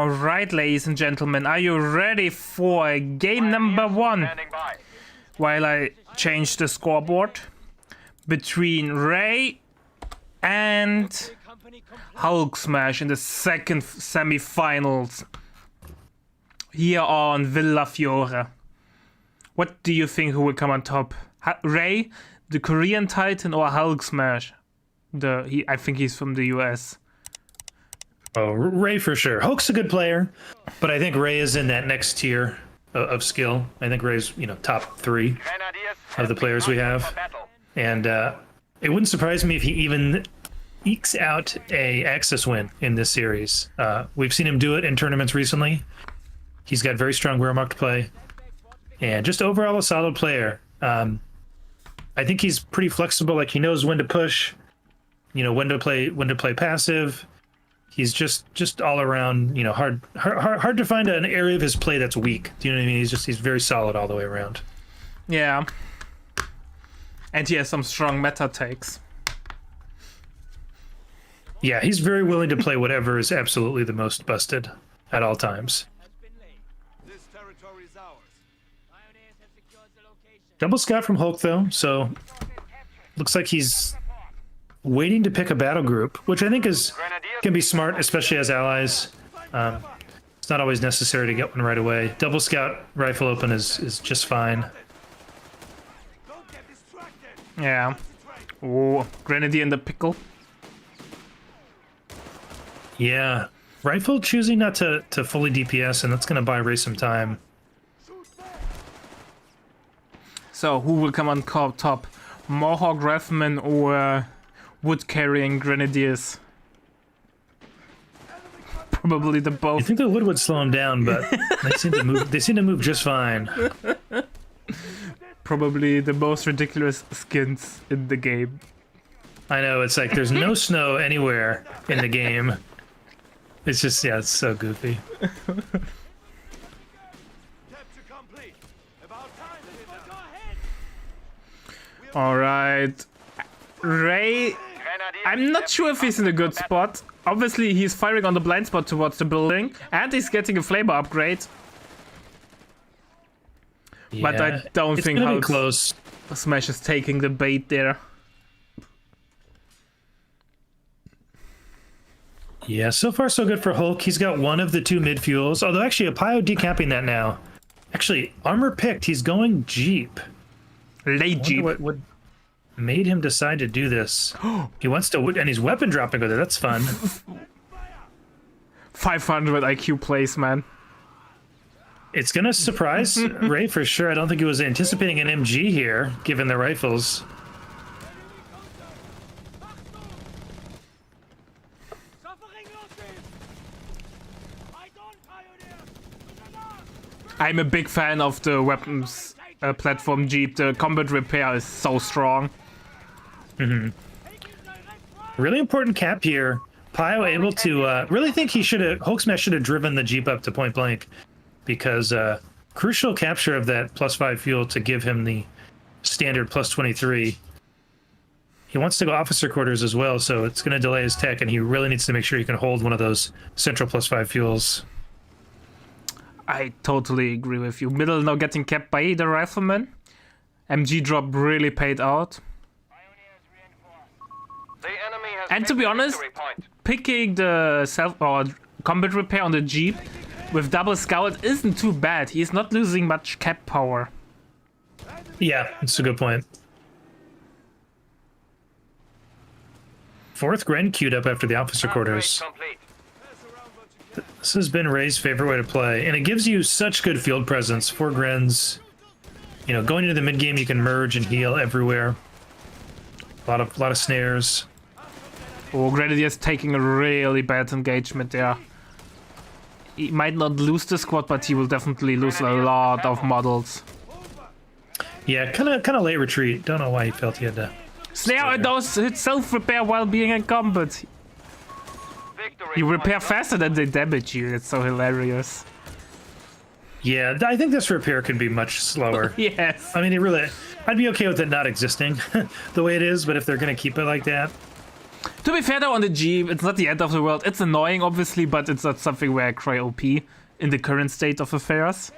Alright, ladies and gentlemen, are you ready for game number 1? While I change the scoreboard between Ray and Hulksmash in the second semifinals here on Villa Fiore. What do you think who will come on top? Ray, the Korean Titan, or Hulksmash? I think he's from the US. Oh, Ray for sure. Hulk's a good player, but I think Ray is in that next tier of skill. I think Ray's, top 3 of the players we have. And it wouldn't surprise me if he even ekes out a Axis win in this series. We've seen him do it in tournaments recently. He's got very strong Wehrmacht play. And just overall a solid player. I think he's pretty flexible. Like, he knows when to push, when to play passive. He's just all around, hard to find an area of his play that's weak. Do you know what I mean? He's very solid all the way around. Yeah. And he has some strong meta takes. Yeah, he's very willing to play whatever is absolutely the most busted at all times. Double scout from Hulk, though, so looks like he's waiting to pick a battle group, which I think can be smart, especially as allies. It's not always necessary to get one right away. Double scout rifle open is just fine. Yeah. Oh, Grenadier in the pickle. Yeah, rifle choosing not to fully DPS, and that's going to buy Ray some time. So who will come on top? Mohawk Rifleman or wood-carrying Grenadiers? Probably the both. You think the wood would slow him down, but they seem to move. They seem to move just fine. Probably the most ridiculous skins in the game. I know, it's like there's no snow anywhere in the game. It's just, yeah, it's so goofy. All right, Ray. I'm not sure if he's in a good spot. Obviously, he's firing on the blind spot towards the building, and he's getting a flavor upgrade. Yeah, but I don't think Hulksmash is taking the bait there. Yeah, so far so good for Hulk. He's got one of the 2 mid fuels, although actually Apio decamping that now. Actually, armor picked. He's going Jeep. Late Jeep. What made him decide to do this? He wants to, and he's weapon dropping with it. That's fun. 500 IQ plays, man. It's gonna surprise Ray for sure. I don't think he was anticipating an MG here, given the rifles. I'm a big fan of the weapons platform Jeep. The combat repair is so strong. Really important cap here. Pio able to really think Hulksmash should have driven the Jeep up to point blank, because crucial capture of that +5 fuel to give him the standard +23. He wants to go officer quarters as well, so it's going to delay his tech, and he really needs to make sure he can hold one of those central +5 fuels. I totally agree with you. Middle now getting kept by the rifleman. MG drop really paid out. And to be honest, picking the combat repair on the Jeep with double scout isn't too bad. He's not losing much cap power. Yeah, that's a good point. 4th Gren queued up after the officer quarters. This has been Ray's favorite way to play, and it gives you such good field presence. 4 Grens. Going into the mid game, you can merge and heal everywhere. A lot of snares. Oh, Grenadier's taking a really bad engagement there. He might not lose the squad, but he will definitely lose a lot of models. Yeah, kind of late retreat. Don't know why he felt he had to. Snare does hit self-repair while being in combat. You repair faster than they damage you. It's so hilarious. Yeah, I think this repair could be much slower. Yes. I mean, I'd be okay with it not existing the way it is, but if they're going to keep it like that. To be fair though, on the Jeep, it's not the end of the world. It's annoying, obviously, but it's not something where I cry OP in the current state of affairs.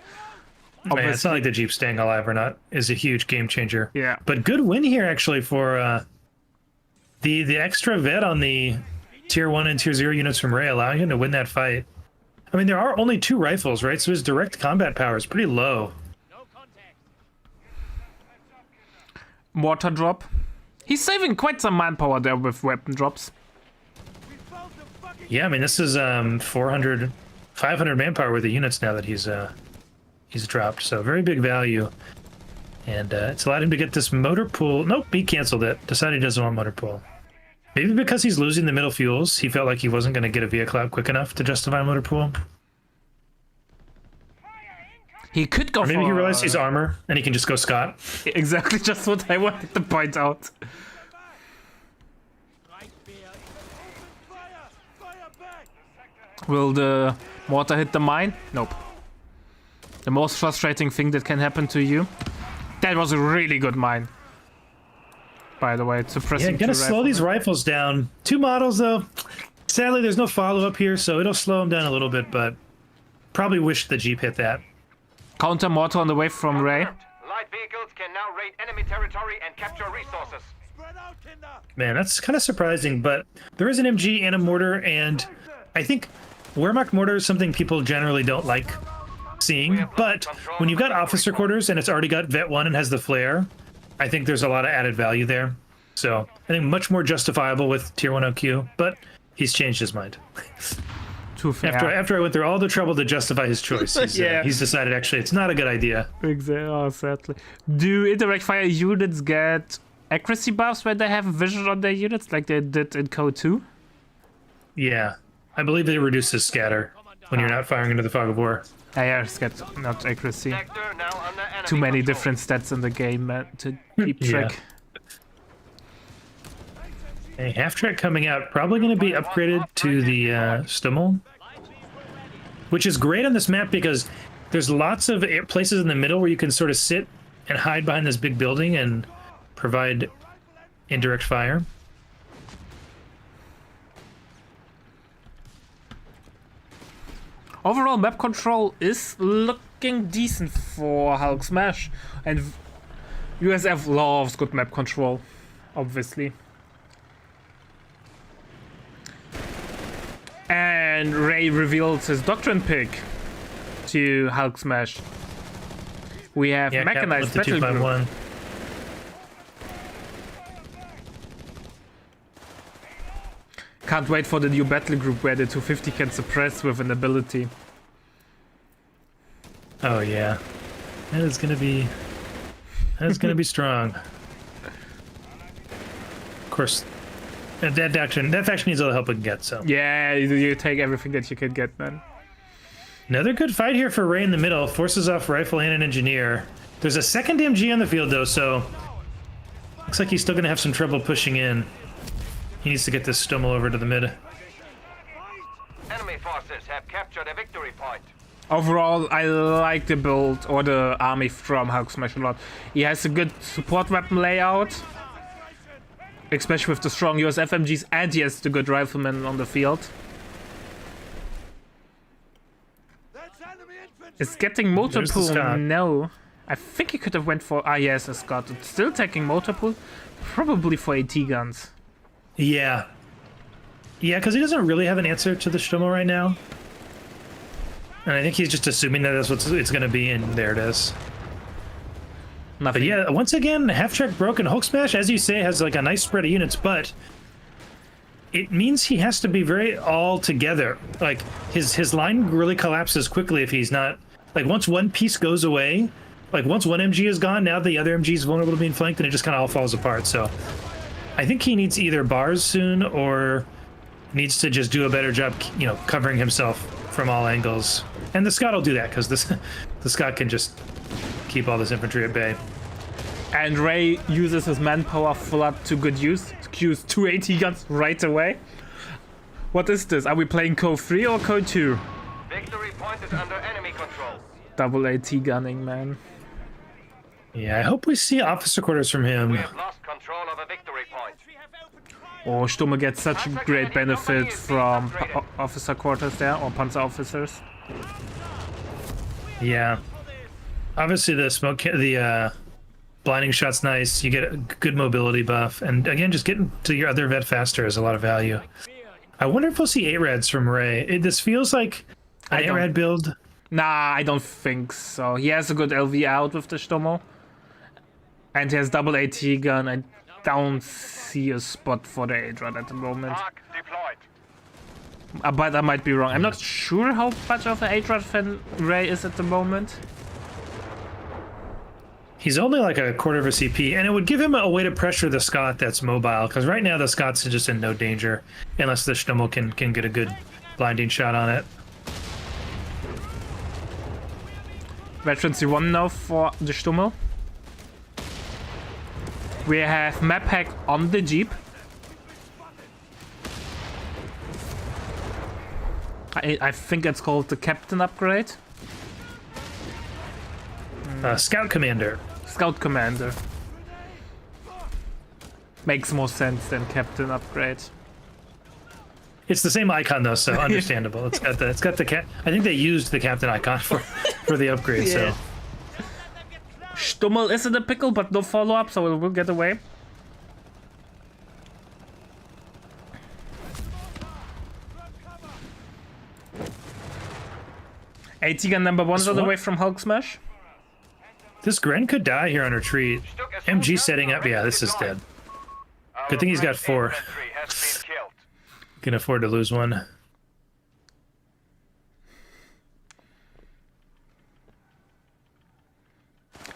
Man, it's not like the Jeep staying alive or not is a huge game changer. Yeah. But good win here, actually, for the extra vet on the Tier 1 and Tier 0 units from Ray, allowing him to win that fight. I mean, there are only 2 rifles, right? So his direct combat power is pretty low. Mortar drop. He's saving quite some manpower there with weapon drops. Yeah, I mean, this is 500 manpower worth of units now that he's dropped. So very big value. And it's allowed him to get this motor pool. Nope, he canceled it. Decided he doesn't want motor pool. Maybe because he's losing the middle fuels, he felt like he wasn't going to get a vehicle out quick enough to justify motor pool. He could go or maybe for... he realized he's armor and he can just go Scott. Exactly, just what I wanted to point out. Will the mortar hit the mine? Nope. The most frustrating thing that can happen to you. That was a really good mine. By the way, suppressing. Yeah, gotta slow these rifles down. 2 models though. Sadly, there's no follow-up here, so it'll slow them down a little bit, but probably wish the Jeep hit that. Counter mortar on the way from Ray. Light vehicles can now raid enemy territory and capture resources. Man, that's kind of surprising, but there is an MG and a mortar, and I think Wehrmacht mortar is something people generally don't like seeing, but when you've got officer quarters and it's already got Vet 1 and has the flare, I think there's a lot of added value there. So I think much more justifiable with Tier 1 OQ, but he's changed his mind. Too fair. After I went through all the trouble to justify his choice, he's decided actually it's not a good idea. Exactly. Oh, sadly. Do indirect fire units get accuracy buffs when they have vision on their units like they did in Code 2? Yeah. I believe they reduce his scatter when you're not firing into the fog of war. Yeah, scat, not accuracy. Too many different stats in the game to keep track. A half-track coming out, probably going to be upgraded to the Stummel, which is great on this map because there's lots of places in the middle where you can sort of sit and hide behind this big building and provide indirect fire. Overall, map control is looking decent for Hulksmash, and USF loves good map control, obviously. And Ray reveals his doctrine pick to Hulksmash. We have mechanized battle group. Can't wait for the new battle group where the 250 can suppress with an ability. Oh yeah, that is gonna be strong. Of course, that faction needs all the help it can get. So yeah, you take everything that you can get, man. Another good fight here for Ray in the middle. Forces off rifle and an engineer. There's a second MG on the field though, so looks like he's still gonna have some trouble pushing in. He needs to get this Stummel over to the mid. Enemy forces have captured a victory point. Overall, I like the build or the army from Hulksmash a lot. He has a good support weapon layout, especially with the strong US FMGs, and he has the good riflemen on the field. Is getting motor pool? No. I think he could have went for... Ah, yes, a Scott. It's still taking motor pool, probably for AT guns. Yeah. Yeah, because he doesn't really have an answer to the Stummel right now. And I think he's just assuming that that's what it's going to be, and there it is. Nothing. But yeah, once again, half-track broken. Hulksmash, as you say, has like a nice spread of units, but it means he has to be very all together. Like, his line really collapses quickly if he's not... Like, once one piece goes away, like, once one MG is gone, now the other MG is vulnerable to being flanked, and it just kind of all falls apart, so... I think he needs either bars soon or needs to just do a better job, you know, covering himself from all angles. And the Scott will do that because the Scott can just keep all this infantry at bay. And Ray uses his manpower flood to good use. Qs 280 guns right away. What is this? Are we playing Code 3 or Code 2? Victory point is under enemy control. Double AT gunning, man. Yeah, I hope we see officer quarters from him. We have lost control of a victory point. Oh, Stumme gets such a great benefit from officer quarters there, or panzer officers. Yeah. Obviously, the blinding shot's nice. You get a good mobility buff, and again, just getting to your other vet faster is a lot of value. I wonder if we'll see 8-rads from Ray. This feels like an 8-rad build. Nah, I don't think so. He has a good LV out with the Stumme. And he has double AT gun. I don't see a spot for the 8-rad at the moment. But I might be wrong. I'm not sure how much of an 8-rad fan Ray is at the moment. He's only like a quarter of a CP, and it would give him a way to pressure the Scott that's mobile, because right now the Scott's just in no danger, unless the Stummel can get a good blinding shot on it. Veterancy 1 now for the Stummel. We have map hack on the Jeep. I think it's called the Captain upgrade. Scout Commander. Scout Commander. Makes more sense than Captain upgrade. It's the same icon though, so understandable. It's got the cat. I think they used the Captain icon for the upgrade. Yeah. So Stummel is in the pickle, but no follow up, so it will get away. AT gun number 1 is on the way from Hulksmash. This Gren could die here on retreat. MG setting up. Yeah, this is dead. Good thing he's got 4. Can afford to lose one.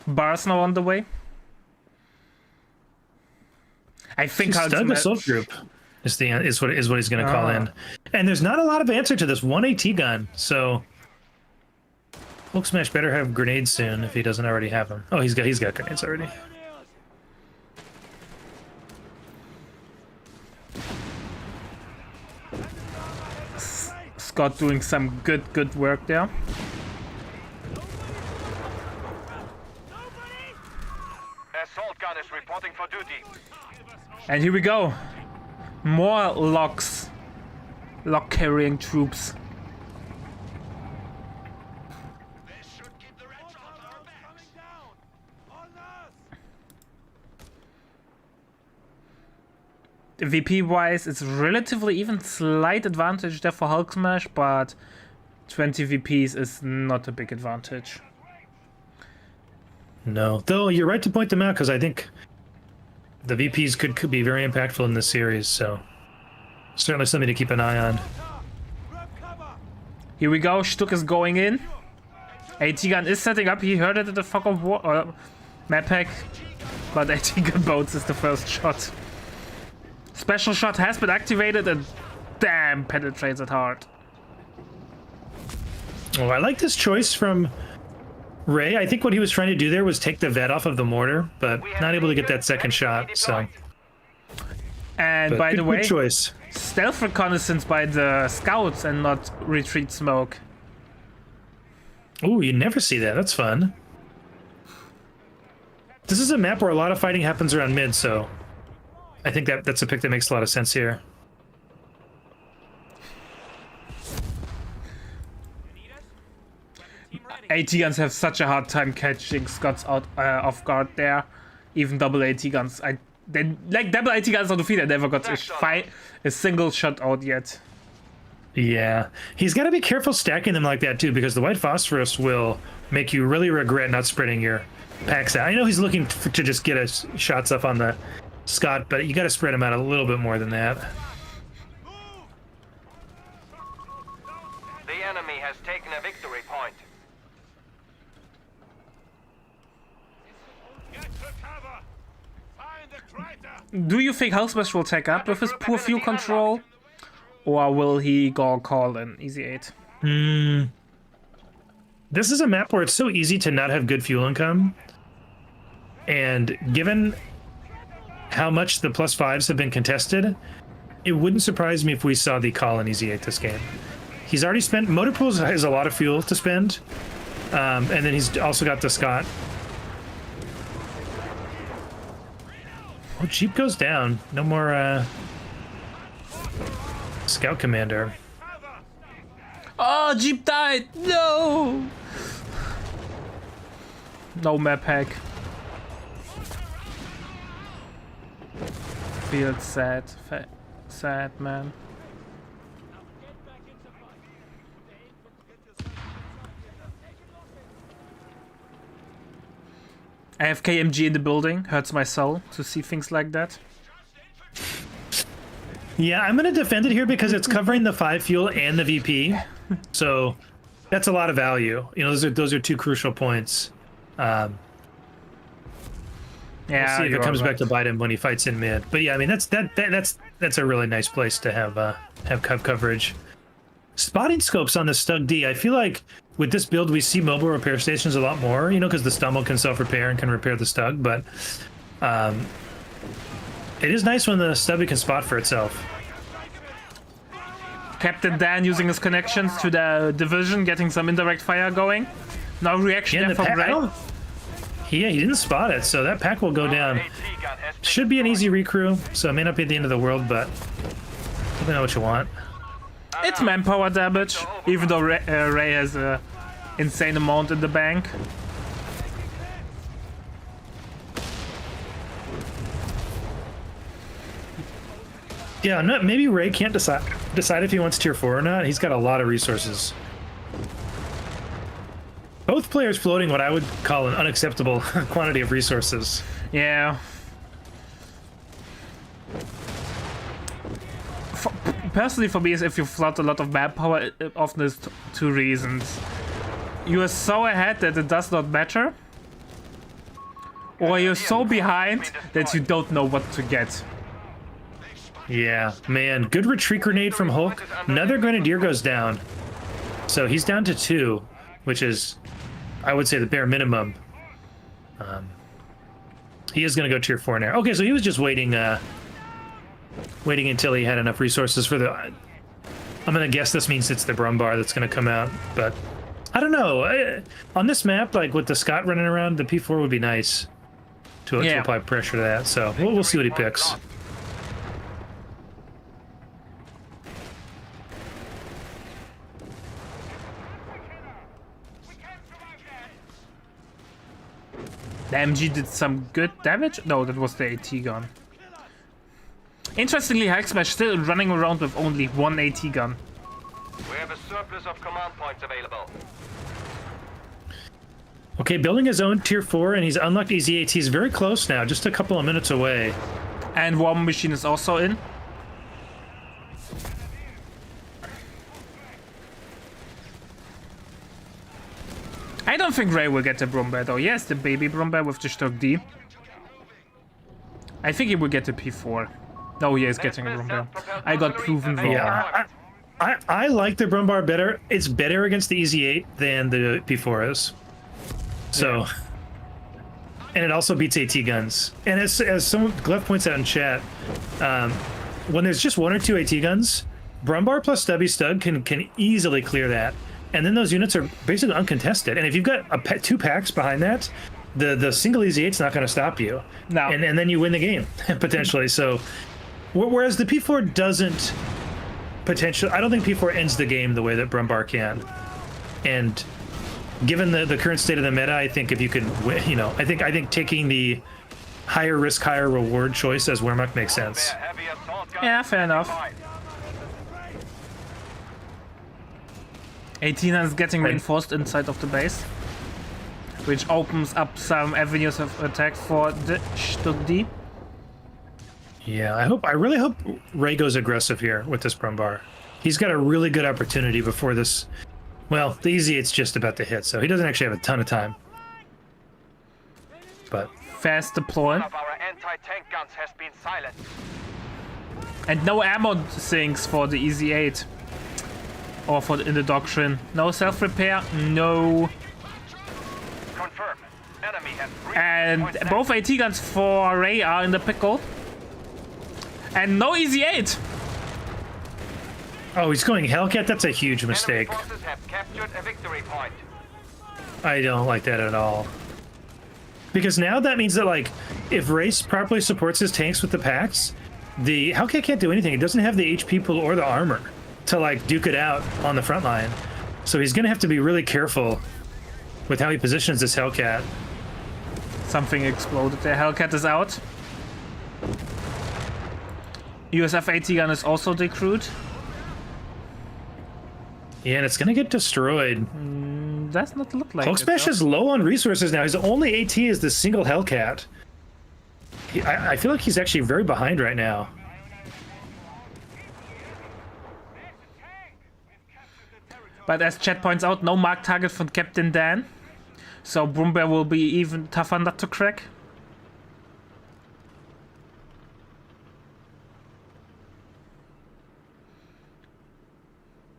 Bars now on the way. I think Stug assault group is what he's going to call in. And there's not a lot of answer to this 1 AT gun, so Hulksmash better have grenades soon if he doesn't already have them. Oh, he's got grenades already. Scott doing some good work there. Assault gun is reporting for duty. And here we go. More locks. Lock carrying troops. VP wise, it's relatively even slight advantage there for Hulksmash, but 20 VPs is not a big advantage. No, though you're right to point them out, because I think the VPs could be very impactful in this series, so certainly something to keep an eye on. Here we go, Stuck is going in. AT gun is setting up, he heard it at the fuck of war, map hack, but AT gun boats is the first shot. Special shot has been activated and damn, penetrates it hard. Oh, I like this choice from Ray. I think what he was trying to do there was take the vet off of the mortar, but not able to get that second shot, so. And by the way, good choice. Stealth reconnaissance by the scouts and not retreat smoke. Ooh, you never see that. That's fun. This is a map where a lot of fighting happens around mid, so I think that's a pick that makes a lot of sense here. AT guns have such a hard time catching Scots out off guard there. Even double AT guns. Double AT guns on the field. I never got a single shot out yet. Yeah, he's got to be careful stacking them like that too, because the white phosphorus will make you really regret not spreading your packs out. I know he's looking to just get his shots up on the Scott, but you got to spread him out a little bit more than that. The enemy has taken a victory point. Do you think Hulksmash will take up with his poor fuel control? Or will he go call an easy 8? This is a map where it's so easy to not have good fuel income. And given how much the +5s have been contested, it wouldn't surprise me if we saw the call an easy 8 this game. He's already spent... Motorpools has a lot of fuel to spend. And then he's also got the Scott. Oh, Jeep goes down. No more Scout commander. Oh, Jeep died! No! No map hack. Feels sad. Sad, man. I have KMG in the building. Hurts my soul to see things like that. Yeah, I'm going to defend it here because it's covering the 5 fuel and the VP. So that's a lot of value. You know, those are 2 crucial points. Yeah, We'll see if it comes right. back to bite him when he fights in mid. But yeah, I mean that's a really nice place to have coverage. Spotting scopes on the Stug D. I feel like with this build we see mobile repair stations a lot more. You know, because the Stummel can self-repair and can repair the Stug. But it is nice when the Stubby can spot for itself. Captain Dan using his connections to the division, getting some indirect fire going. No reaction Yeah, there from Ray. He didn't spot it, so that pack will go down. AT gun has been Should be an easy recrew, so it may not be the end of the world, but you know what you want. It's manpower damage, even though Ray has an insane amount in the bank. Yeah, maybe Ray can't decide if he wants tier 4 or not. He's got a lot of resources. Both players floating what I would call an unacceptable quantity of resources. Yeah. Personally, for me, is if you flood a lot of manpower, it often is 2 reasons. You are so ahead that it does not matter, or you're so behind that you don't know what to get. Yeah, man, good retreat grenade from Hulk. Another Grenadier goes down. So he's down to 2, which is, I would say, the bare minimum. He is going to go tier 4 now. Okay, so he was just waiting until he had enough resources for the... I'm going to guess this means it's the Brumbar that's going to come out, but I don't know. On this map, like with the Scott running around, the P4 would be nice to apply pressure to that, so we'll see what he picks. The MG did some good damage? No, that was the AT gun. Interestingly, Hulksmash still running around with only 1 AT gun. We have a surplus of command points available. Okay, building his own tier 4, and he's unlocked easy AT. He's very close now, just a couple of minutes away. And War Machine is also in. I don't think Ray will get the Brumbear though. Yes, the baby Brumbear with the Stock D. I think he will get the P4. No, he is getting a Brumbear. I got proven wrong. Yeah, I like the Brumbar better. It's better against the Easy 8 than the P4 is. So, and it also beats AT guns. And as some Glyph points out in chat, when there's just 1 or 2 AT guns, Brumbar plus Stubby Stug can easily clear that. And then those units are basically uncontested. And if you've got 2 packs behind that, the single Easy 8's not going to stop you. No. And then you win the game potentially. So, whereas the P4 doesn't potentially, I don't think P4 ends the game the way that Brumbar can. And given the current state of the meta, I think if you can, you know, I think taking the higher risk, higher reward choice as Wehrmacht makes sense. Yeah, fair enough. 18 is getting reinforced inside of the base, which opens up some avenues of attack for the Stock D. Yeah, I really hope Ray goes aggressive here with this Brumbar. He's got a really good opportunity before this. Well, the Easy 8's just about to hit, so he doesn't actually have a ton of time. But Fast deploy. One of our anti-tank guns has been silenced. And no ammo sinks for the Easy 8. Or for in the doctrine. No self-repair, no. Confirm. Enemy has 3 And points both AT guns for Ray are in the pickle. And no Easy 8. oh, he's going Hellcat. That's a huge mistake. Enemy forces have captured a victory point. I don't like that at all. Because now that means that, like, if Race properly supports his tanks with the packs, the Hellcat can't do anything. It doesn't have the HP pool or the armor to like duke it out on the front line. So he's gonna have to be really careful with how he positions this Hellcat. Something exploded there. Hellcat is out. USF AT gun is also decrewed. Yeah, and it's gonna get destroyed. Does not look like Hulksmash is low on resources now. His only AT is the single Hellcat. I feel like he's actually very behind right now. But as chat points out, no marked target from Captain Dan. So Broombear will be even tougher nut to crack.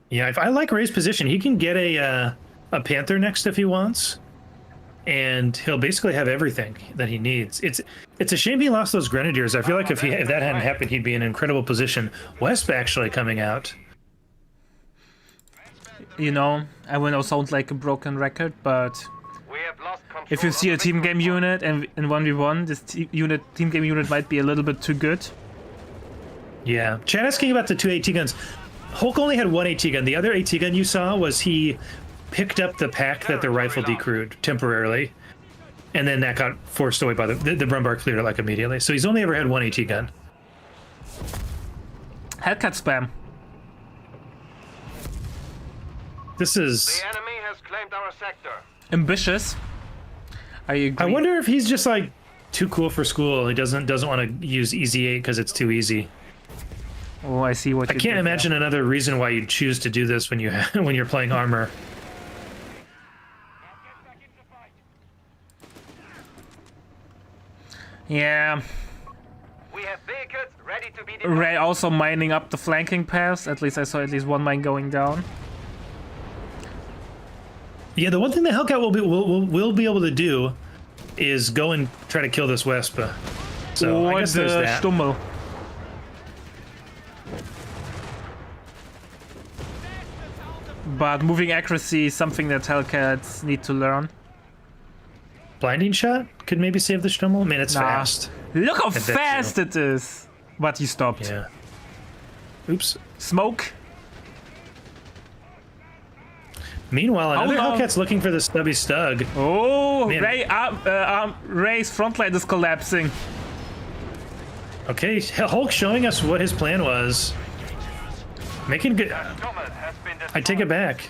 Yeah, if I like Ray's position, he can get a Panther next if he wants, and he'll basically have everything that he needs. It's a shame he lost those Grenadiers. I feel like if that hadn't happened, he'd be in an incredible position. Wesp actually coming out. You know, I will not sound like a broken record, but We have lost control if you see a of the team victory game point. unit and in 1v1, this team game unit might be a little bit too good. Yeah, Chad asking about the 2 AT guns. Hulk only had 1 AT gun. The other AT gun you saw was he picked up the pack that the rifle decrewed temporarily, and then that got forced away by the Brumbar cleared it like immediately. So he's only ever had 1 AT gun. Hellcat spam. This is. The enemy has claimed our sector. Ambitious. I agree. I wonder if he's just like too cool for school. He doesn't want to use Easy 8 because it's too easy. Oh, I see what I you can't did imagine another reason why you'd choose to do this when you when you're playing armor. there. Yeah. We have vehicles ready to be deployed. Ray also mining up the flanking paths. At least I saw at least one mine going down. Yeah, the one thing the Hellcat will be able to do is go and try to kill this Wesp. So I Or guess the there's that. Stummel. But moving accuracy is something that Hellcats need to learn. Blinding shot could maybe save the Stummel. Man, it's Nah. fast. Look how bet fast it is! But he stopped. Yeah. Oops. Smoke. Meanwhile, another Hold on. Hellcat's looking for the stubby Stug. Oh, Man. Ray's front line is collapsing. Okay, Hulk showing us what his plan was. Making good. Stummel has been I take it back.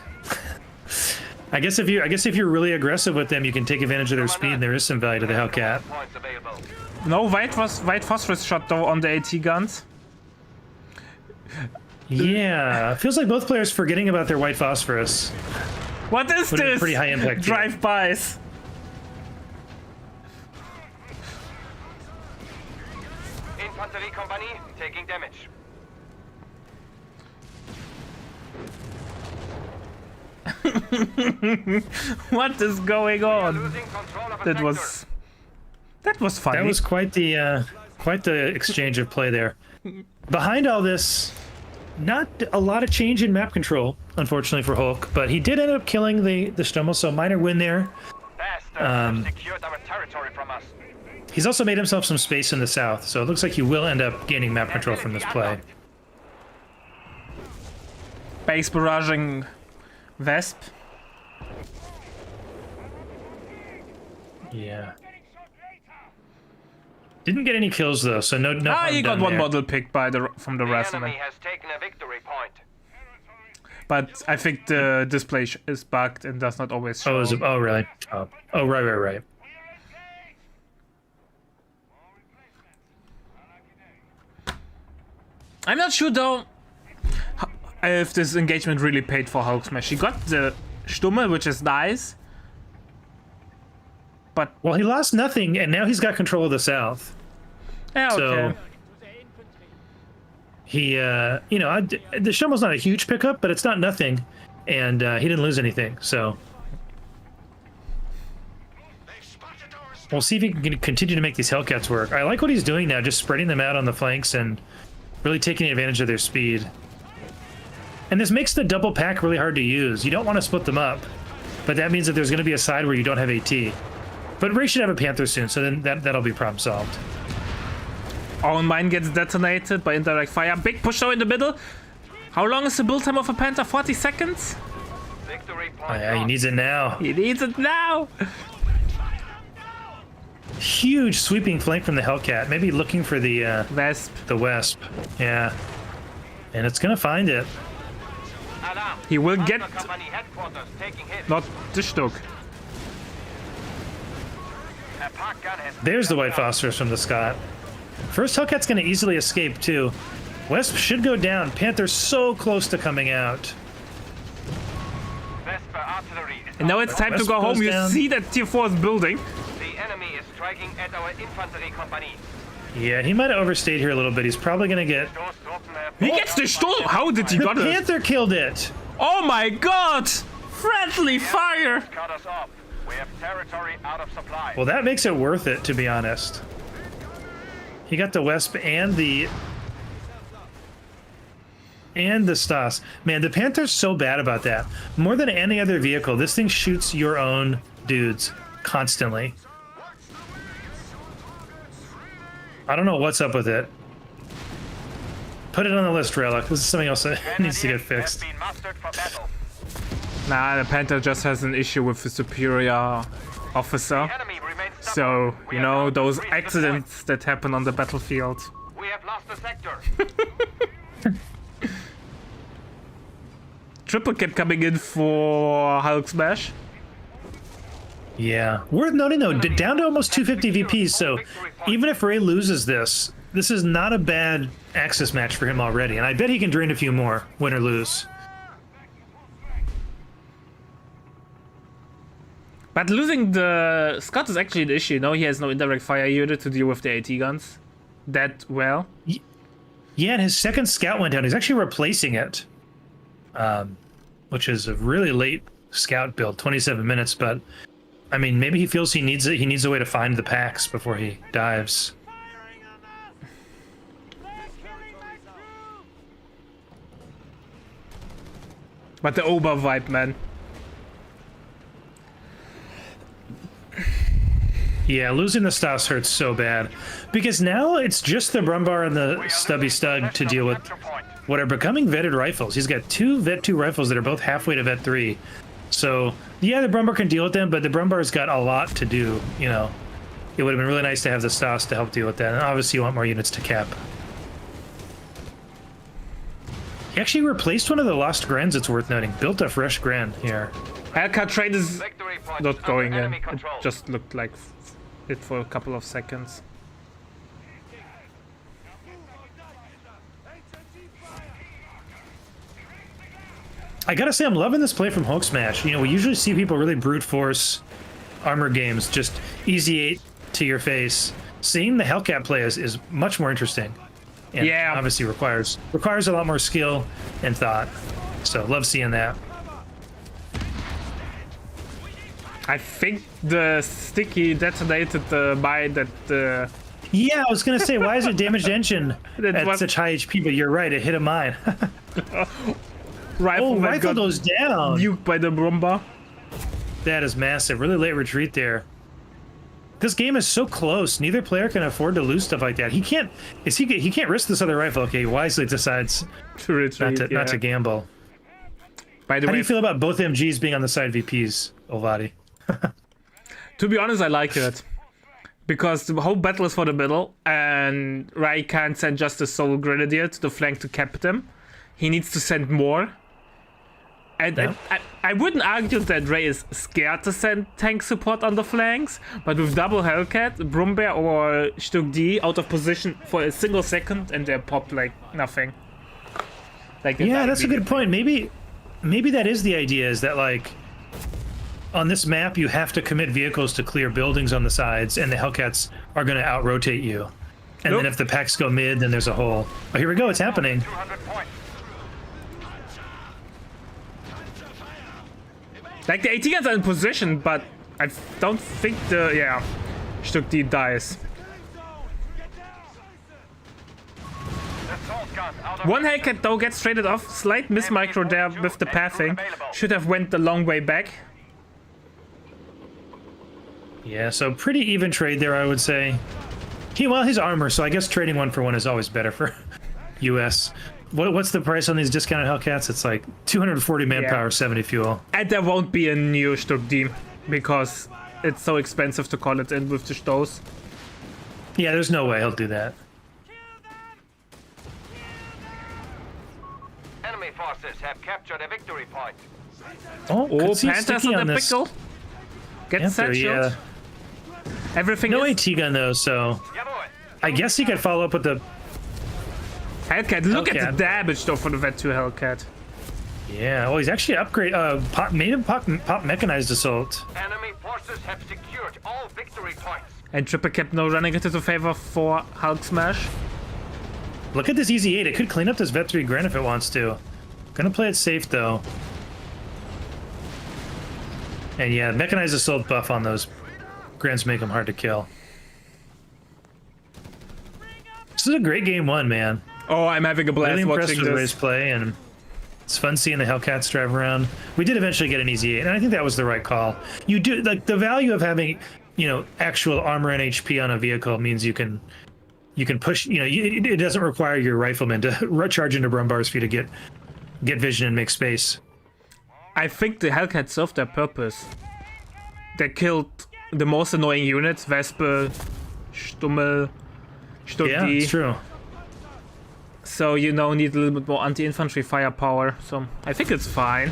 I guess if you're really aggressive with them, you can take advantage of their speed, and there is some value to the Hellcat. points available. No, white phosphorus shot though on the AT guns. Yeah, feels like both players forgetting about their white phosphorus. What is Put in a this? pretty high impact here. Drive-bys. Infanterie company taking damage. What is going on? Losing control of a That sector. was funny. That was quite the exchange of play there. Behind all this, not a lot of change in map control, unfortunately for Hulk, but he did end up killing the Stummel, so minor win there. Bastards have secured our territory from us. He's also made himself some space in the south, so it looks like he will end up gaining map control from this play. Base barraging Vesp. Yeah. Didn't get any kills though, so no. He got one model picked by from the The wrestler. enemy has taken a victory point. But I think the display is bugged and does not always show. Oh, really? Oh, right. I'm not sure though if this engagement really paid for Hulksmash. He got the Stummel, which is nice. But Well, he lost nothing, and now he's got control of the south. yeah, okay. So he, the Stummel's not a huge pickup, but it's not nothing, and he didn't lose anything. So we'll see if he can continue to make these Hellcats work. I like what he's doing now, just spreading them out on the flanks and really taking advantage of their speed. And this makes the double pack really hard to use. You don't want to split them up, but that means that there's going to be a side where you don't have AT. But Ray should have a Panther soon, so then that'll be problem solved. Own mine gets detonated by indirect fire. Big push though in the middle. How long is the build time of a Panther? 40 seconds? Victory Oh, point yeah, he lost. needs it now. He needs it now. Huge sweeping flank from the Hellcat. Maybe looking for the Vesp. Wesp. Yeah. And it's gonna find it. Alarm. He will get Partner company headquarters taking hit. not the Stuck. A park gun has There's the white phosphorus from the Scott. First Hellcat's gonna easily escape too. Wesp should go down. Panther's so close to coming out. Vesper artillery is And now it's time to Wesp go home. goes You down. see that tier 4 is building. The enemy is striking at our infantry company. Yeah, he might have overstayed here a little bit. He's probably gonna get... He gets the Sturm. How did he The got it? Panther killed it! Oh my god! Friendly fire! Cut us off. We have territory out of supply. Well, that makes it worth it, to be honest. He got the Wesp and the Stas. Man, the Panther's so bad about that. More than any other vehicle, this thing shoots your own dudes constantly. I don't know what's up with it. Put it on the list, Relic. This is something else that needs to get fixed. Has been mustered for battle. Nah, the Panther just has an issue with the superior officer. Enemy remains So, stubborn. We you have know, lost those 3 to the point. accidents that happen on the battlefield. We have lost the sector. Triple kept coming in for Hulksmash. Yeah. Worth noting, though, down to almost 250 VPs, so even if Ray loses this, this is not a bad Axis match for him already, and I bet he can drain a few more, win or lose. But losing the Scott is actually the issue. No, he has no indirect fire unit to deal with the AT guns that well. Yeah, and his second scout went down. He's actually replacing it, which is a really late scout build, 27 minutes, but I mean, maybe he feels he needs it. He needs a way to find the packs before he dives. But the Ober vibe, man. Yeah, losing the Stas hurts so bad. Because now it's just the Brumbar and the Stubby Stud to deal with what are becoming vetted rifles. He's got 2 Vet 2 rifles that are both halfway to Vet 3. So, yeah, the Brumbar can deal with them, but the Brumbar's got a lot to do, you know. It would have been really nice to have the Stas to help deal with that. And obviously you want more units to cap. He actually replaced one of the lost Grens, it's worth noting. Built a fresh Gren here. Hellcat trade is Victory point not under going in. enemy It control. just looked like it for a couple of seconds. I gotta say, I'm loving this play from Hulksmash. You know, we usually see people really brute force armor games, just easy 8 to your face. Seeing the Hellcat play is much more interesting. And Yeah. obviously requires a lot more skill and thought. So love seeing that. I think the sticky detonated the mine that Yeah, I was gonna say, why is it damaged engine That at was- such high HP? But you're right, it hit a mine. rifle Oh, that rifle got goes down. nuked by the Brumbar. That is massive. Really late retreat there. This game is so close. Neither player can afford to lose stuff like that. He can't. He can't risk this other rifle. Okay, he wisely decides To retreat, not to gamble. By the How do way, you feel about both MGs being on the side VPs, Olvati? to be honest, I like it. Because the whole battle is for the middle, and Rai can't send just a sole grenadier to the flank to cap them. He needs to send more. And Yeah. I wouldn't argue that Ray is scared to send tank support on the flanks, but with double Hellcat, Brumbear or Stück D out of position for a single second, and they pop like nothing. Like Yeah, that's a good point. Maybe that is the idea. Is that like on this map you have to commit vehicles to clear buildings on the sides, and the Hellcats are going to out-rotate you. And Nope. then if the packs go mid, then there's a hole. Oh, here we go. It's happening. 200 points. Like the AT guns are in position, but I don't think the Stück D dies. Assault gun out of One Hellcat though gets traded off. Slight miss micro there with the pathing. Should have went the long way back. Yeah, so pretty even trade there, I would say. Well, his armor, so I guess trading 1-for-1 is always better for US. What's the price on these discounted Hellcats? It's like 240 manpower, 70 fuel. And there won't be a new Stuck D because it's so expensive to call it in with the Stows. Yeah, there's no way he'll do that. Enemy forces have captured a victory point. Oh, Panthers on the pickle. Get set shield. Everything no is... AT gun though, so I guess he could follow up with the Hellcat. Look at the damage though for the Vet 2 Hellcat. Yeah, well, he's actually made him pop mechanized assault. Enemy forces have secured all victory points. And Triple Cap now running into the favor for Hulksmash. Look at this easy 8. It could clean up this Vet 3 Gren if it wants to. Gonna play it safe though. And yeah, mechanized assault buff on those Grens make them hard to kill. This is a great game 1, man. Oh, I'm having a blast really impressed watching with this. Ray's play, and it's fun seeing the Hellcats drive around. We did eventually get an easy 8, and I think that was the right call. You do like the value of having, you know, actual armor and HP on a vehicle means you can push. You know, it doesn't require your rifleman to charge into Brumbars for you to get vision and make space. I think the Hellcats served their purpose. They killed the most annoying units: Wespe, Stummel, Stuck Yeah, D. it's true. So you know, need a little bit more anti-infantry firepower. So I think it's fine.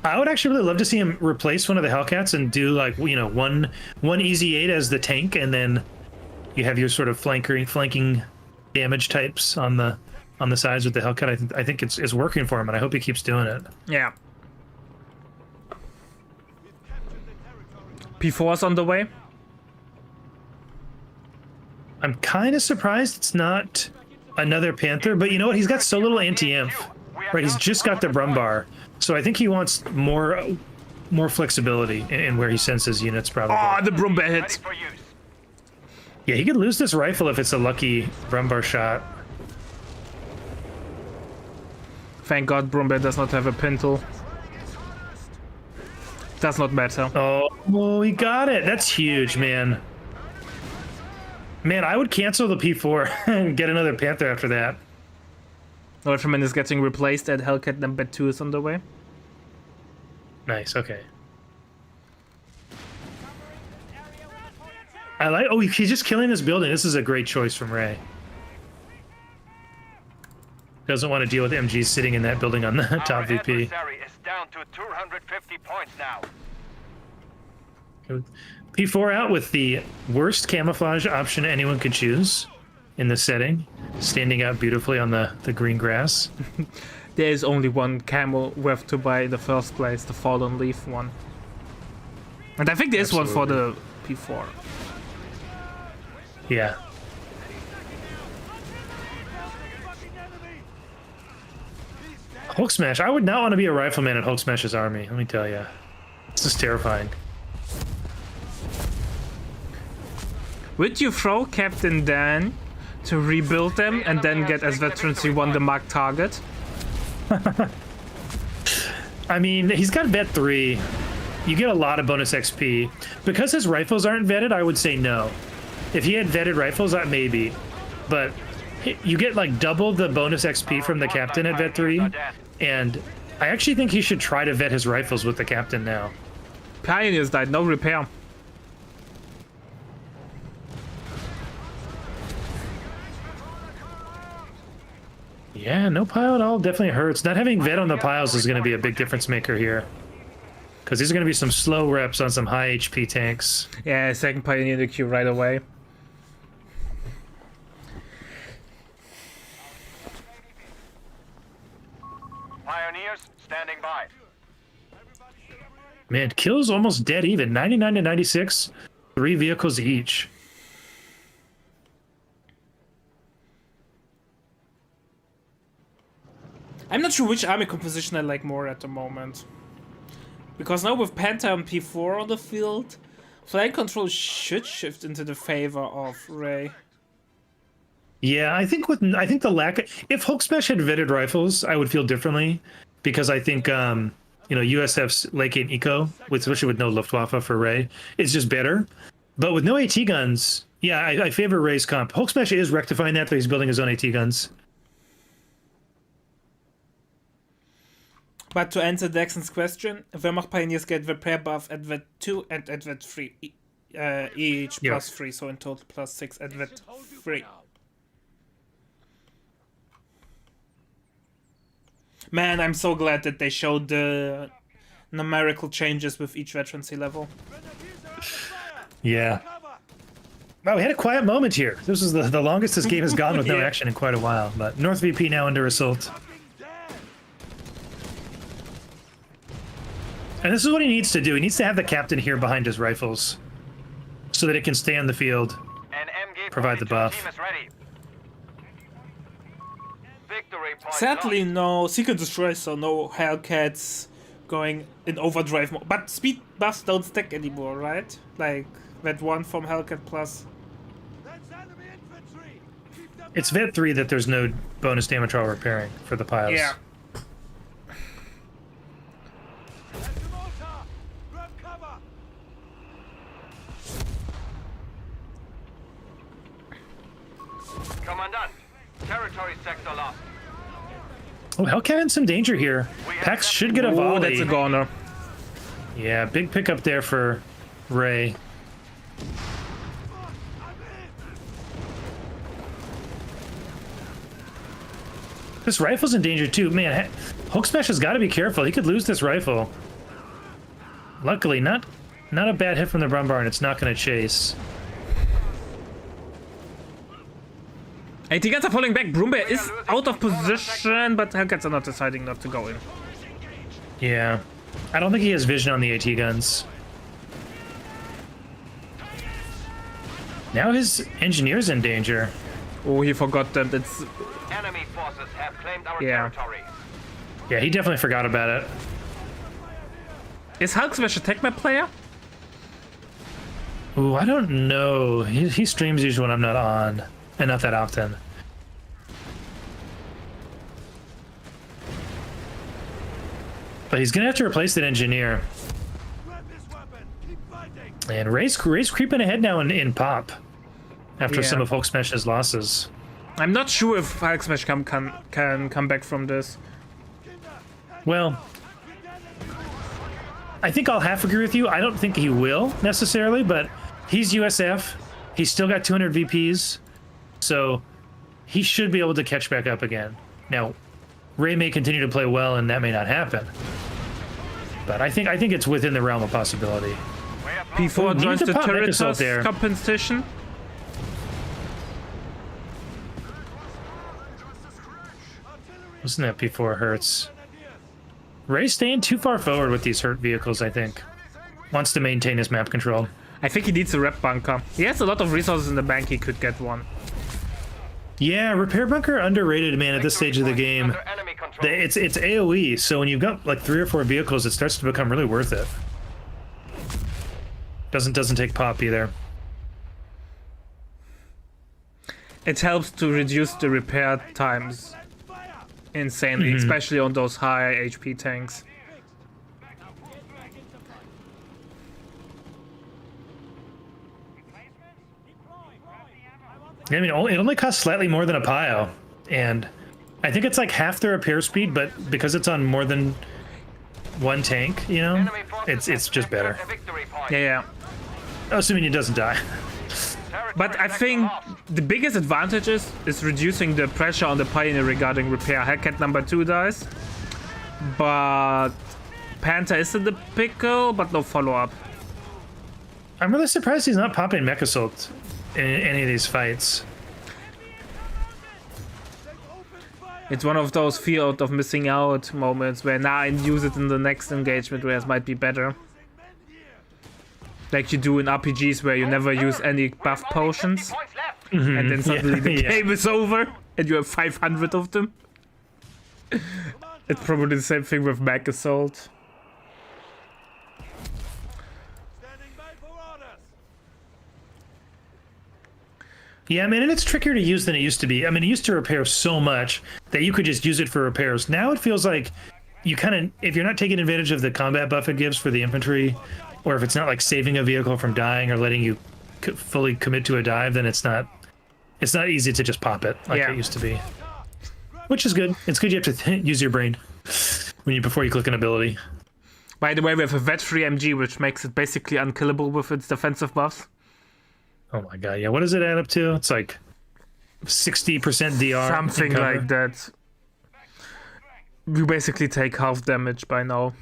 I would actually really love to see him replace one of the Hellcats and do like, you know, one easy 8 as the tank, and then you have your sort of flanking damage types on the sides with the Hellcat. I think it's working for him, and I hope he keeps doing it. Yeah. P4's on the way. I'm kind of surprised it's not another Panther, but you know what? He's got so little anti-inf, right? He's just got the Brumbar, so I think he wants more flexibility in where he sends his units, probably. Oh, the Brumbear Ready hits. for use. Yeah, he could lose this rifle if it's a lucky Brumbar shot. Thank God Brumbear does not have a pintle. Does not matter. Oh, well, he got it. That's huge, man. Man, I would cancel the P4 and get another Panther after that. Ultraman is getting replaced and Hellcat number 2 is on the way. Nice, okay. I like, oh, he's just killing this building. This is a great choice from Ray. Doesn't want to deal with MGs sitting in that building on the top Our VP. adversary is down to 250 points now. P4 out with the worst camouflage option anyone could choose in the setting, standing out beautifully on the green grass. There is only one camo worth to buy in the first place, the Fallen Leaf one. And I think there's one for the P4. Yeah. Hulksmash. I would not want to be a rifleman at Hulksmash's army, let me tell you. This is terrifying. Would you throw Captain Dan to rebuild them and then get as Veterans 1 the marked target? I mean, he's got vet 3. You get a lot of bonus XP. Because his rifles aren't vetted, I would say no. If he had vetted rifles, maybe. But you get like double the bonus XP from the captain at vet 3. And I actually think he should try to vet his rifles with the captain now. Pioneers died, no repair. Yeah, no pile at all definitely hurts. Not having vet on the piles is going to be a big difference maker here. Because these are going to be some slow reps on some high HP tanks. Yeah, second Pioneer in the queue right away. Pioneers standing by. Man, kills almost dead even. 99 to 96. 3 vehicles each. I'm not sure which army composition I like more at the moment. Because now with Panther and P4 on the field, flank control should shift into the favor of Ray. Yeah, I think the lack of, if Hulksmash had vetted rifles, I would feel differently, because I think USF's Lake and Eco, especially with no Luftwaffe for Ray, is just better. But with no AT guns, yeah, I favor Ray's comp. Hulksmash is rectifying that, but he's building his own AT guns. But to answer Daxon's question, Wehrmacht Pioneers get repair buff at VET 2 and at VET 3. Each plus 3, so in total plus 6 at VET 3. Man, I'm so glad that they showed the numerical changes with each veterancy level. Yeah. Wow, we had a quiet moment here. This is the longest this game has gone with no action in quite a while. But North VP now under assault. And this is what he needs to do. He needs to have the captain here behind his rifles so that it can stay on the field, provide the buff. Sadly, no Seeker Destroy, so no Hellcats going in overdrive mode. But speed buffs don't stack anymore, right? Like that one from Hellcat Plus. It's VET 3 that there's no bonus damage while repairing for the piles. Yeah. Commandant, territory sector lost. Oh, Hellcat in some danger here. Pax should get a volley. Oh, that's a goner. Yeah, big pickup there for Ray. This rifle's in danger too. Man, Hulksmash has got to be careful. He could lose this rifle. Luckily, not a bad hit from the Brumbar, and it's not going to chase. AT guns are falling back. Broombear is out of position, but Hellcats are not deciding not to go in. Yeah. I don't think he has vision on the AT guns. Now his engineer's in danger. Oh, he forgot that it's... Enemy forces have claimed our Yeah. territory. Yeah, he definitely forgot about it. Is Hulksmash a tech map player? Ooh, I don't know. He streams usually when I'm not on, and not that often. But he's gonna have to replace that engineer. And Ray's creeping ahead now in pop after some of Hulksmash's losses. I'm not sure if Hulksmash can come back from this. Well, I think I'll half agree with you. I don't think he will necessarily, but he's USF. He's still got 200 VPs, so he should be able to catch back up again. Now, Ray may continue to play well, and that may not happen. But I think it's within the realm of possibility. P4 joins the turret there. compensation. Listen to that P4 hurts. Ray's staying too far forward with these hurt vehicles, I think. Wants to maintain his map control. I think he needs a rep bunker. He has a lot of resources in the bank, he could get one. Yeah, repair bunker underrated, man, at this stage of the game. It's AoE, so when you've got like 3 or 4 vehicles, it starts to become really worth it. Doesn't take pop either. It helps to reduce the repair times insanely, especially on those high HP tanks. I mean, it only costs slightly more than a Pio, and I think it's like half the repair speed, but because it's on more than one tank, you know, it's just better. Yeah. Assuming he doesn't die. But I think the biggest advantage is reducing the pressure on the Pioneer regarding repair. Hellcat number 2 dies, but Panther is in the pickle, but no follow-up. I'm really surprised he's not popping Mech Assault in any of these fights. It's one of those fear of missing out moments where now I use it in the next engagement where it might be better. Like you do in RPGs where you never use any buff potions, and then suddenly the game is over and you have 500 of them. It's probably the same thing with Mech Assault. Yeah, I mean, and it's trickier to use than it used to be. I mean, it used to repair so much that you could just use it for repairs. Now it feels like you kind of, if you're not taking advantage of the combat buff it gives for the infantry, or if it's not like saving a vehicle from dying or letting you fully commit to a dive, then it's not easy to just pop it like it used to be. Which is good. It's good you have to use your brain before you click an ability. By the way, we have a vet-free MG, which makes it basically unkillable with its defensive buffs. Oh my god, yeah. What does it add up to? It's like 60% DR. Something like that. We basically take half damage by now.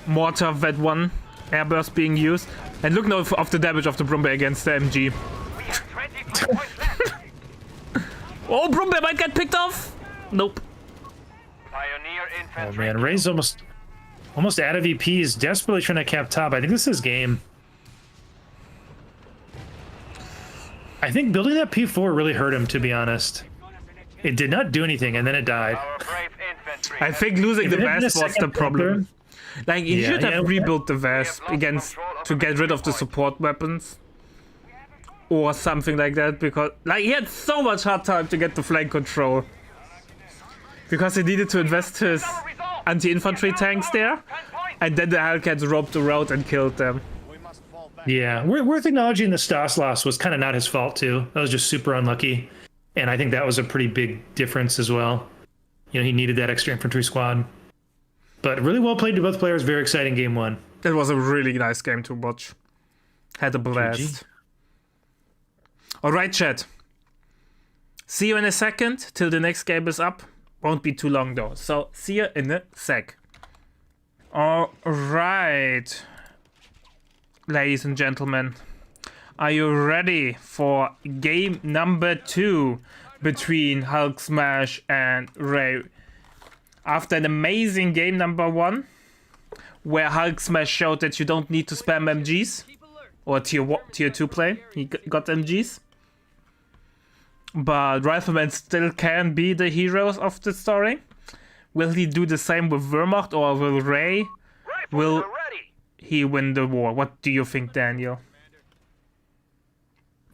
Mortar vet 1 airburst being used, and look now of the damage of the Brumbear against the MG. We have 25 points left. Oh, Brumbear might get picked off. Nope. Pioneer Oh infantry. man, Ray's almost out of EPs, desperately trying to cap top. I think this is game. I think building that P4 really hurt him, to be honest. It did not do anything, and then it died. Our brave infantry. I think losing the If it had been a Vesp was the second problem. Like, he should have yeah. rebuilt the Vesp against to get rid of the support weapons. Or something like that, because like he had so much hard time to get the flank control. Because he needed to invest his anti-infantry tanks there, and then the Hellcats roped the road and killed them. Yeah, worth acknowledging the Stas loss was kind of not his fault too. That was just super unlucky, and I think that was a pretty big difference as well. You know, he needed that extra infantry squad. But really well played to both players. Very exciting game one. That was a really nice game to watch. Had a blast. GG. Alright, chat. See you in a second till the next game is up. Won't be too long though. So, see you in a sec. Alright. Ladies and gentlemen. Are you ready for game number 2 between Hulksmash and Ray? After an amazing game number 1, where Hulksmash showed that you don't need to spam MGs, or tier 2 play, he got MGs. But Rifleman still can be the heroes of the story. Will he do the same with Wehrmacht, or will Ray, will he win the war? What do you think, Daniel?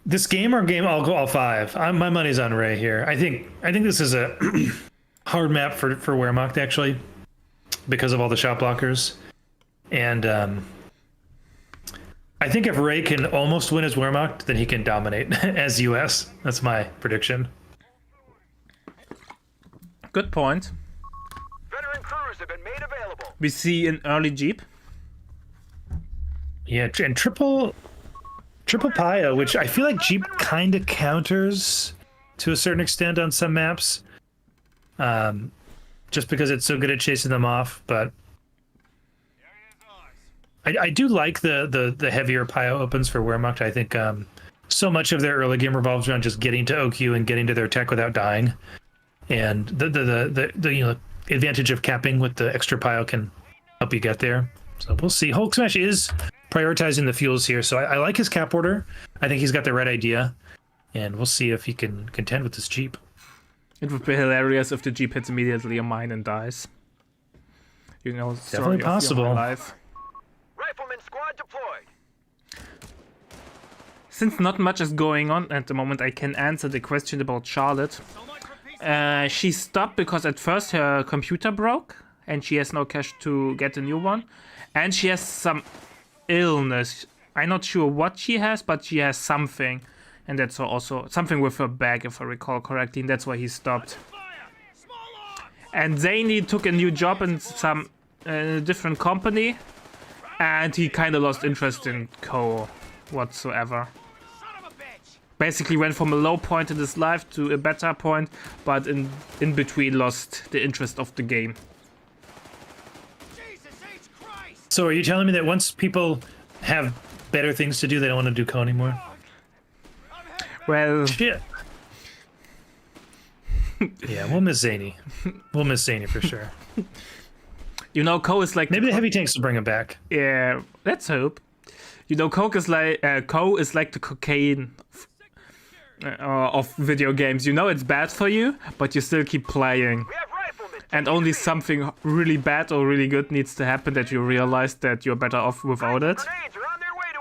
This game or game all 5? My money's on Ray here. I think this is a hard map for Wehrmacht actually, because of all the shot blockers, and I think if Ray can almost win as Wehrmacht, then he can dominate as US. That's my prediction. Good point. Veteran crews have been made available. We see an early Jeep. Yeah, and triple Pio, which I feel like Jeep kind of counters to a certain extent on some maps, just because it's so good at chasing them off. But I do like the heavier Pio opens for Wehrmacht. I think so much of their early game revolves around just getting to OQ and getting to their tech without dying, and the you know, advantage of capping with the extra Pio can help you get there. So we'll see. Hulksmash is prioritizing the fuels here, so I like his cap order. I think he's got the right idea, and we'll see if he can contend with this Jeep. It would be hilarious if the Jeep hits immediately a mine and dies. You know, Definitely possible. Life. Rifleman squad deployed. Since not much is going on at the moment, I can answer the question about Charlotte. She stopped because at first her computer broke, and she has no cash to get a new one. And she has some illness. I'm not sure what she has, but she has something. And that's also something with her back, if I recall correctly, and that's why he stopped. And Zany took a new job in some different company, and he kind of lost interest in Co whatsoever. Basically went from a low point in his life to a better point, but in between lost the interest of the game. So are you telling me that once people have better things to do, they don't want to do Co anymore? Well, Shit. Yeah, we'll miss Zany. We'll miss Zany for sure. you know, Co is like Maybe the heavy tanks will bring him back. yeah. Let's hope. You know, Co is like the cocaine of video games. You know it's bad for you, but you still keep playing. We have riflemen. And only something really bad or really good needs to happen that you realize that you're better off without it. Grenades are on their way to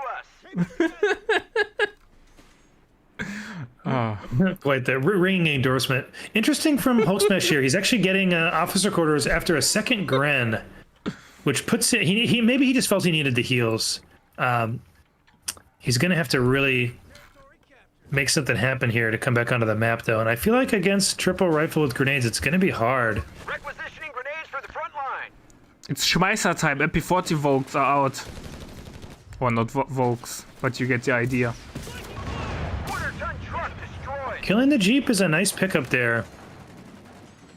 us. Quite the ringing endorsement. Interesting from Hulksmash here. He's actually getting officer quarters after a second Gren, which puts it. He maybe he just felt he needed the heals. He's gonna have to really make something happen here to come back onto the map, though. And I feel like against triple rifle with grenades, it's gonna be hard. Requisitioning grenades for the front line. It's Schmeißer time. MP40 Volks are out. Or not Volks, but you get the idea. Quarter-ton truck destroyed. Killing the Jeep is a nice pickup there.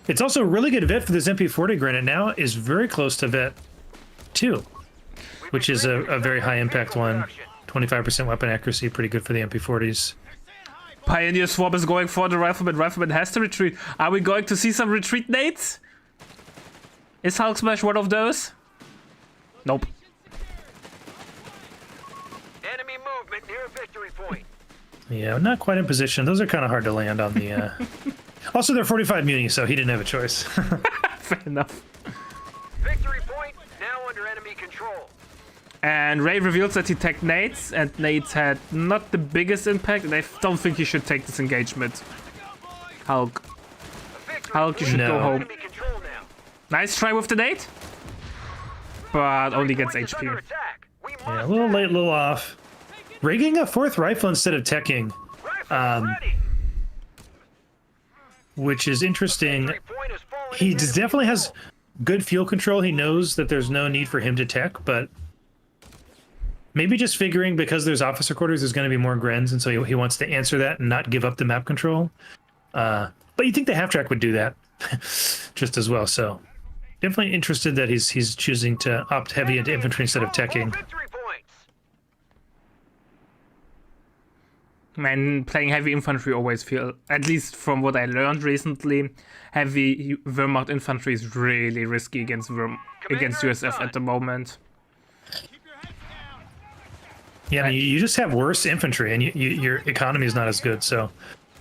It's also a really good vet for this MP40 grenade. Now is very close to vet 2, which is a very high impact one. 25% weapon accuracy, pretty good for the MP40s. Pioneer Swap is going for the Rifleman. Rifleman has to retreat. Are we going to see some retreat nades? Is Hulksmash one of those? Nope. Enemy movement near a victory point. Yeah, not quite in position. Those are kind of hard to land on the... Also, they're 45 muni, so he didn't have a choice. Fair enough. Victory point now under enemy control. And Ray reveals that he tagged nades, and nades had not the biggest impact, and I don't think he should take this engagement. Hulk. Hulk, you should go home. Enemy control now. Nice try with the nade, but only gets Point is under HP. attack. We must Yeah, a little late, a little off. Rigging a 4th rifle instead of teching, Rifles ready. which is interesting. Victory point is falling He into definitely has good fuel control. He knows that there's no need for him to tech, but maybe just figuring because there's officer quarters, there's going to be more Grens, and so he wants to answer that and not give up the map control. But you'd think the half track would do that just as well. So definitely interested that he's choosing to opt heavy into infantry instead of All teching. victory points. Man, playing heavy infantry always feel, at least from what I learned recently, heavy Wehrmacht infantry is really risky against against USF at the moment. Yeah, I mean, you just have worse infantry, and your economy is not as good. So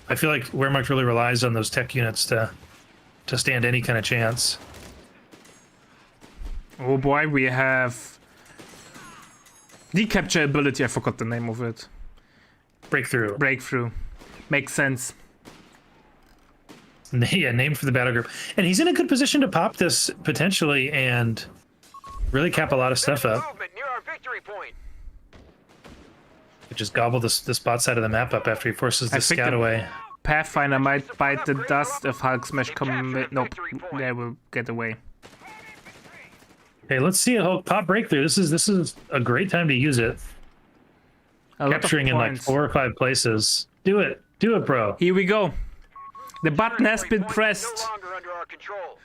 I feel like Wehrmacht really relies on those tech units to stand any kind of chance. Oh boy, we have the capture ability. I forgot the name of it. Breakthrough. Breakthrough. Makes sense. Yeah, name for the battle group. And he's in a good position to pop this potentially and really cap a lot of stuff up. Movement near our victory point. Just gobble the spot side of the map up after he forces the I think scout the- away. Pathfinder might bite the dust if Hulksmash nope, they will get away. Okay, let's see a Hulk pop breakthrough. This is a great time to use it. A lot of Capturing in like points. 4 or 5 places. Do it, bro. Here we go. The button has been Victory point is pressed. No longer under our control.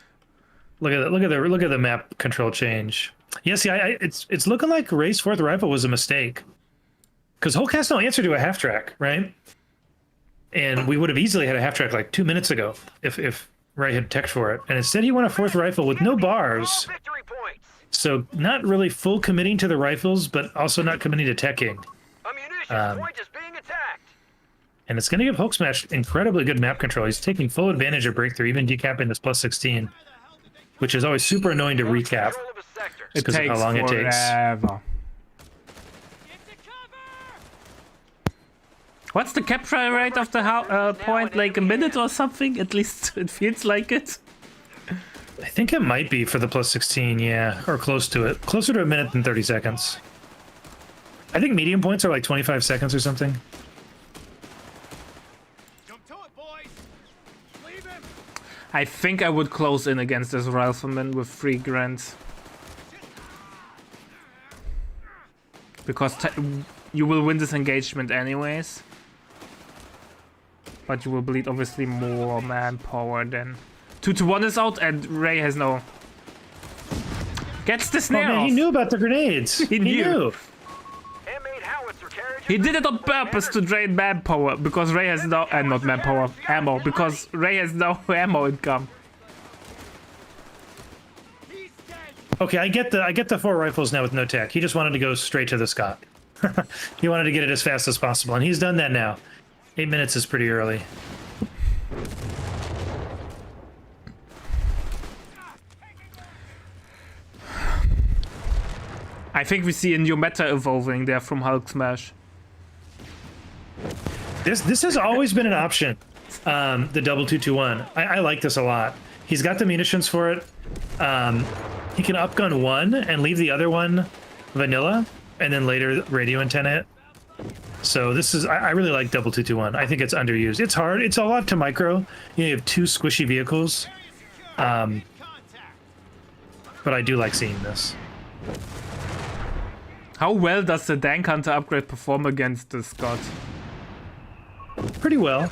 Look at the map control change. Yeah, see, it's looking like Ray's 4th rifle was a mistake. Because Hulk has no answer to a half track, right? And we would have easily had a half track like 2 minutes ago if Ray had tech for it. And instead he went a 4th rifle with no bars. All victory points. So not really full committing to the rifles, but also not committing to teching. A munitions point is being attacked. And it's going to give Hulksmash incredibly good map control. He's taking full advantage of breakthrough, even decapping this plus 16, which is always super annoying to recap. Control of a sector. It 'cause of takes how long it takes. forever. What's the capture rate of the point? Like a minute or something? At least it feels like it. I think it might be for the plus 16, yeah, or close to it. Closer to a minute than 30 seconds. I think medium points are like 25 seconds or something. I think I would close in against this rifleman with 3 grants. Because you will win this engagement anyways. But you will bleed obviously more manpower than... 2-1 is out and Ray has no... Gets the Oh snare man, off. he knew about the grenades. He knew. M8 howitzer carriage. He did it on purpose to drain manpower because Ray has no... not manpower, ammo. Because Ray has no ammo income. Okay, I get the 4 rifles now with no tech. He just wanted to go straight to the Scott. He wanted to get it as fast as possible, and he's done that now. 8 minutes is pretty early. I think we see a new meta evolving there from Hulksmash. This has always been an option. The double 2-2-1. I like this a lot. He's got the munitions for it. He can upgun one and leave the other one vanilla, and then later radio antenna it. So this is I really like double 2-2-1. I think it's underused. It's hard. It's a lot to micro. You have two squishy vehicles. But I do like seeing this. How well does the Dank Hunter upgrade perform against the Scott? Pretty well.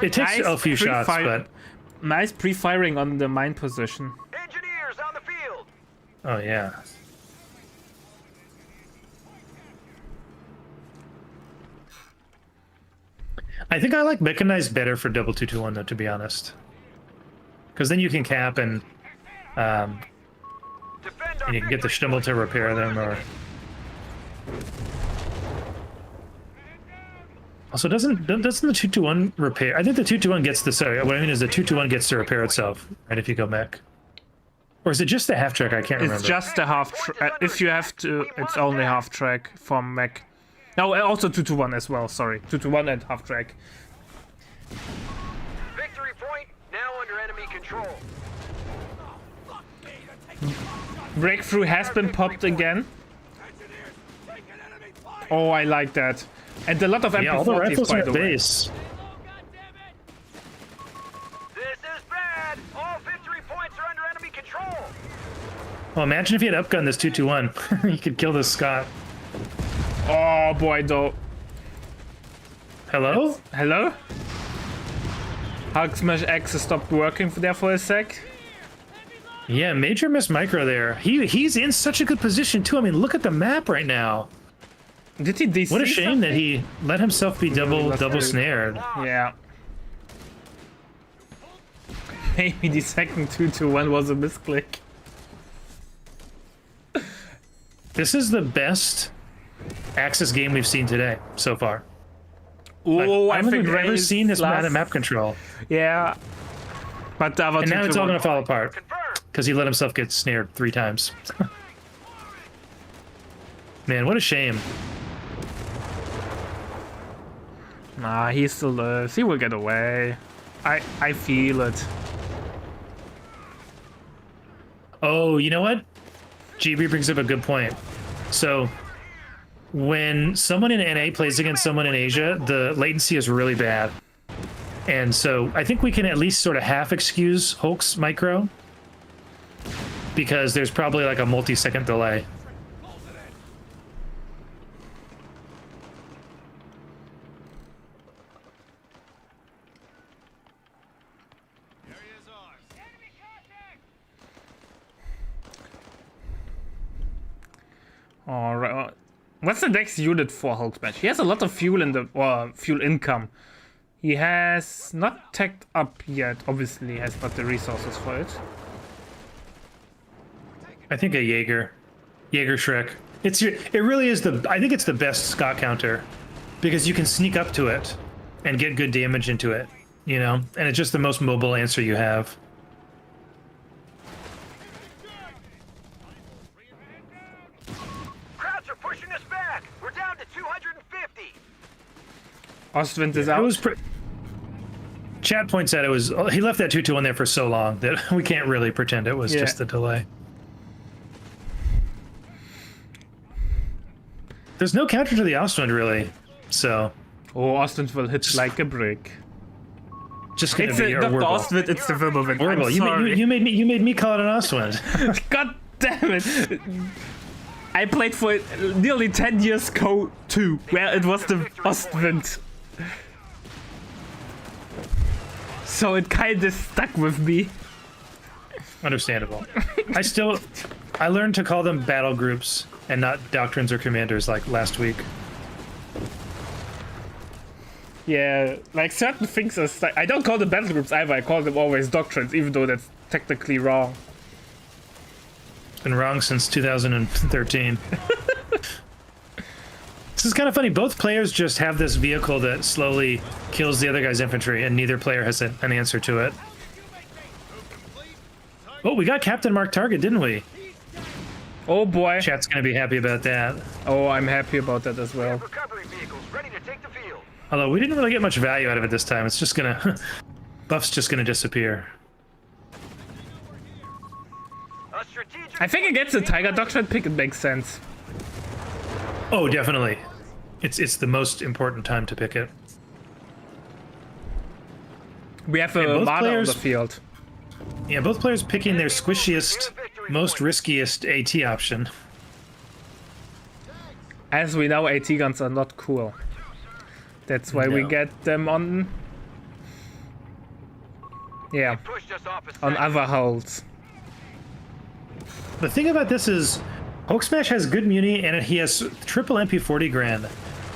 It takes Nice a few shots, but nice pre-firing on the mine position. Engineers on the field. oh yeah. I think I like mechanized better for double 2-2-1 though, to be honest. Because then you can cap and you can get the Stimmel to repair them, or also doesn't the 2-2-1 repair? I think the 2-2-1 gets the what I mean is the 2-2-1 gets to repair itself, right? If you go mech, or is it just the half track? I can't remember. It's just a half. If you have to, it's only half track from mech. No, also 2-2-1 as well. Sorry, 2-2-1 and half track. Victory point now under enemy control. Breakthrough has been popped again. Oh, I like that. And a lot of Yeah, all the MP40s, rifles by are the at way. base. This is bad. All victory points are under enemy control. Well, imagine if he had upgun this 2-2-1. He could kill this Scott. Oh boy, though. Hello? Hello? Hulksmash X stopped working there for a sec. Yeah, major miss micro there. He's in such a good position too. I mean, look at the map right now. Did he DC What a shame something? that he let himself be double snared. Yeah. Maybe the second 2-2-1 was a misclick. This is the best Axis game we've seen today so far. Oh, I don't think we've ever Ray's seen this last- map control. Yeah. But the other And now it's all 2-2-1 gonna fall apart Confirmed. because he let himself get snared 3 times. Man, what a shame. Nah, he still lives. He will get away. I feel it. Oh, you know what? GB brings up a good point. So, when someone in NA plays against someone in Asia, the latency is really bad. And so, I think we can at least sort of half excuse Hulk's micro, because there's probably like a multi-second delay. Alright. What's the next unit for Hulksmash? He has a lot of fuel in the fuel income. He has not tagged up yet. Obviously, he has not the resources for it. I think a Jaeger Shrek. It really is I think it's the best Scott counter, because you can sneak up to it and get good damage into it, you know? And it's just the most mobile answer you have. Krauts are pushing us back. We're down to 250. Ostwind is It out. was Chat points out he left that 2-2 on there for so long that we can't really pretend it was Yeah. just the delay. There's no counter to the Ostwind really, so Oh, Ostwind will hit like a brick. just gonna It's be not the horrible. Ostwind, it's the Wirbelwind. Horrible. I'm You sorry. made me call it an Ostwind. God damn it! I played for nearly 10 years Co 2, where it was the Ostwind. So it kinda stuck with me. Understandable. I learned to call them battle groups and not doctrines or commanders like last week. Yeah, like certain things are stuck. I don't call them battle groups either, I call them always doctrines, even though that's technically wrong. It's been wrong since 2013. This is kind of funny. Both players just have this vehicle that slowly kills the other guy's infantry, and neither player has an answer to it. Oh, we got Captain Mark Target, didn't we? Oh boy. Chat's gonna be happy about that. Oh, I'm happy about that as well. Recovery vehicles ready to take the field. Although we didn't really get much value out of it this time. It's just gonna... Buff's just gonna disappear. A strategic I think against the Tiger Doctrine pick, it makes sense. Oh, definitely. It's the most important time to pick it. We have And a both Marder on players- the field. Yeah, both players picking their squishiest, most riskiest AT option. As we know, AT guns are not cool. That's why we No. get them on... Yeah, pushed us off a on second. other hulls. The thing about this is, Hulksmash has good muni and he has triple MP40 grand.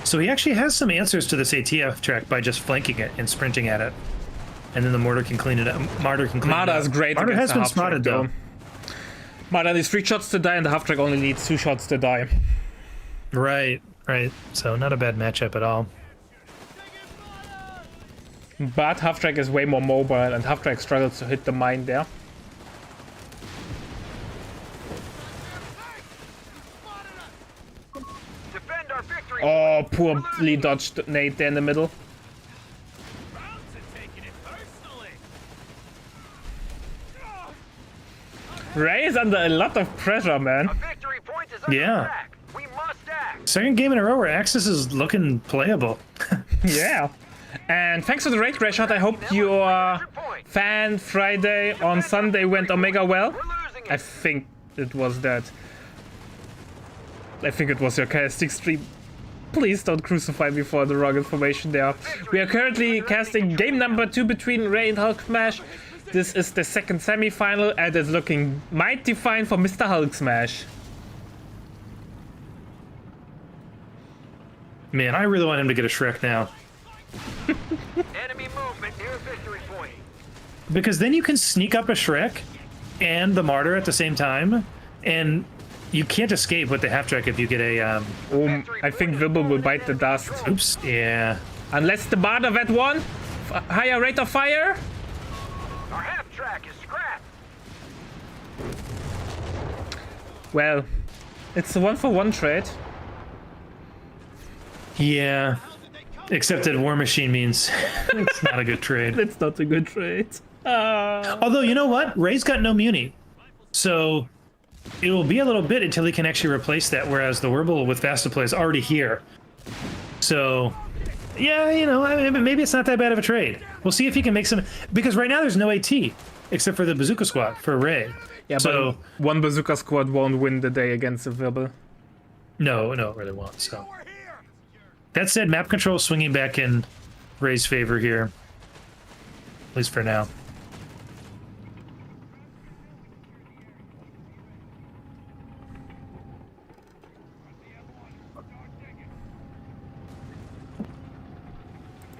So he actually has some answers to this ATF track by just flanking it and sprinting at it. And then the mortar can clean it up. Martyr can clean Marder it up. is great Martyr against has the been half track, spotted though. Marder needs 3 shots to die, and the half track only needs 2 shots to die. Right, right. So not a bad matchup at all. But half track is way more mobile, and half track struggles to hit the mine there. Defend our victory. Oh, poorly dodged nade there in the middle. Ray is under a lot of pressure, man. A victory point is under Yeah. attack. We must act. Second game in a row where Axis is looking playable. Yeah. And thanks for the raid crash shot. I hope your Fan Friday on Sunday went Omega well. We're losing I it. think it was that. I think it was your casting stream. Please don't crucify me for the wrong information there. We are currently casting game number 2 between Ray and Hulksmash. This is the second semi-final, and it's looking mighty fine for Mr. Hulksmash. Man, I really want him to get a Shrek now. Enemy movement near victory point. Because then you can sneak up a Shrek and the Martyr at the same time, and you can't escape with the half track if you get a I think Wibble will bite the dust. oops, yeah. Unless the Marder vet one, higher rate of fire. Our half track is scrapped. Well, it's a 1-for-1 trade. Yeah. Except that War Machine means it's not a good trade. It's not a good trade. Although, you know what? Ray's got no muni. So it will be a little bit until he can actually replace that, whereas the Werble with Vastaplay is already here. So, yeah, you know, I mean, maybe it's not that bad of a trade. We'll see if he can make some... Because right now there's no AT, except for the Bazooka Squad for Ray. Yeah, So, but one Bazooka squad won't win the day against the Wibble. no, it really won't. So that said, map control swinging back in Ray's favor here, at least for now.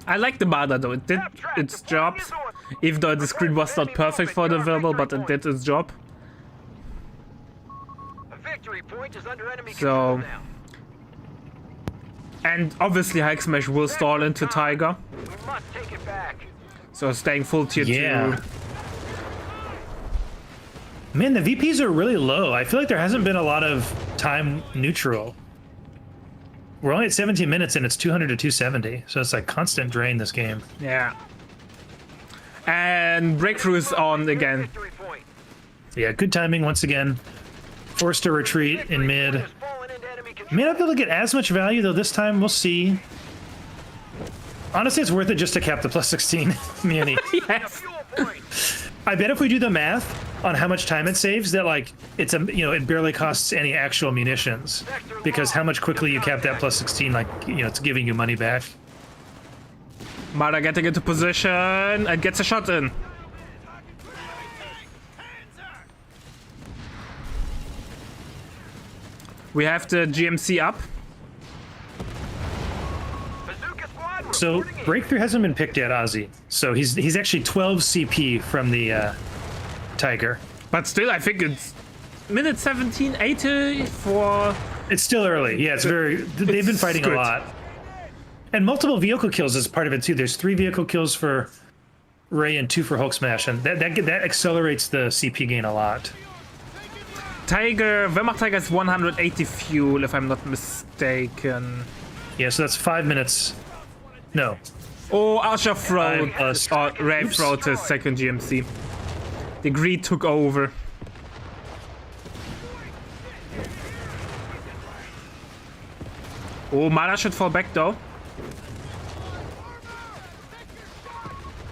I like the Marder though, it did its job. Even though the screen was not perfect for the Wibble, but it did its job. A victory point is under enemy So- control now. And obviously Hulksmash will stall into Tiger. We must take it back. So staying full tier Yeah. 2. Man, the VPs are really low. I feel like there hasn't been a lot of time neutral. We're only at 17 minutes and it's 200 to 270, so it's like constant drain this game. Yeah. And Breakthrough is on again. Victory point. Yeah, good timing once again. Forced to retreat in mid. Has fallen into enemy control. May not be able to get as much value though this time. We'll see. Honestly, it's worth it just to cap the plus 16 muni. Yes. Fuel point. I bet if we do the math on how much time it saves, that like it's it barely costs any actual munitions, because how much quickly you cap that plus 16, like it's giving you money back. Marder getting into position and gets a shot in. We have the GMC up. Bazooka squad So reporting in. Breakthrough hasn't been picked yet, Ozzy. So he's actually 12 CP from the Tiger. But still, I think it's minute 17, 80 for It's still early. Yeah, it's very. They've been fighting good. a lot, and multiple vehicle kills is part of it too. There's 3 vehicle kills for Ray and 2 for Hulksmash, and that accelerates the CP gain a lot. Tiger, Wehrmacht Tiger is 180 fuel, if I'm not mistaken. Yeah, so that's 5 minutes. No, Oh, Usher Throat, plus- or Ray Oops. Throat his second GMC. The greed took over. Oh, Mana should fall back though.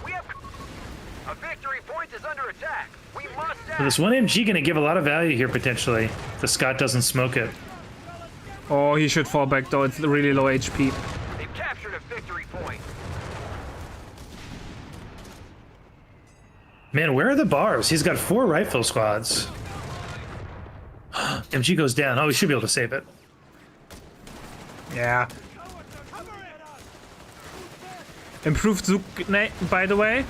We have a victory point is under attack. We must so act. this 1 MG going to give a lot of value here potentially. The Scott doesn't smoke it. Oh, he should fall back though, it's really low HP. They've captured a victory point. Man, where are the bars? He's got 4 rifle squads. MG goes down. Oh, he should be able to save it. Yeah. Improved Zook, by the way.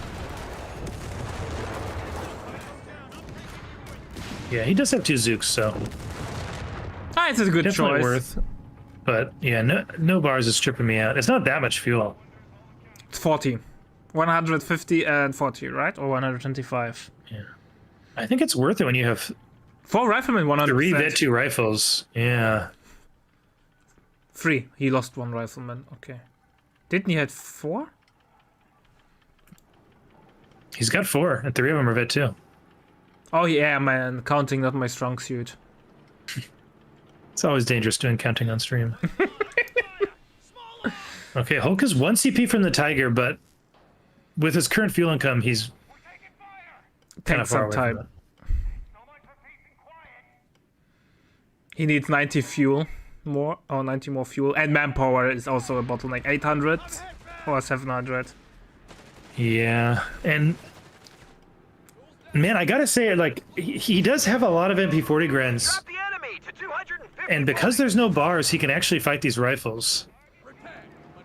Yeah, he does have 2 Zooks, so Ah, it's a good definitely choice. worth. But yeah, no bars is tripping me out. It's not that much fuel. It's 40. 150 and 40, right? Or 125. I think it's worth it when you have 4 riflemen, 100%. 3 Vet2 rifles. Yeah. 3. He lost 1 rifleman. Okay. Didn't he have 4? He's got 4, and 3 of them are Vet2. Oh yeah, man. Counting not my strong suit. It's always dangerous doing counting on stream. Okay, Hulk is 1 CP from the Tiger, but with his current fuel income, he's kind Take of far some away from time. it. He needs 90 fuel more, or 90 more fuel. And manpower is also a bottleneck. 800 or 700. Yeah, and man, I gotta say, like, he does have a lot of MP40 grins, Drop the enemy to 250 and because there's no bars, he can actually fight these rifles.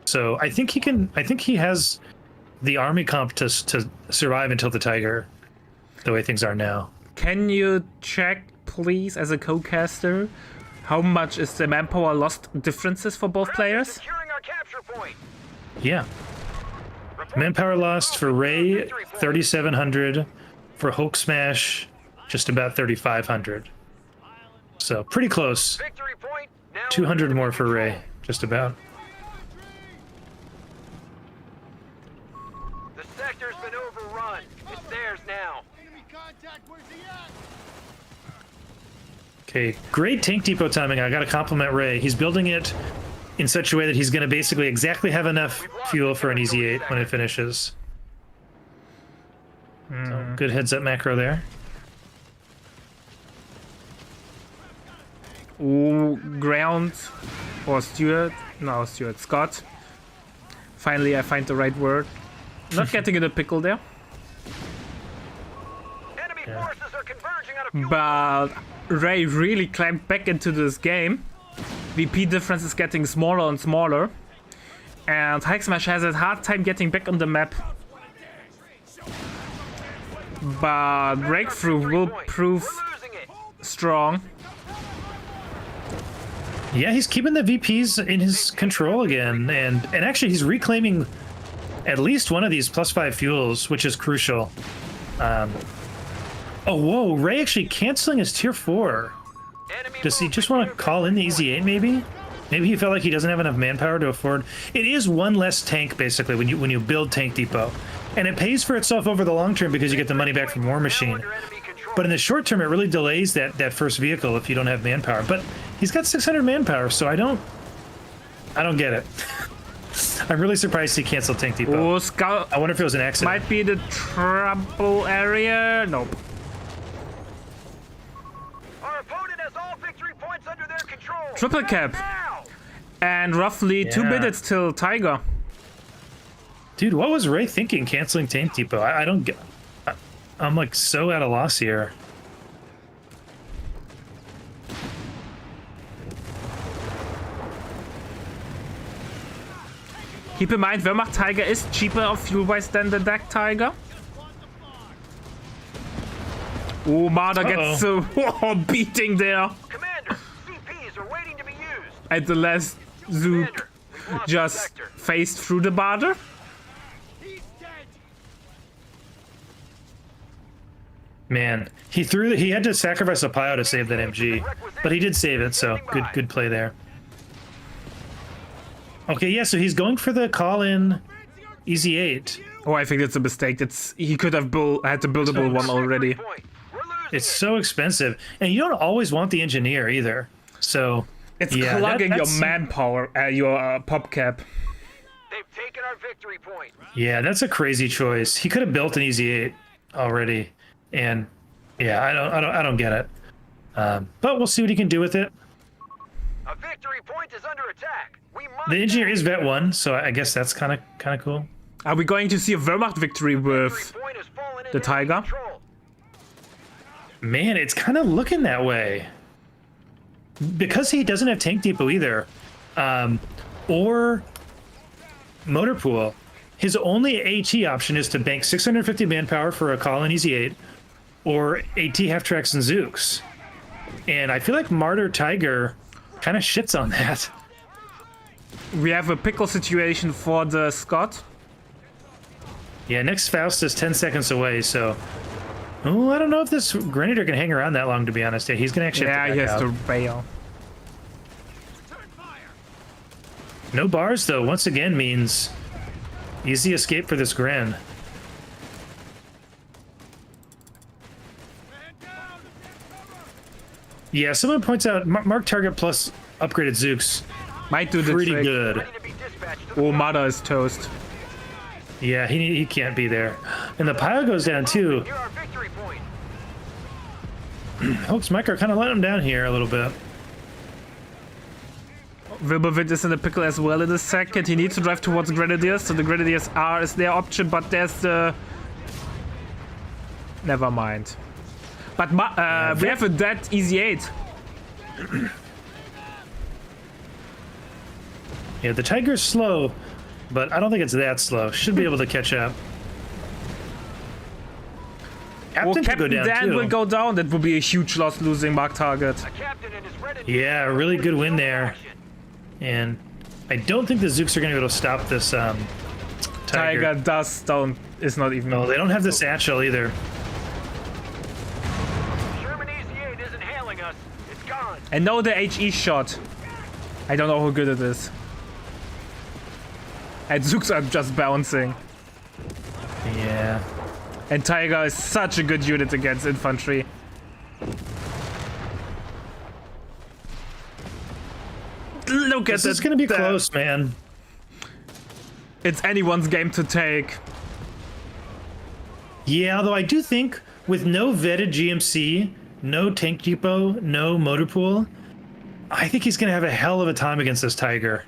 So I think he can. I think he has the army comp to survive until the Tiger, the way things are now. Can you check, please, as a co-caster, how much is the manpower lost differences for both players? Securing our capture point. Yeah. Report Manpower lost for Ray, 3,700. For Hulksmash, just about 3,500. So pretty close. victory point. Now 200 more for Ray, just about. the sector's been overrun. It's theirs now. Okay, great tank depot timing. I gotta compliment Ray. He's building it in such a way that he's gonna basically exactly have enough fuel for an easy 8 when it finishes. So, good heads up macro there. Ooh, ground. Or Stuart. No, Stuart. Scott. Finally, I find the right word. Not getting in a pickle there. Enemy forces are converging on a fuel. But Ray really climbed back into this game. VP difference is getting smaller and smaller. And Hulksmash has a hard time getting back on the map. But Breakthrough will prove We're losing it. strong. Yeah, he's keeping the VPs in his control again, and actually he's reclaiming at least one of these +5 fuels, which is crucial. Oh, whoa, Ray actually canceling his tier 4. Enemy Does he movement just want to near call in the easy 8 maybe? Maybe he felt like he doesn't have enough manpower to afford. It is 1 less tank basically when you build Tank Depot. And it pays for itself over the long term because you get the money back from War Machine. under enemy control. But in the short term, it really delays that first vehicle if you don't have manpower. But he's got 600 manpower, so I don't get it. I'm really surprised he canceled Tank Depot. Oh, Scout I wonder if it was an accident. might be the trouble area. Nope. Our opponent has all victory points under their control. Triple cap. Now. And roughly 2 Yeah. minutes till Tiger. Dude, what was Ray thinking canceling Tank Depot? I don't get... I'm like so at a loss here. Keep in mind, Wehrmacht Tiger is cheaper of fuel-wise than the DAC Tiger. Oh, Marder gets a beating there. Commander, CPs are waiting to be At the last, Zook Commander, we've lost the just sector. phased through the border. Man, he had to sacrifice a Pio to save that MG, but he did save it, so good play there. Okay, yeah, so he's going for the call-in Easy 8. Oh, I think it's a mistake. He could have had the buildable one already. Point. We're losing It's it. so expensive, and you don't always want the engineer either. So It's yeah, clogging your that's- manpower, your pop cap. They've taken our victory point. Yeah, that's a crazy choice. He could have built an Easy 8 already, and yeah, I don't get it. But we'll see what he can do with it. A victory point is under attack. We must. The engineer is vet 1, so I guess that's kind of cool. Are we going to see a Wehrmacht victory with Victory point has fallen the into enemy Tiger? control. Man, it's kind of looking that way. Because he doesn't have tank depot either, or motor pool, his only AT option is to bank 650 manpower for a call in Easy 8, or AT half-tracks and Zooks. And I feel like Martyr Tiger kind of shits on that. We have a pickle situation for the Scott. Yeah, next Faust is 10 seconds away, so... Oh, I don't know if this Grenadier can hang around that long, to be honest. Yeah, he's going to actually Yeah, have he to back has out. to bail. No bars, though, once again means easy escape for this Gren. Yeah, someone points out mark target plus upgraded Zooks. Might do the Pretty trick. good. Ready to be dispatched to the Oh, front. Mother is toast. Yeah, he can't be there. And the pile goes down, too. Near our victory point. Hulksmash kind of let him down here a little bit. Wilberwind is in a pickle as well in a second. He needs to drive towards Grenadiers, so the Grenadiers is their option, but there's the... Never mind. But we have a dead Easy 8. Yeah, the Tiger's slow, but I don't think it's that slow. Should be able to catch up. Well, Captain could Captain go down, Dan too. will go down. That would be a huge loss losing mark target. A captain and his red Yeah, a really good win there. And I don't think the Zooks are going to be able to stop this Tiger. Tiger is not even... No, they don't have the satchel either. Sherman Easy 8 isn't hailing us. It's gone. And no, the HE shot. I don't know how good it is. And Zooks are just bouncing. Yeah. And Tiger is such a good unit against infantry. Look at This is going to be close, man. It's anyone's game to take. Yeah, although I do think with no vetted GMC, no tank depot, no motor pool, I think he's going to have a hell of a time against this Tiger.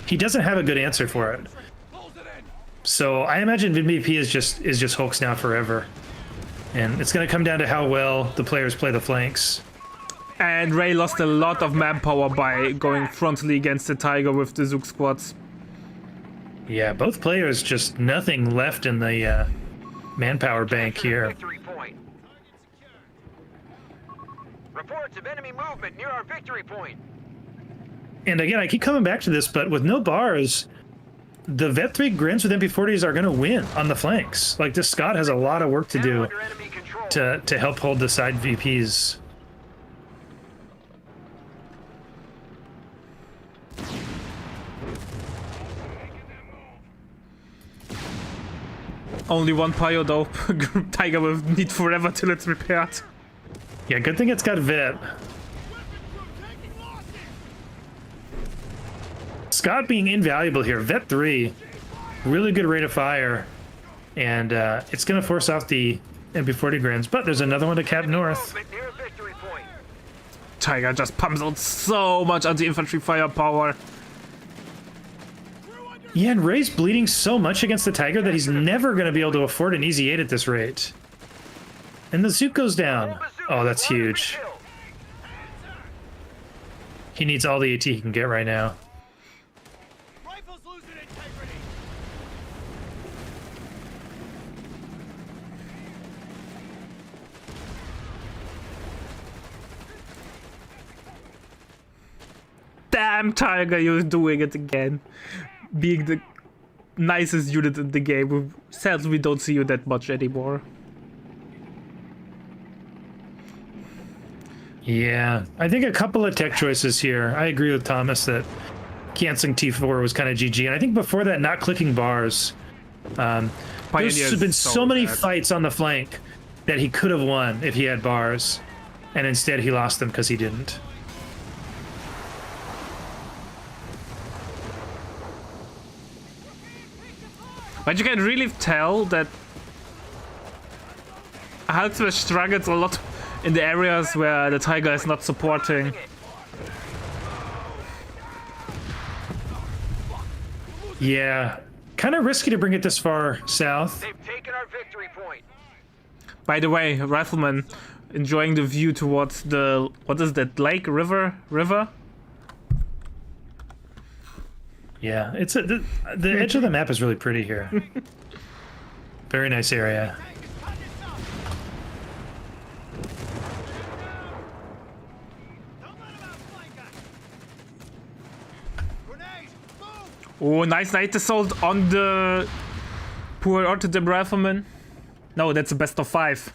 He doesn't have a good answer for it. So I imagine MVP is just Hulks now forever. And it's going to come down to how well the players play the flanks. And Ray lost a lot of manpower by going frontally against the Tiger with the Zook squads. Yeah, both players just nothing left in the manpower bank Capture the here. Victory point. Reports of enemy movement near our victory point. And again, I keep coming back to this, but with no bars, the Vet 3 Grins with MP40s are going to win on the flanks. Like, this Scott has a lot of work to Now do under enemy control. to help hold the side VPs. Only one Pio though. Tiger will need forever till it's repaired. Yeah, good thing it's got Vet. Scott being invaluable here. Vet 3, really good rate of fire. And it's going to force off the MP40 Grins. But there's another one to Cap North. Movement near victory point. Tiger just pumps out so much anti-infantry firepower. Yeah, and Ray's bleeding so much against the Tiger that he's never going to be able to afford an Easy 8 at this rate. And the Zook goes down. Oh, that's huge. He needs all the AT he can get right now. Rifles losing integrity. Damn, Tiger, you're doing it again. Being the nicest unit in the game. Sadly, we don't see you that much anymore. Yeah, I think a couple of tech choices here. I agree with Thomas that canceling T4 was kind of GG. And I think before that, not clicking bars. There's been so many fights on the flank that he could have won if he had bars. And instead he lost them because he didn't. But you can really tell that Hulksmash struggles a lot in the areas where the Tiger is not supporting. Yeah, kind of risky to bring it this far south. They've taken our victory point. By the way, Rifleman, enjoying the view towards the, what is that, lake, river? Yeah, it's the edge of the map is really pretty here. Very nice area. Oh, nice night assault on the poor Rotterdam Rifleman. No, that's a best of 5.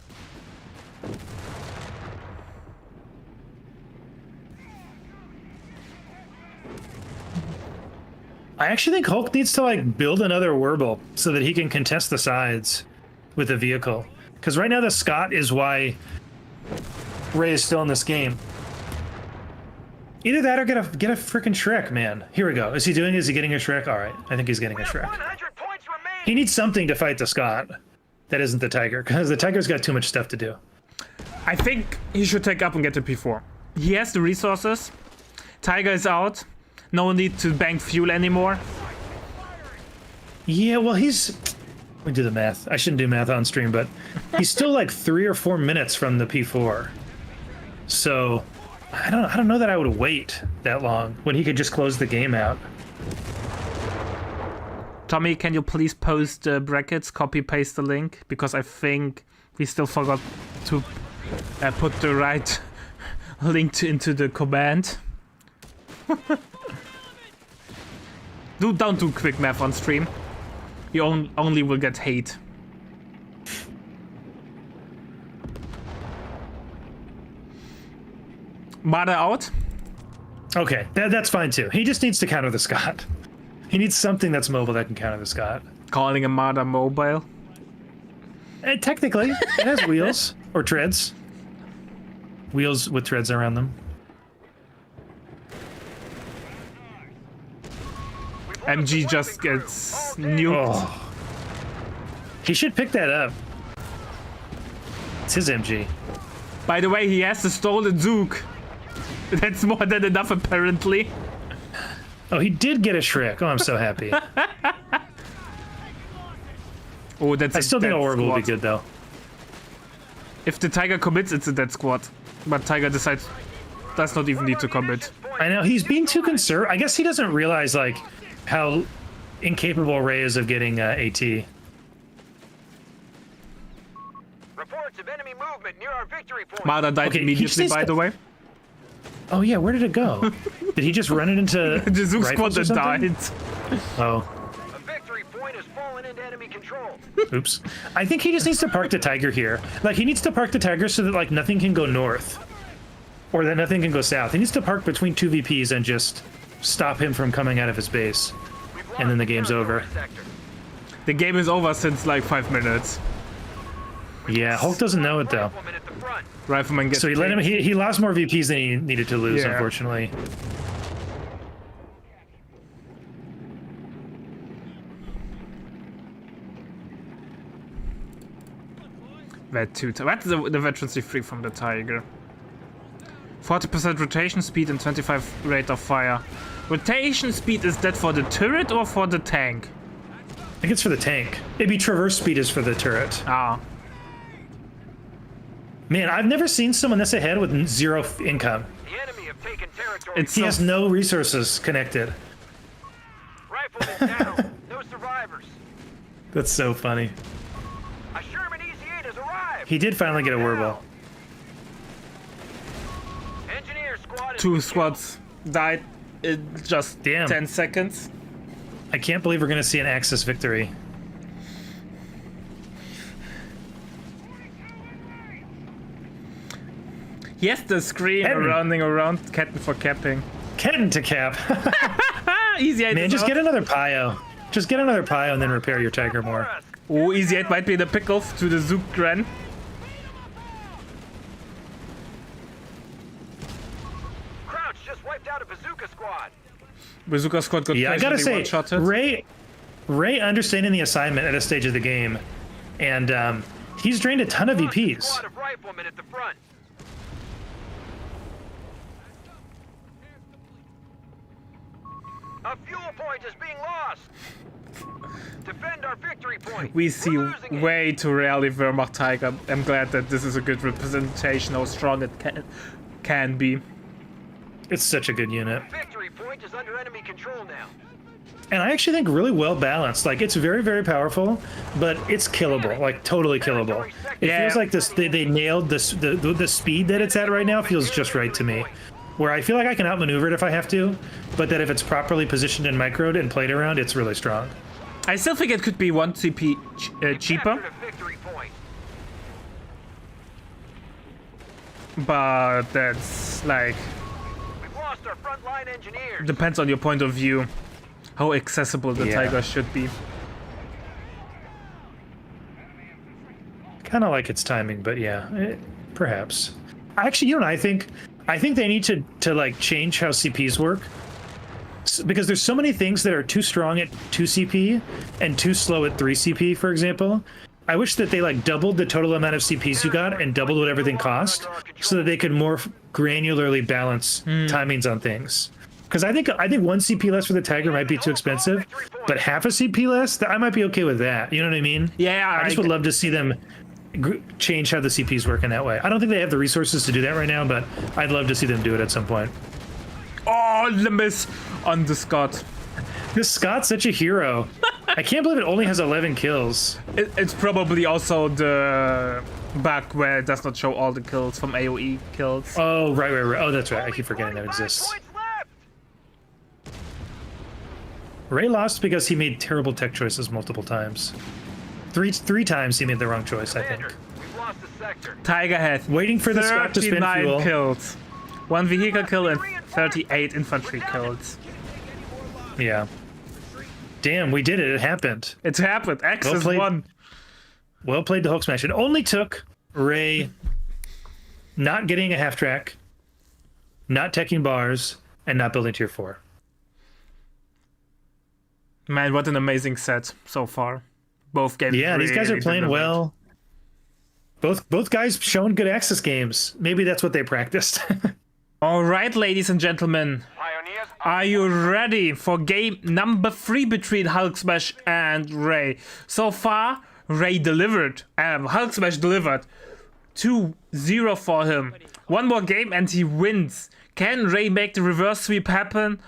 I actually think Hulk needs to like build another Werble so that he can contest the sides with a vehicle. Because right now the Scott is why Ray is still in this game. Either that or get a freaking Shrek, man. Here we go. Is he getting a Shrek? All right, I think he's getting a Shrek. 100 points remain. He needs something to fight the Scott. That isn't the Tiger, because the Tiger's got too much stuff to do. I think he should take up and get the P4. He has the resources. Tiger is out. No need to bank fuel anymore. Yeah, well, he's... Let me do the math. I shouldn't do math on stream, but he's still like 3 or 4 minutes from the P4. So I don't know that I would wait that long when he could just close the game out. Tommy, can you please post the brackets, copy paste the link? Because I think we still forgot to put the right link into the command. Don't do quick math on stream. You only will get hate. Mada out. Okay, that's fine too. He just needs to counter the Scott. He needs something that's mobile that can counter the Scott. Calling a Mada mobile. And technically, it has wheels or treads. Wheels with treads around them. MG just gets nuked. Oh. He should pick that up. It's his MG. By the way, he has the stolen Zook. That's more than enough, apparently. Oh, he did get a Shrek. Oh, I'm so happy. Oh, that's I still think a Orb will be good, though. If the Tiger commits, it's a dead squad. But Tiger does not even need to commit. I know, he's being too conservative. I guess he doesn't realize, like, how incapable Ray is of getting AT. Reports of enemy movement near our victory point. Mada died immediately, by the way. Oh yeah, where did it go? Did he just run it into the Zook squad that died? Oh. A victory point has fallen into enemy control. Oops. I think he just needs to park the Tiger here. Like, he needs to park the Tiger so that, like, nothing can go north. Or that nothing can go south. He needs to park between 2 VPs and just stop him from coming out of his base. And then the game's over. The game is over since, like, 5 minutes. Yeah, Hulk doesn't know it, though. Rifleman gets so he let him. He lost more VPs than he needed to lose, yeah. Unfortunately. That's the veterancy free from the Tiger. 40% rotation speed and 25 rate of fire. Rotation speed, is that for the turret or for the tank? I think it's for the tank. Maybe traverse speed is for the turret. Ah. Man, I've never seen someone this ahead with 0 income. The enemy have taken territory. He has no resources connected. Rifleman down. No survivors. That's so funny. A Sherman Easy-8 has arrived. He did finally get a Werble. Engineer squad is 2 squads died. just Damn. 10 seconds. I can't believe we're going to see an Axis victory. Yes, the screen Heaven. running around, Ketten for capping. Ketten to cap. Easy 8 Man, is just out. get another Pio. Just get another Pio and then repair your Tiger more. Oh, Easy 8 might be the pickles to the Zook Gren. Crouch just wiped out a bazooka squad. Bazooka squad got Yeah, I gotta casually say, one-shotted. Ray understanding the assignment at a stage of the game, and he's drained a ton of EPs. Squad of riflemen at the front. A fuel point is being lost. Defend our victory point. We see We're losing it. way too rarely Wehrmacht Tiger. I'm glad that this is a good representation how strong it can be. It's such a good unit. Victory point is under enemy control now. And I actually think really well balanced. Like, it's very, very powerful, but it's killable. Like, totally killable. It Yeah. feels like this. They nailed this. The speed that it's at right now feels just right to me. Where I feel like I can outmaneuver it if I have to, but that if it's properly positioned and microed and played around, it's really strong. I still think it could be 1 CP cheaper, Captured a victory point. but that's like We've lost our frontline engineers. depends on your point of view, how accessible the Yeah. Tiger should be. Kind of like its timing, but yeah, perhaps. Actually, you know what I think? I think they need to like change how CPs work. Because there's so many things that are too strong at 2 CP and too slow at 3 CP, for example. I wish that they like doubled the total amount of CPs you got and doubled what everything cost, so that they could more granularly balance timings on things. Because I think 1 CP less for the Tiger might be too expensive, but half a CP less, I might be okay with that. You know what I mean? Yeah, I just would love to see them change how the CPs work in that way. I don't think they have the resources to do that right now, but I'd love to see them do it at some point. Oh, the miss on the Scott. This Scott's such a hero. I can't believe it only has 11 kills. It's probably also the bug where it does not show all the kills from AoE kills. Oh, right. Oh, that's right. I keep forgetting that 25 exists. points left. Ray lost because he made terrible tech choices multiple times. Three times he made the wrong choice, I think. Commander, we've lost the sector. Tiger had Waiting for the Scott to spin 39 fuel. kills. 1 vehicle kill and 38 infantry kills. Yeah. Damn, we did it. It happened. It happened. Axis played. won. Well played the Hulksmash. It only took Ray not getting a half track, not teching bars, and not building tier 4. Man, what an amazing set so far. Both games. Yeah, these guys are really playing delivered. well. Both guys showing good Axis games. Maybe that's what they practiced. All right, ladies and gentlemen. Pioneers Are you ready for game number 3 between Hulksmash and Ray? So far, Ray delivered. Hulksmash delivered. 2-0 for him. One more game and he wins. Can Ray make the reverse sweep happen?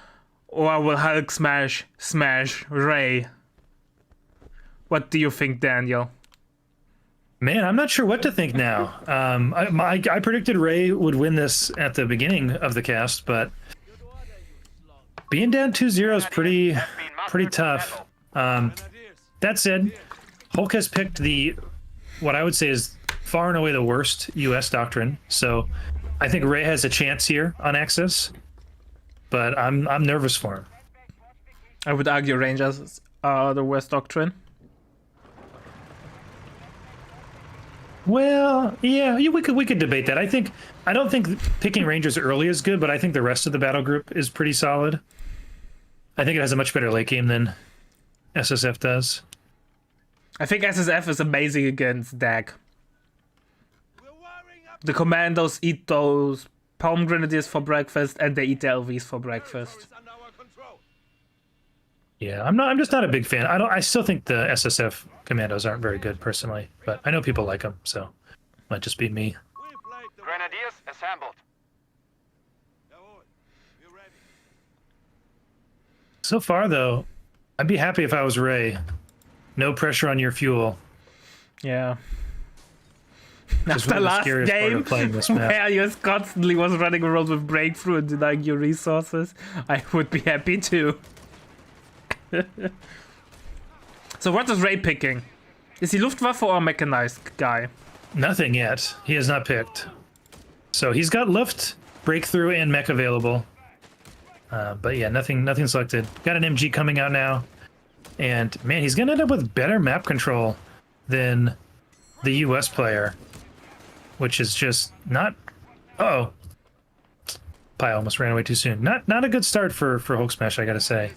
Or will Hulksmash smash Ray? What do you think, Daniel? Man, I'm not sure what to think now. I predicted Ray would win this at the beginning of the cast, but being down 2-0 is pretty tough. That said, Hulk has picked what I would say is far and away the worst U.S. doctrine. So I think Ray has a chance here on Axis, but I'm nervous for him. I would argue Rangers are the worst doctrine. Well, yeah, we could debate that. I don't think picking Rangers early is good, but I think the rest of the battle group is pretty solid. I think it has a much better late game than SSF does. I think SSF is amazing against DAG. The commandos eat those palm grenadiers for breakfast and they eat their LVs for breakfast. Yeah, I'm just not a big fan. I still think the SSF commandos aren't very good personally, but I know people like them, so might just be me. Grenadiers assembled. So far though, I'd be happy if I was Ray. No pressure on your fuel. Yeah. It's The one of the last scariest part game of playing this map. where you constantly was running around with breakthrough and denying your resources, I would be happy too. So what is Ray picking? Is he Luftwaffe or a mechanized guy? Nothing yet. He has not picked. So he's got Luft, Breakthrough, and Mech available. But yeah, nothing selected. Got an MG coming out now. And man, he's gonna end up with better map control than the US player. Which is just not... Uh-oh. Pi almost ran away too soon. Not a good start for Hulksmash, I gotta say.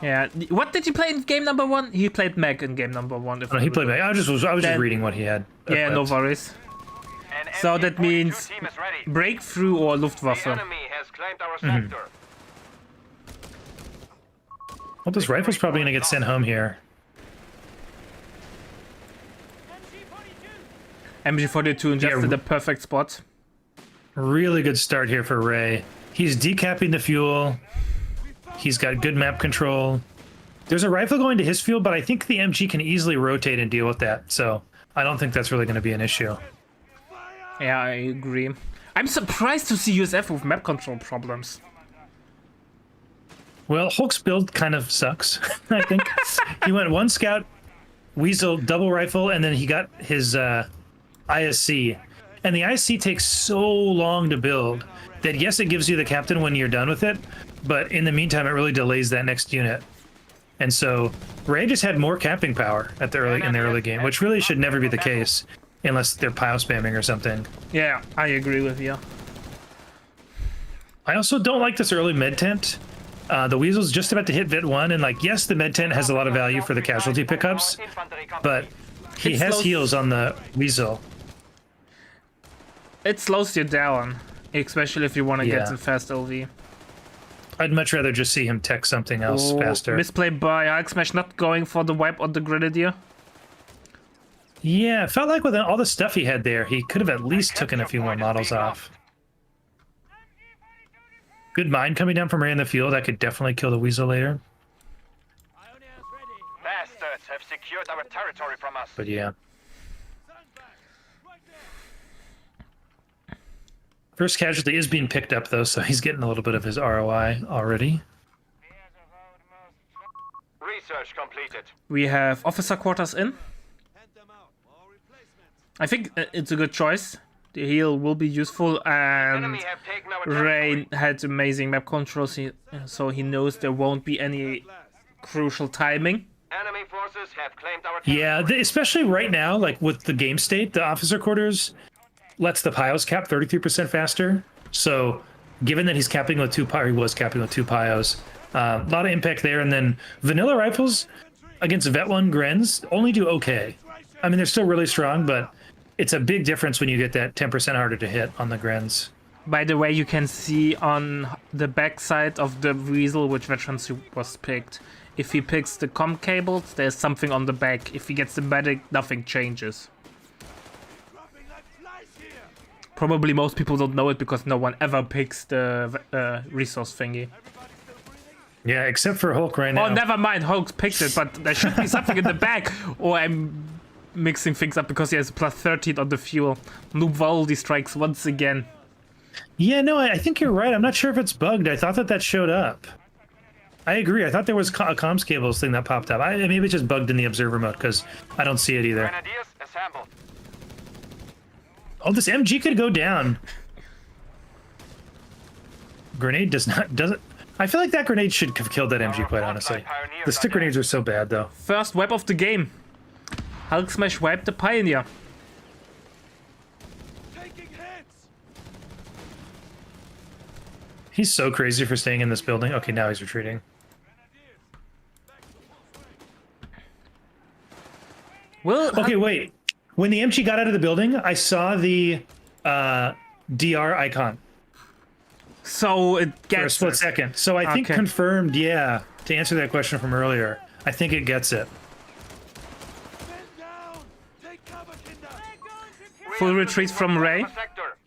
Yeah. What did he play in game number 1? He played Mech in game number 1. No, he played Mech. I was just reading what he had. Yeah, no worries. So that means Breakthrough or Luftwaffe. The enemy has claimed our sector. Well, this rifle's probably gonna get sent home here. MG42 in just the perfect spot. Really good start here for Ray. He's decapping the fuel. He's got good map control. There's a rifle going to his fuel, but I think the MG can easily rotate and deal with that. So I don't think that's really going to be an issue. Yeah, I agree. I'm surprised to see USF with map control problems. Well, Hulk's build kind of sucks, I think. He went one scout, Weasel, double rifle, and then he got his ISC. And the ISC takes so long to build that, yes, it gives you the captain when you're done with it, but in the meantime, it really delays that next unit. And so Ray just had more capping power at the early game, which really should never be the case unless they're pile spamming or something. Yeah, I agree with you. I also don't like this early med tent. The Weasel's just about to hit Vit 1, and like, yes, the med tent has a lot of value for the casualty pickups, but he has heals on the Weasel. It slows you down, especially if you want to get Yeah. some fast LV. I'd much rather just see him tech something else faster. Misplay by Hulksmash not going for the wipe on the Grenadier. Yeah, it felt like with all the stuff he had there, he could have at least taken a few more models off. Good mine coming down from Ray in the field. That could definitely kill the Weasel later. Bastards have secured our territory from us. But yeah. First casualty is being picked up, though, so he's getting a little bit of his ROI already. Research completed. We have officer quarters in. I think it's a good choice. The heal will be useful, and Enemy have taken our Ray territory. had amazing map controls, so he knows there won't be any crucial timing. Enemy forces have claimed our territory. Yeah, especially right now, like with the game state, the officer quarters lets the pios cap 33% faster. So given that he's capping with two pios, he was capping with two pios, a lot of impact there. And then vanilla rifles against Vet 1 Grens only do okay. I mean, they're still really strong, but it's a big difference when you get that 10% harder to hit on the Grens. By the way, you can see on the back side of the Weasel which veteran suit was picked. If he picks the comm cables, there's something on the back. If he gets the medic, nothing changes. Probably most people don't know it because no one ever picks the resource thingy. Yeah, except for Hulk right now. Oh, never mind, Hulk picked it, but there should be something in the back. Or I'm mixing things up because he has plus 13 on the fuel. Noob Valdi strikes once again. Yeah, no, I think you're right. I'm not sure if it's bugged. I thought that showed up. I agree. I thought there was a comms cables thing that popped up. Maybe it's just bugged in the observer mode because I don't see it either. Grenadiers assembled. Oh, this MG could go down. Grenade doesn't. I feel like that grenade should have killed that MG, quite honestly. The stick grenades are so bad, though. First wipe of the game. Hulksmash wiped the Pioneer. He's so crazy for staying in this building. Okay, now he's retreating. Well, Okay, wait. When the MG got out of the building, I saw the DR icon so it for a gets split it. second. So I think Okay. confirmed, yeah, to answer that question from earlier. I think it gets it. Full retreat from Ray. Our sector.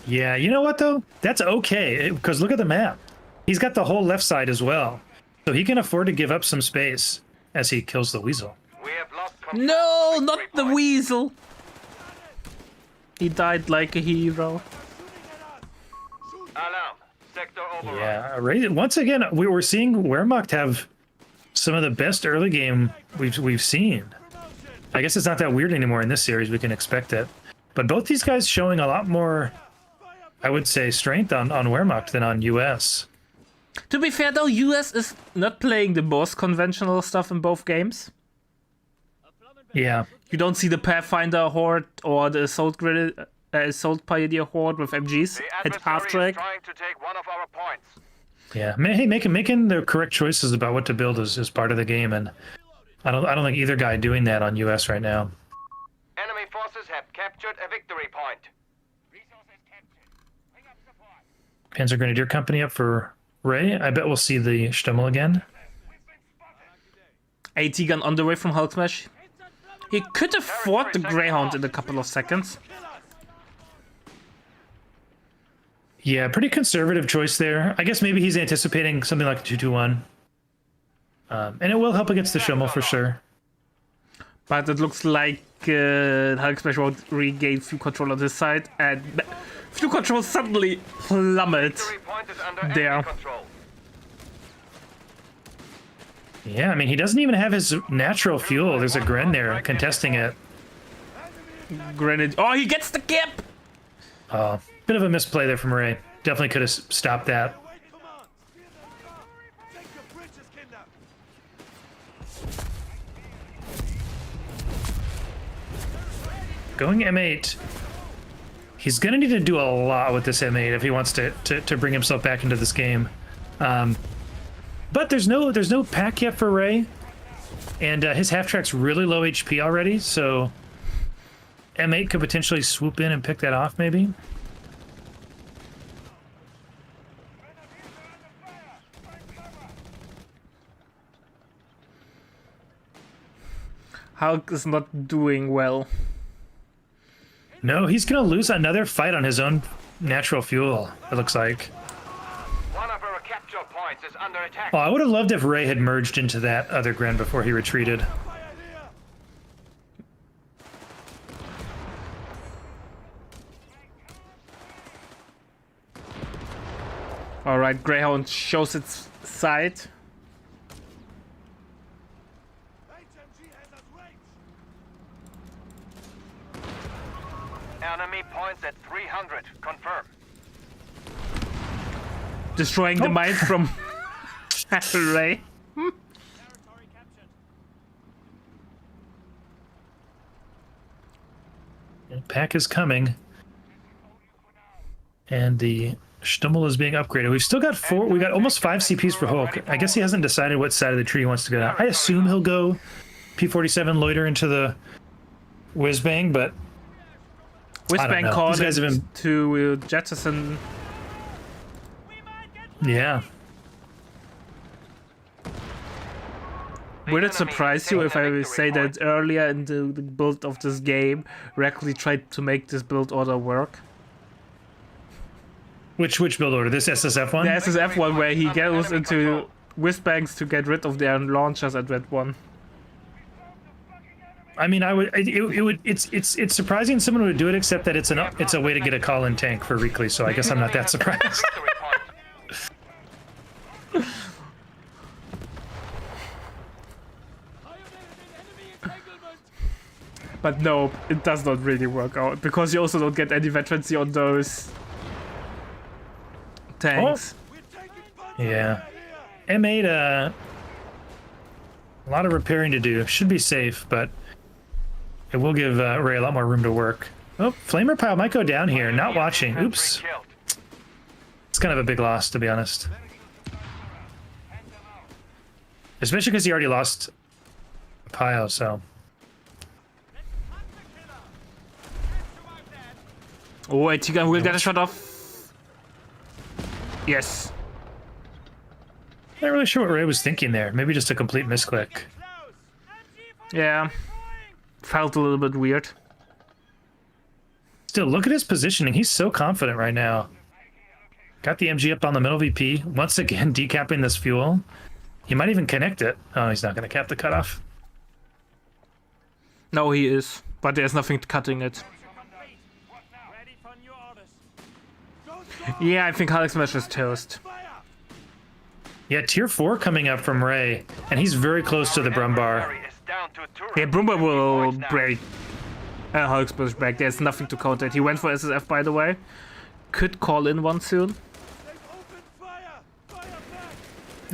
Yeah, you know what, though? That's okay, because look at the map. He's got the whole left side as well. So he can afford to give up some space as he kills the Weasel. We have lost control No, of not victory the point. Weasel. He died like a hero. Alarm. Sector overrun. Yeah, once again, we were seeing Wehrmacht have some of the best early game we've seen. I guess it's not that weird anymore in this series. We can expect it. But both these guys showing a lot more, I would say, strength on Wehrmacht than on US. To be fair though, US is not playing the most conventional stuff in both games. Yeah. You don't see the Pathfinder Horde or the Assault Pioneer Horde with MGs The at half adversary is track. trying to take one of our points. Yeah. Hey, making the correct choices about what to build is part of the game, and I don't think either guy doing that on US right now. Enemy forces have captured a victory point. Panzer Grenadier Company up for Ray. I bet we'll see the Stummel again. AT gun on the way from Hulksmash. He could afford the Greyhound in a couple of seconds. Yeah, pretty conservative choice there. I guess maybe he's anticipating something like a 2-2-1. And it will help against the Stummel for sure. But it looks like Hulksmash won't regain fuel control on this side, and fuel control suddenly plummet Victory point is under there. enemy control. Yeah, I mean, he doesn't even have his natural fuel. There's a Gren there contesting it. Grenade. Oh, he gets the gap! Bit of a misplay there from Ray. Definitely could have stopped that. Going M8. He's going to need to do a lot with this M8 if he wants to bring himself back into this game. But there's no pack yet for Ray, and his half-track's really low HP already, so M8 could potentially swoop in and pick that off, maybe. Hulk is not doing well. No, he's going to lose another fight on his own natural fuel, it looks like. One of our capture points is under attack. Oh, I would have loved if Ray had merged into that other Gren before he retreated. Alright, Greyhound shows its side. Enemy points at 300. Confirm. Destroying the mines from Ray. Pack is coming. And the Stummel is being upgraded. We've still got we got almost 5 CPs for Hulk. I guess he hasn't decided what side of the tree he wants to go down. I assume he'll go P-47 loiter into the whiz-bang, but Whizbang called These guys have been... to jettison. Yeah. Would it surprise you if I say that earlier in the build of this game, Reckley tried to make this build order work? Which build order? This SSF one? The SSF one where he goes into whizbangs to get rid of their launchers at Red 1. I mean, it's surprising someone would do it, except that it's a way to get a call-in tank for Reckley, so I guess I'm not that surprised. Victory point. But no, it does not really work out, because you also don't get any veterancy on those tanks. Yeah. M8, a lot of repairing to do. Should be safe, but it will give Ray a lot more room to work. Oh, Flamer Pile might go down here. Not watching. Oops. Killed. It's kind of a big loss, to be honest. Especially because he already lost a Pile, so... Oh, wait, Tigan will get a shot off. Yes. Not really sure what Ray was thinking there. Maybe just a complete misclick. Yeah. Felt a little bit weird. Still, look at his positioning. He's so confident right now. Got the MG up on the middle VP. Once again, decapping this fuel. He might even connect it. Oh, he's not going to cap the cutoff. No, he is. But there's nothing cutting it. Yeah, I think Hulksmash is toast. Yeah, tier 4 coming up from Ray, and he's very close to the Brumbar. Is down to two Yeah, Brumba will points now. break Hulksmash back. There's nothing to counter it. He went for SSF, by the way. Could call in one soon.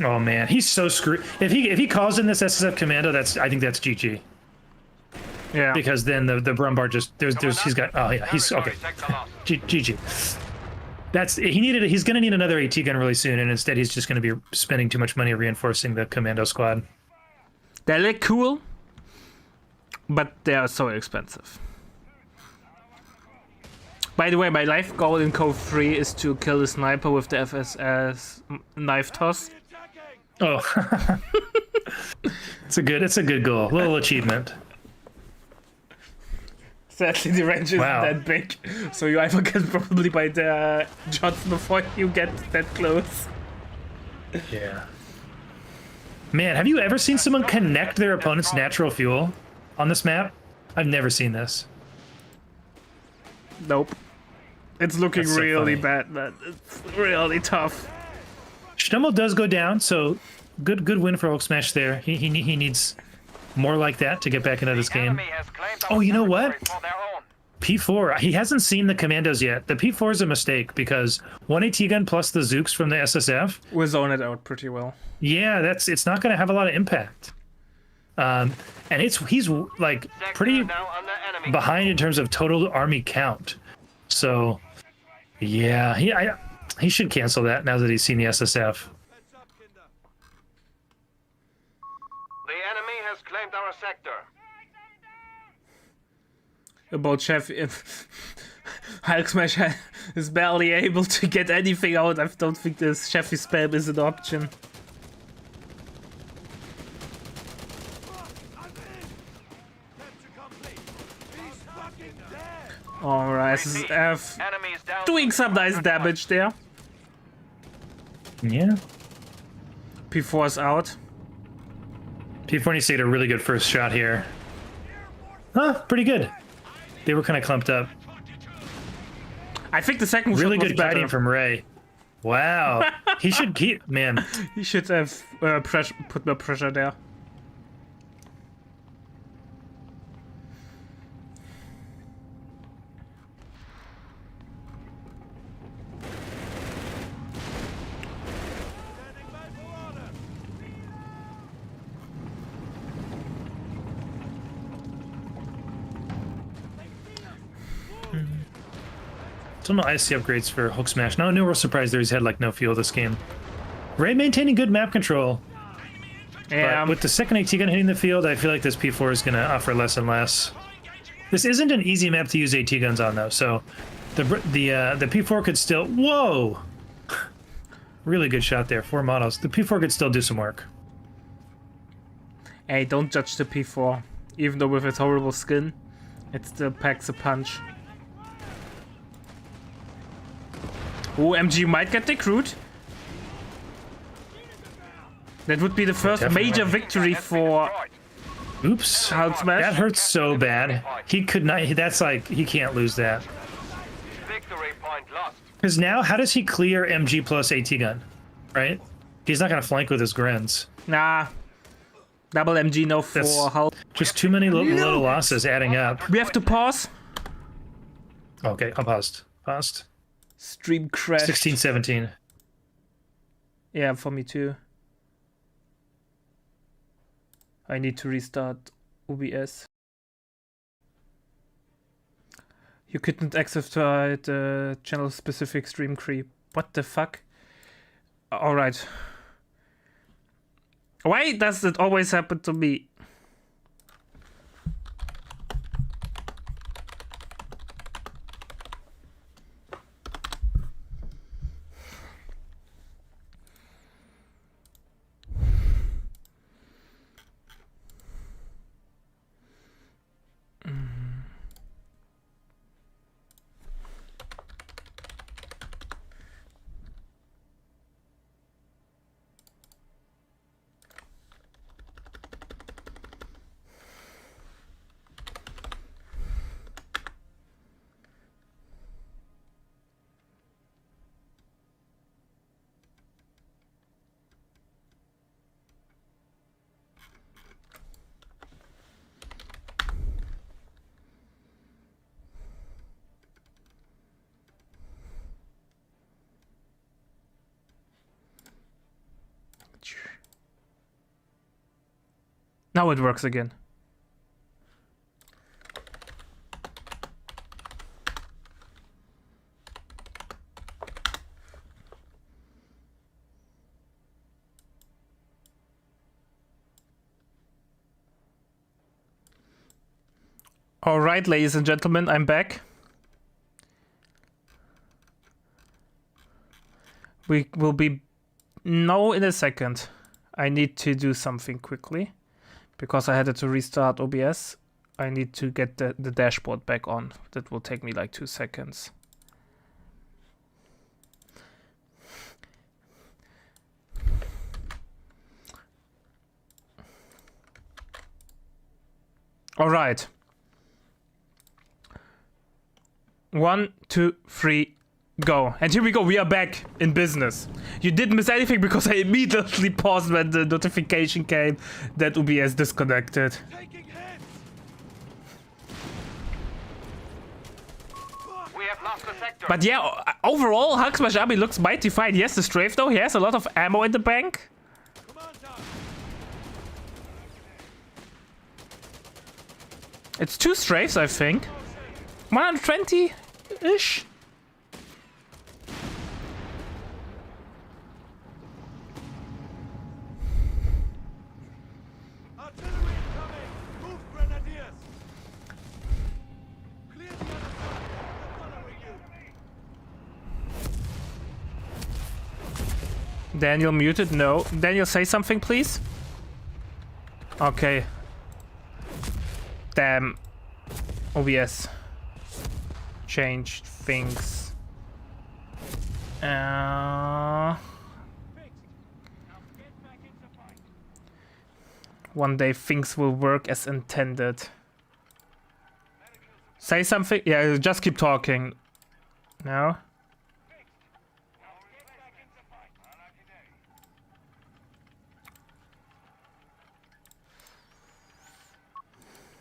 Oh man, he's so screwed. If he calls in this SSF commando, I think that's GG. Yeah. Because then the Brumbar just he's got he's okay. GG. He's gonna need another AT gun really soon, and instead he's just gonna be spending too much money reinforcing the commando squad. They look cool, but they are so expensive. By the way, my life goal in Cove 3 is to kill the sniper with the FSS knife toss. Oh, it's a good goal. Little achievement. Sadly, the range isn't that big, so you either get probably by the shots before you get that close. Yeah. Man, have you ever seen someone connect their opponent's natural fuel on this map? I've never seen this. Nope. It's looking That's so really funny. bad, man. It's really tough. Stummel does go down, so good win for Hulksmash there. He needs more like that to get back into this game. Enemy has claimed Oh, you know what? territory for their own. P4, he hasn't seen the commandos yet. The P4 is a mistake because 1 AT gun plus the Zooks from the SSF. We'll zone it out pretty well. Yeah, it's not going to have a lot of impact. And he's like pretty Sector now under enemy. behind in terms of total army count. So, yeah, he should cancel that now that he's seen the SSF. The enemy has claimed our sector. About Chef, if Hulksmash is barely able to get anything out, I don't think this Chefy spam is an option. Alright, SSF Enemy is down. doing some nice damage there. Yeah. P4 is out. P4 needs to get a really good first shot here. Huh, pretty good. They were kind of clumped up. I think the second Really shot was good better. guiding from Ray. Wow. He should keep, man. He should have put more pressure there. Still no IC upgrades for Hulksmash. No real surprise there. He's had like no fuel this game. Ray maintaining good map control. Yeah, But with the second AT gun hitting the field, I feel like this P4 is going to offer less and less. This isn't an easy map to use AT guns on though, so the P4 could still. Whoa! Really good shot there. 4 models. The P4 could still do some work. hey, don't judge the P4. Even though with its horrible skin, it still packs a punch. Oh, MG might get the recruit. That would be the first Definitely. major victory for Oops. Hulksmash. That hurts so bad. He could not. That's like he can't lose that. Victory point lost. Because now, how does he clear MG plus AT gun? Right? He's not going to flank with his Grens. Nah. Double MG no for That's- Hulk. Just too many little losses adding up. We have to pause. Okay, I paused. Paused. Stream crash. 16, 17. Yeah, for me too. I need to restart OBS. You couldn't access the channel specific stream creep. What the fuck? Alright. Why does it always happen to me? Now it works again. All right, ladies and gentlemen, I'm back. We will be... No, in a second. I need to do something quickly. Because I had to restart OBS. I need to get the dashboard back on. That will take me like 2 seconds. All right. 1, 2, 3, go. And here we go, we are back in business. You didn't miss anything because I immediately paused when the notification came that OBS disconnected. We have lost the sector. But yeah, overall, Hulksmash army looks mighty fine. Yes, the strafe though, he has a lot of ammo in the bank. It's 2 strafes, I think. 120-ish? Daniel muted? No. Daniel, say something, please. Okay. Damn. OBS. Changed things. One day things will work as intended. Say something? Yeah, just keep talking. No?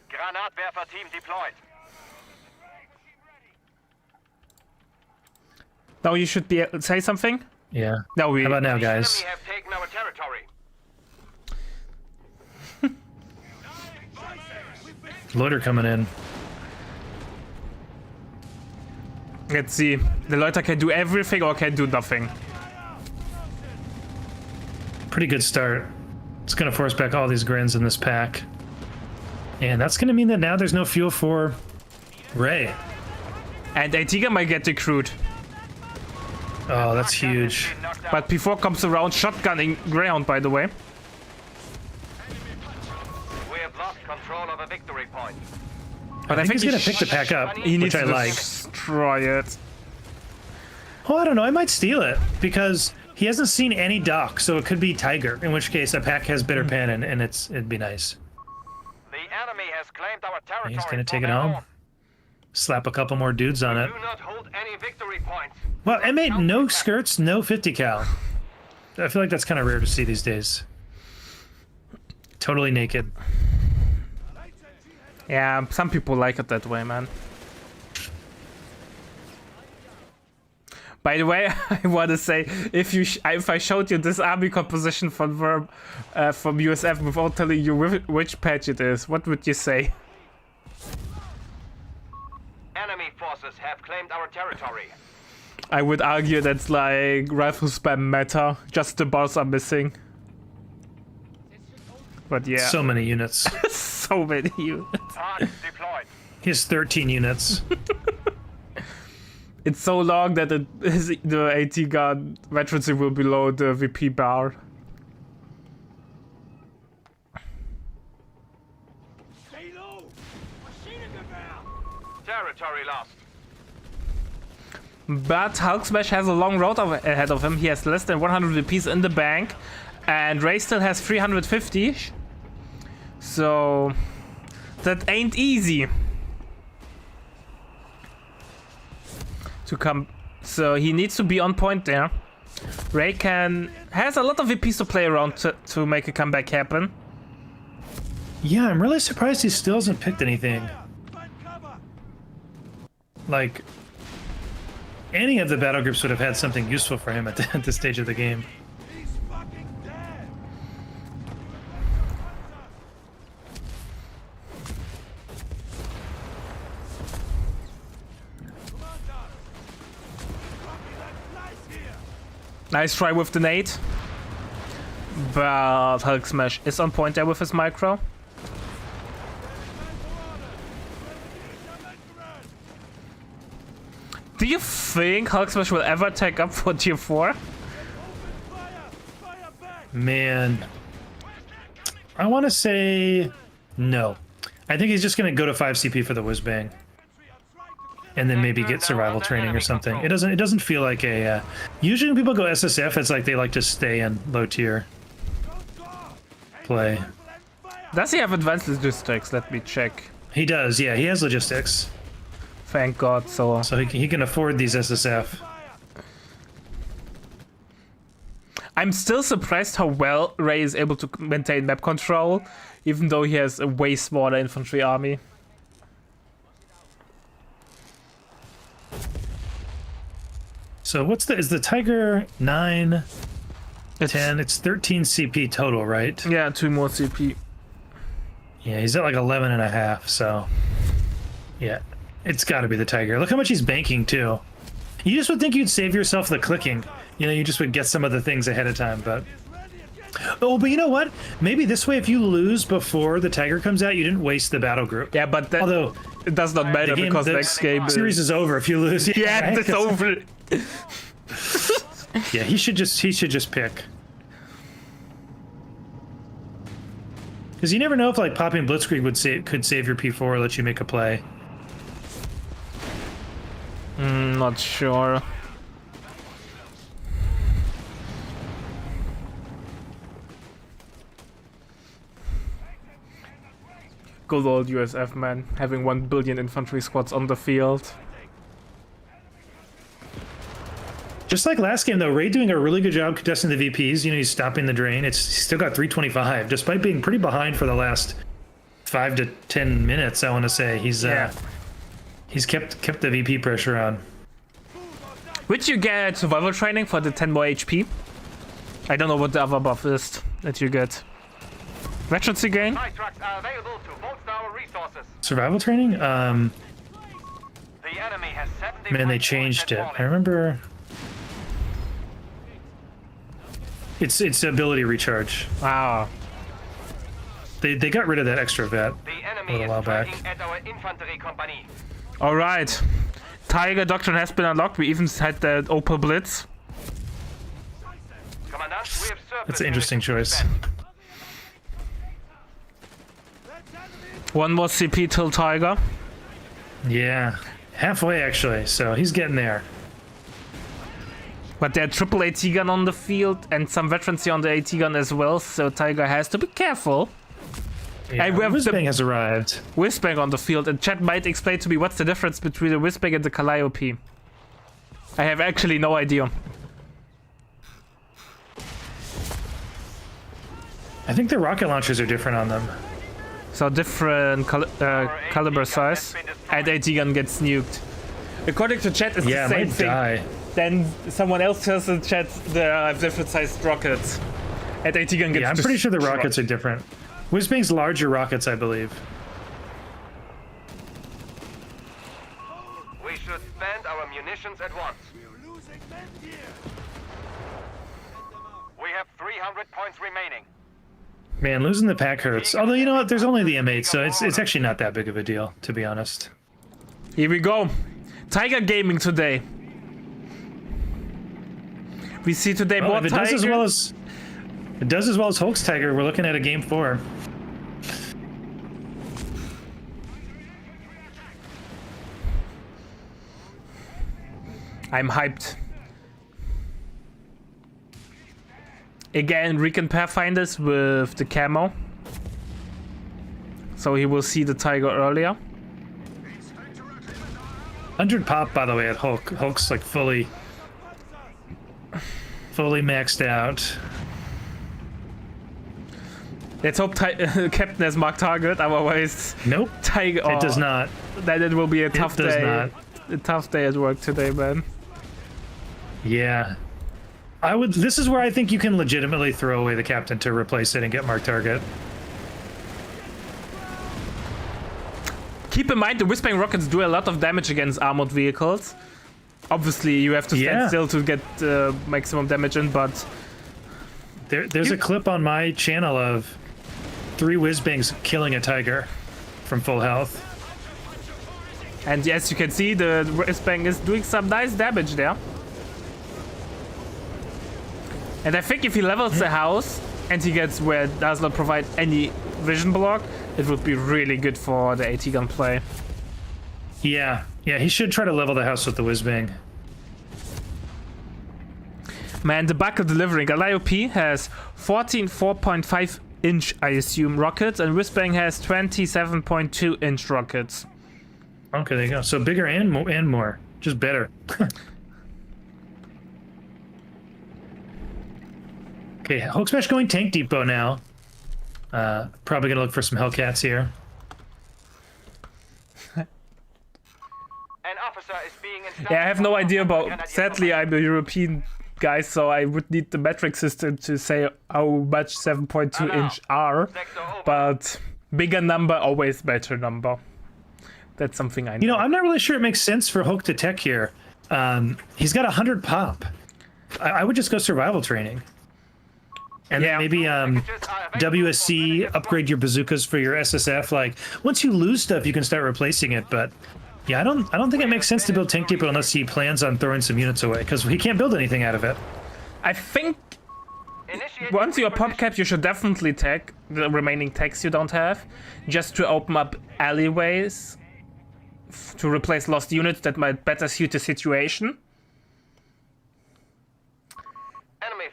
Granatwerfer team deployed. Now you should be say something. Yeah. No, we. How about now, guys? Enemy have taken our territory. Loader coming in. Let's see. The Leute can do everything or can do nothing. Pretty good start. It's gonna force back all these grins in this pack. And that's gonna mean that now there's no fuel for Ray. And Antigua might get recruit. Oh, that's huge. But before comes around shotgunning Greyhound, by the way. We have lost control of a victory point. But I think he's gonna pick the pack up, he needs which I to like. destroy it. Oh, I don't know. I might steal it because he hasn't seen any dock, so it could be Tiger. In which case, a pack has bitter pen, and it'd be nice. The enemy has claimed our territory. He's gonna for take it their home. own. Slap a couple more dudes on it. Do not hold any victory points. Well, M8, no skirts, no 50 cal. I feel like that's kind of rare to see these days. Totally naked. Yeah, some people like it that way, man. By the way, I want to say, if I showed you this army composition from USF without telling you which patch it is, what would you say? Enemy forces have claimed our territory. I would argue that's like rifle spam meta, just the bars are missing. But yeah. So many units. So many units. Target deployed. He has 13 units. It's so long that the AT gun veterancy will be below the VP bar. Stay low. Territory lost. But Hulksmash has a long road ahead of him. He has less than 100 VPs in the bank. And Ray still has 350. So that ain't easy to come. So he needs to be on point there. Ray has a lot of VPs to play around to make a comeback happen. Yeah, I'm really surprised he still hasn't picked anything. Like, any of the battle groups would have had something useful for him at this stage of the game. Nice try with the nade. But Hulksmash is on point there with his micro. Do you think Hulksmash will ever take up for tier 4? Man, I want to say no. I think he's just going to go to 5 CP for the whiz bang, and then maybe get survival training or something. It doesn't feel like a. Usually when people go SSF, it's like they like to stay in low tier play. Does he have advanced logistics? Let me check. He does, yeah. He has logistics, Thank God. So he can afford these SSF. I'm still surprised how well Ray is able to maintain map control, even though he has a way smaller infantry army. So is the Tiger 9, 10? It's 13 CP total, right? Yeah, 2 more CP. Yeah, he's at like 11 and a half, so yeah, it's got to be the Tiger. Look how much he's banking too. You just would think you'd save yourself the clicking. You know, you just would get some of the things ahead of time, but... Oh, but you know what? Maybe this way, if you lose before the Tiger comes out, you didn't waste the battle group. Yeah, but Although it does not matter because the next game series is over if you lose. Yeah, right? it's over. Yeah, he should just pick. Because you never know if like popping Blitzkrieg could save your P4 or let you make a play. Not sure. Good old USF, man, having 1 billion infantry squads on the field. Just like last game, though, Ray doing a really good job contesting the VPs. You know, he's stopping the drain. He's still got 325, despite being pretty behind for the last 5 to 10 minutes. I want to say he's kept the VP pressure on. Would you get survival training for the 10 more HP? I don't know what the other buff is that you get. Veterancy gain? Trucks are available to bolster our resources. Survival training? The enemy has 70 Man, they changed it. I remember. It's ability recharge. Ah. They got rid of that extra vet The a enemy little while is back. tracking at our infantry company. Alright. Tiger Doctrine has been unlocked. We even had the Opal Blitz. Commandant, we have surplus That's an interesting munitions choice. to spend. 1 more CP till Tiger. Yeah, halfway actually. So he's getting there. But there are triple AT gun on the field and some veterancy on the AT gun as well, so Tiger has to be careful. Yeah, And we have Whizbang the has arrived. Whizbang on the field, and chat might explain to me what's the difference between the Whizbang and the Calliope. I have actually no idea. I think the rocket launchers are different on them. So different caliber size, and AT gun gets nuked. According to chat, it's Yeah, the it same might thing. die. Then someone else tells the chat there are different sized rockets. And AT gun gets Yeah, I'm pretty sure the rockets are different. Whizbang's larger rockets, I believe. We should spend our munitions at once. We have 300 points remaining. Man, losing the pack hurts. Although, you know what? There's only the M8, so it's actually not that big of a deal, to be honest. Here we go. Tiger gaming today. We see today Well, more if it Tiger. does as well as Hulk's Tiger, we're looking at a game 4. I'm hyped. Again, Recon Pathfinders with the camo. So he will see the Tiger earlier. 100 pop, by the way, at Hulk. Hulk's like fully maxed out. Let's hope Captain has marked target, otherwise Nope, Tiger. it does not. Then it will be a tough does day. not. A tough day at work today, man. Yeah. This is where I think you can legitimately throw away the captain to replace it and get marked target. Keep in mind the Whispering Rockets do a lot of damage against armored vehicles. Obviously, you have to stand still to get maximum damage in, but there's a clip on my channel of 3 whiz-bangs killing a tiger from full health. and as you can see, the whiz-bang is doing some nice damage there. And I think if he levels the house and he gets where it does not provide any vision block, it would be really good for the AT gun play. Yeah, he should try to level the house with the whiz-bang. Man, the bucket delivering. Calliope has 14 4.5 inch, I assume, rockets, and Whizbang has 27.2 inch rockets. Okay, there you go. So bigger and more. Just better. Okay, Hulksmash going tank depot now. Probably gonna look for some Hellcats here. An officer is being installed. Yeah, I have no idea about. Sadly, I'm a European guy, so I would need the metric system to say how much 7.2 inch are. But bigger number, always better number. That's something I know. You know, I'm not really sure it makes sense for Hulk to tech here. He's got 100 pop. I would just go survival training. And then maybe WSC, upgrade your bazookas for your SSF. Like, once you lose stuff, you can start replacing it. But yeah, I don't think it makes sense to build tank depot unless he plans on throwing some units away, because he can't build anything out of it. I think once you're pop cap, you should definitely tech the remaining techs you don't have, just to open up alleyways to replace lost units that might better suit the situation.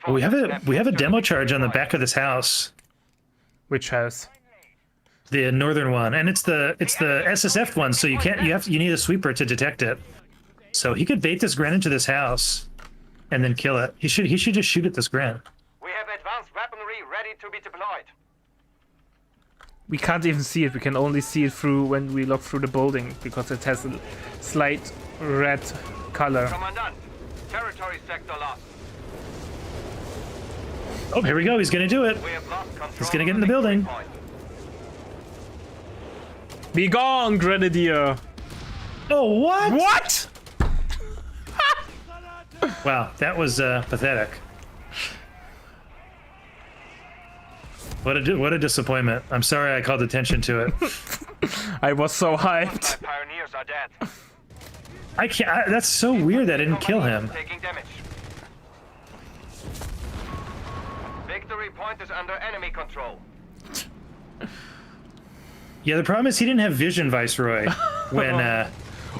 Well, we have a demo charge on the back of this house. Which house? The northern one, and it's the SSF one, so you need a sweeper to detect it. So he could bait this Gren into this house, and then kill it. He should just shoot at this Gren. We have advanced weaponry ready to be deployed. We can't even see it. We can only see it through when we look through the building because it has a slight red color. Commandant, territory sector lost. Oh, here we go. He's gonna do it. We have lost control. He's gonna get in the building. Point. Be gone, Grenadier! Oh, what? What? Wow, that was pathetic. What a disappointment. I'm sorry I called attention to it. I was so hyped. Pioneers are dead. I can't. That's so weird that I didn't kill him. Taking damage. Victory point is under enemy control. Yeah, the problem is he didn't have vision, Viceroy. When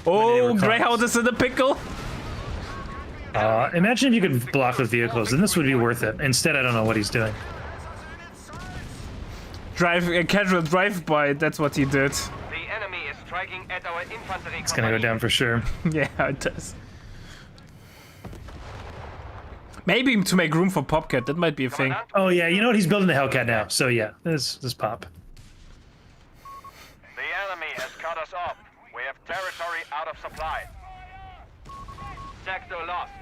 Oh, Greyhound is in the pickle. imagine if you could block with vehicles, then this would be worth it. Instead, I don't know what he's doing. A casual drive-by, that's what he did. The enemy is striking at our infantry. It's gonna go down for sure. Yeah, it does. Maybe to make room for Popcat, that might be a thing. Oh yeah, you know what? He's building the Hellcat now. So yeah, this pop. The enemy has cut us off. We have territory out of supply. Sector lost.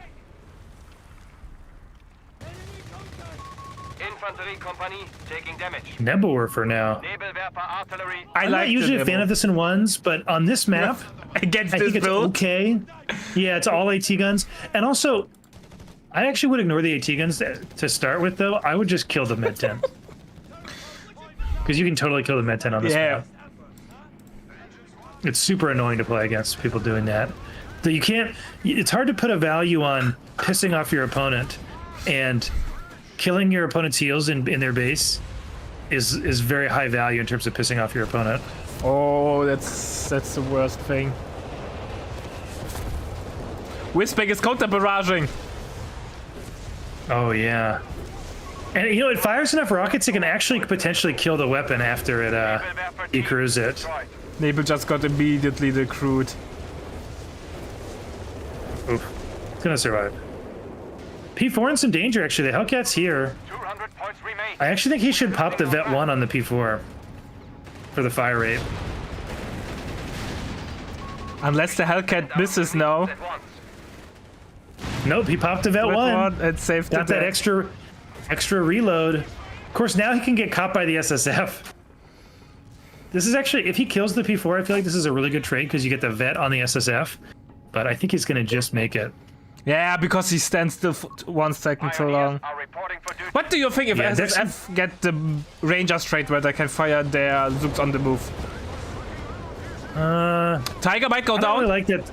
Infantry company taking damage. Nebelwerfer now. Nebelwerfer artillery. I'm not usually a fan of this in ones, but on this map, Against I this think it's build. okay. Yeah, it's all AT guns, and also, I actually would ignore the AT guns to start with. Though I would just kill the Med 10 because you can totally kill the Med 10 on this map. It's super annoying to play against people doing that. So you can't. It's hard to put a value on pissing off your opponent, and killing your opponent's heals in their base is very high value in terms of pissing off your opponent. Oh, that's the worst thing. Whizbang is counter-barraging. Oh yeah, and you know it fires enough rockets it can actually potentially kill the weapon after it decrews it. Nebel just got immediately decrewed. Oof, it's gonna survive. P4 in some danger actually. The Hellcat's here. 200 points remain. I actually think he should pop the Vet 1 on the P4 for the fire rate. Unless the Hellcat misses now. At once. Nope, he popped the Vet 1. And saved Got that extra reload. Of course, now he can get caught by the SSF. This is actually, if he kills the P4, I feel like this is a really good trade because you get the Vet on the SSF, but I think he's going to just make it. Yeah, because he stands still for 1 second too long. Are reporting for duty. What do you think if Yeah, SSF get the Ranger straight where they can fire their Zooks on the move? Tiger might go I don't down. really like that.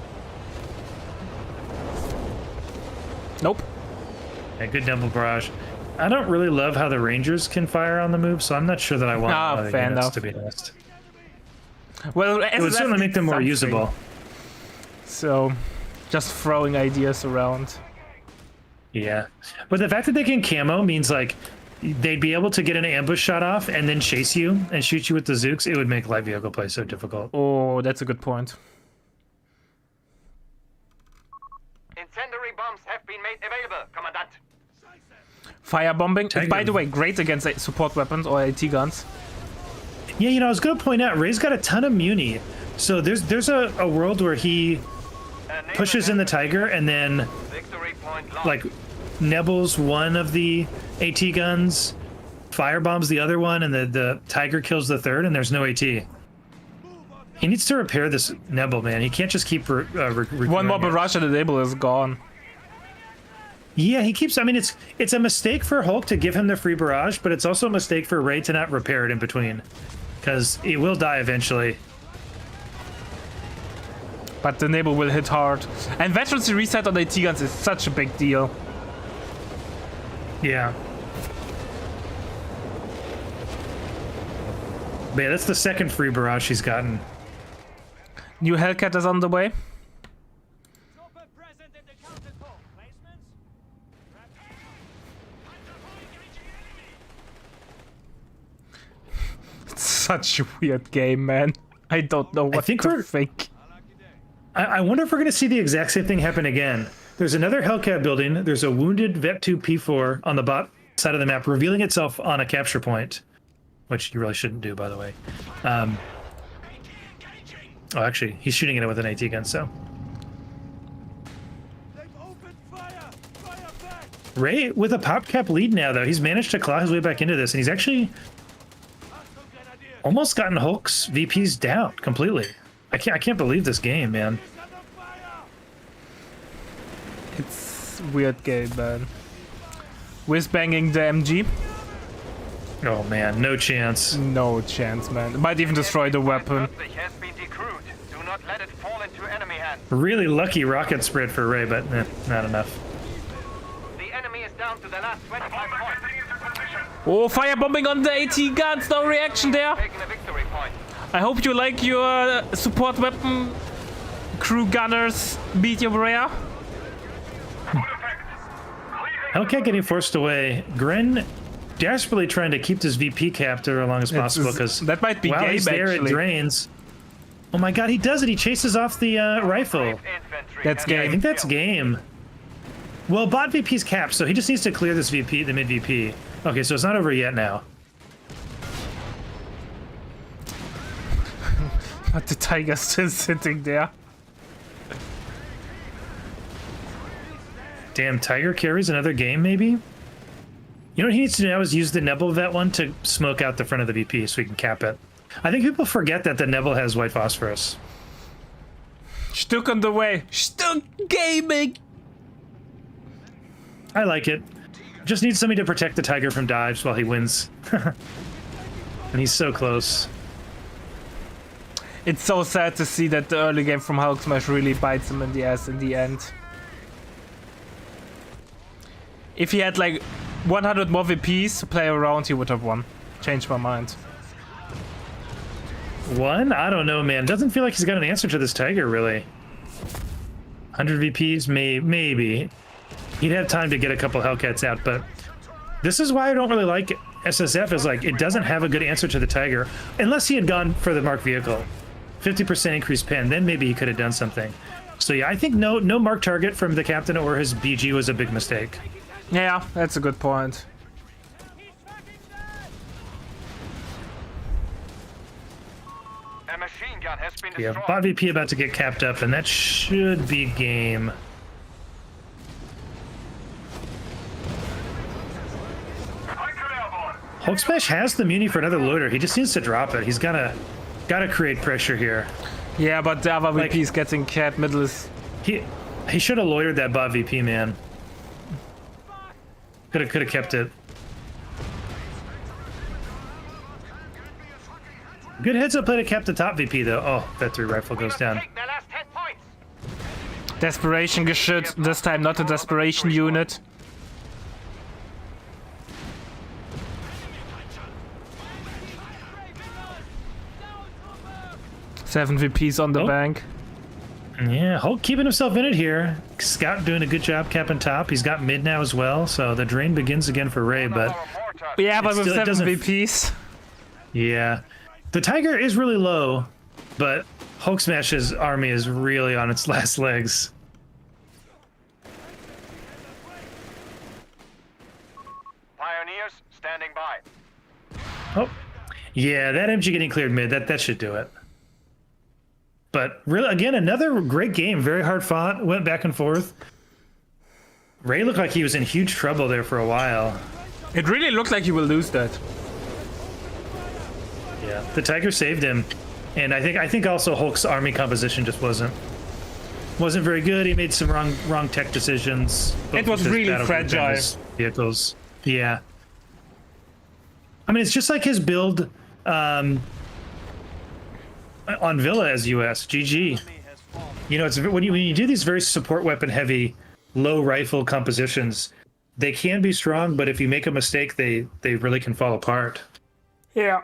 Nope. A good double barrage. I don't really love how the Rangers can fire on the move, so I'm not sure that I want other fair units, enough. to be honest. Well, It would SSF certainly make them more something. usable. So, just throwing ideas around. Yeah, but the fact that they can camo means like they'd be able to get an ambush shot off and then chase you and shoot you with the Zooks. It would make light vehicle play so difficult. Oh, that's a good point. Incendiary bombs have been made available, Commandant. Firebombing is, Tiger. by the way, great against support weapons or AT guns. Yeah, you know, I was going to point out Ray's got a ton of muni, so there's a world where he pushes in the Tiger and then Victory point lost. like Nebbles one of the AT guns, firebombs the other one, and the Tiger kills the third, and there's no AT. He needs to repair this Nebel, man. He can't just keep One more repairing it. barrage and the Able is gone. Yeah, he keeps. I mean, it's a mistake for Hulk to give him the free barrage, but it's also a mistake for Ray to not repair it in between, because it will die eventually. But the Nabel will hit hard. And veterancy reset on AT guns is such a big deal. Yeah. But yeah, that's the second free barrage he's gotten. New Hellcat is on the way. It's such a weird game, man. I don't know what think to we're- think. I wonder if we're going to see the exact same thing happen again. There's another Hellcat building. There's a wounded Vet2 P4 on the bot side of the map, revealing itself on a capture point, which you really shouldn't do, by the way. Oh, actually, he's shooting it with an AT gun, so. Ray with a pop cap lead now, though. He's managed to claw his way back into this, and he's actually almost gotten Hulk's VPs down completely. I can't believe this game, man. It's a weird game, man. Whiz banging the MG. Oh man, no chance. No chance, man. It might even destroy the weapon. Leipzig has been decrewed. Do not let it fall into enemy hands. Really lucky rocket spread for Ray, but not enough. The enemy is down to the last 25 points. Oh, firebombing on the AT guns. No reaction there. Taking a victory point. I hope you like your support weapon crew gunners medium rare. Hellcat getting forced away. Gren desperately trying to keep this VP capped as long as possible because that might be while game, he's there, actually. it drains. Oh my god, he does it. He chases off the rifle. Infantry That's has game. I been think that's killed. game. Well, bot VP's capped, so he just needs to clear this VP, the mid VP. Okay, so it's not over yet now. But the Tiger's still sitting there. Damn, Tiger carries another game, maybe? You know what he needs to do now is use the Nebel Vet one to smoke out the front of the VP so he can cap it. I think people forget that the Nebel has white phosphorus. Stuck on the way. Stuck gaming. I like it. Just need somebody to protect the Tiger from dives while he wins. And he's so close. It's so sad to see that the early game from Hulksmash really bites him in the ass in the end. If he had like 100 more VPs to play around, he would have won. Changed my mind. One? I don't know, man. Doesn't feel like he's got an answer to this Tiger, really. 100 VPs? Maybe. He'd have time to get a couple Hellcats out, but this is why I don't really like SSF, is like, it doesn't have a good answer to the Tiger. Unless he had gone for the marked vehicle. 50% increased pen, then maybe he could have done something. So yeah, I think no marked target from the captain or his BG was a big mistake. Yeah, that's a good point. A machine gun has been Yeah, destroyed. bot VP about to get capped up, and that should be game. Hulksmash has the muni for another loader. He just needs to drop it. He's gotta create pressure here. Yeah, but the other Like- VP's getting cat. Middle is He should have loitered that bot VP, man. Could have kept it. Good heads up play to cap the top VP though. Oh, that 3 rifle goes down. Their last 10 points. Desperation geschützt. This time not a desperation unit. Seven VPs on the bank. Yeah, Hulk keeping himself in it here. Scout doing a good job capping top. He's got mid now as well, so the drain begins again for Ray, but... Yeah, but with still, 7 VPs. Yeah. The Tiger is really low, but Hulksmash's army is really on its last legs. Pioneers standing by. Oh, yeah, that MG getting cleared mid, that should do it. But really, again, another great game. Very hard fought, went back and forth. Ray looked like he was in huge trouble there for a while. It really looked like he will lose that. Yeah, the Tiger saved him. And I think also Hulk's army composition just wasn't very good. He made some wrong tech decisions. It was really fragile. Vehicles. Yeah. I mean, it's just like his build on Villa as US. GG. You know, it's when you do these very support weapon heavy, low rifle compositions, they can be strong, but if you make a mistake, they really can fall apart. Yeah.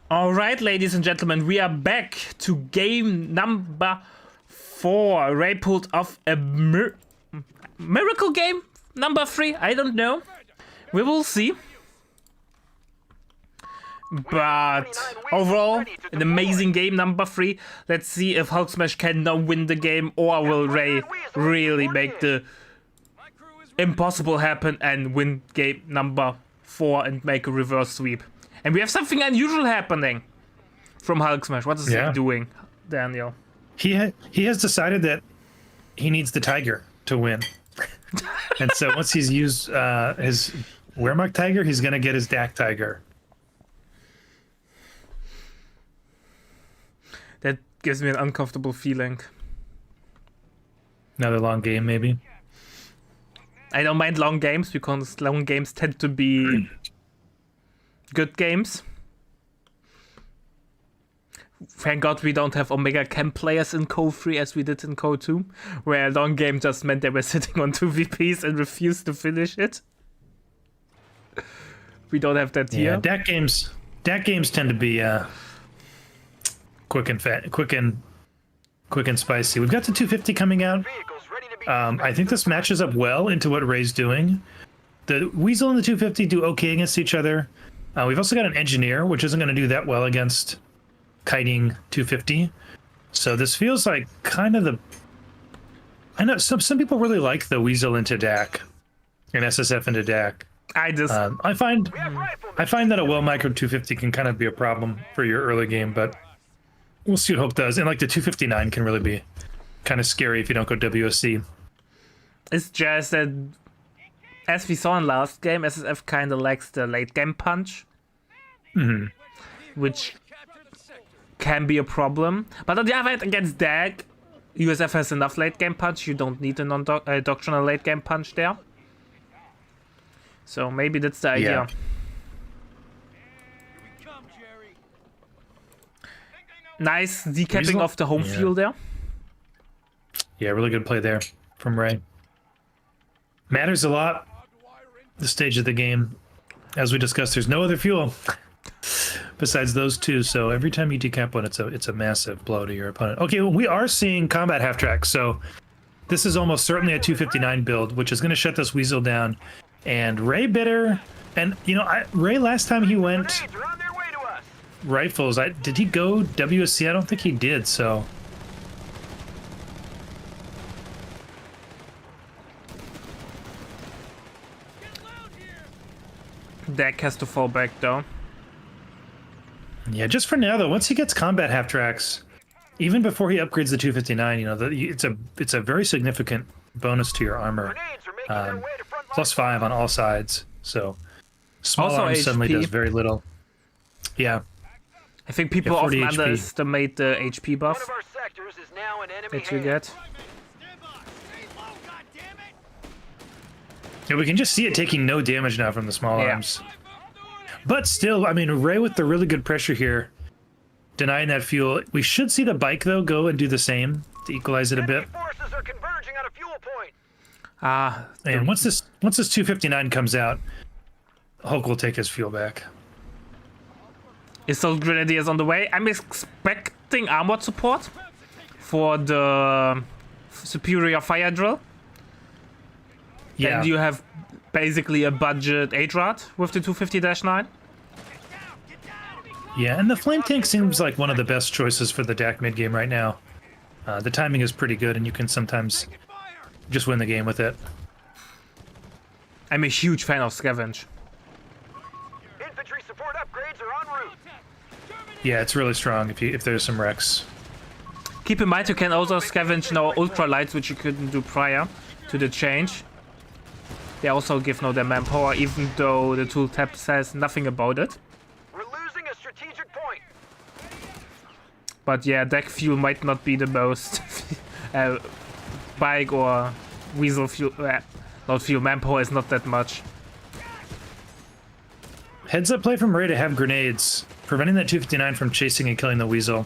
All right, ladies and gentlemen, we are back to game number 4. Ray pulled off a miracle game number 3. I don't know. We will see. But overall, an amazing game number 3. Let's see if Hulksmash can now win the game, or will Ray really make the impossible happen and win game number 4 and make a reverse sweep. And we have something unusual happening from Hulksmash. What is he doing, Daniel? He has decided that he needs the Tiger to win. And so once he's used his Wehrmacht Tiger, he's going to get his DAC Tiger. That gives me an uncomfortable feeling. Another long game, maybe. I don't mind long games because long games tend to be good games. Thank God we don't have Omega Chem players in Co 3 as we did in Co 2, where a long game just meant they were sitting on 2 VPs and refused to finish it. We don't have that here. Yeah, DAC games tend to be quick and spicy. We've got the 250 coming out. I think this matches up well into what Ray's doing. The Weasel and the 250 do okay against each other. We've also got an Engineer, which isn't going to do that well against Kiting 250. So this feels like kind of the... I know some people really like the Weasel into DAC and SSF into DAC. I find that a well-microed 250 can kind of be a problem for your early game, but we'll see what Hope does. And like the 259 can really be kind of scary if you don't go WSC. It's just that, as we saw in last game, SSF kind of lacks the late game punch, which can be a problem. But on the other hand, against DAG, USF has enough late game punch. You don't need a doctrinal late game punch there. So maybe that's the idea. Nice decapping of the home field there. Yeah, really good play there from Ray. Matters a lot, the stage of the game. As we discussed, there's no other fuel besides those two, so every time you decap one, it's a massive blow to your opponent. Okay, well, we are seeing combat half track, so this is almost certainly a 259 build, which is going to shut this Weasel down. And Ray bitter, and you know, Ray last time he went rifles, did he go WSC? I don't think he did, so... Deck has to fall back though. Yeah, just for now though. Once he gets combat half tracks, even before he upgrades the 259, you know, it's a very significant bonus to your armor. +5 on all sides. So small also arms HP. suddenly does very little. Yeah. I think people often underestimate the HP buff One of our sectors is now in enemy that you hands. get. Yeah, we can just see it taking no damage now from the small Yeah. arms. But still, I mean, Ray with the really good pressure here, denying that fuel. We should see the bike, though, go and do the same to equalize it a bit. Enemy forces are converging on a fuel point. And once this 259 comes out, Hulk will take his fuel back. Assault Grenadiers on the way. I'm expecting armored support for the superior fire drill. Yeah. And you have basically a budget 8-rod with the 250-9. Yeah, and the flame tank seems like one of the best choices for the DAC mid game right now. The timing is pretty good, and you can sometimes just win the game with it. I'm a huge fan of Scavenge. Infantry support upgrades are en route. Yeah, it's really strong if there's some wrecks. Keep in mind you can also scavenge now ultralights, which you couldn't do prior to the change. They also give no their manpower, even though the tooltip says nothing about it. We're losing a strategic point. But yeah, deck fuel might not be the most bike or weasel fuel. Not fuel, manpower is not that much. Heads up play from Ray to have grenades, preventing that 259 from chasing and killing the weasel.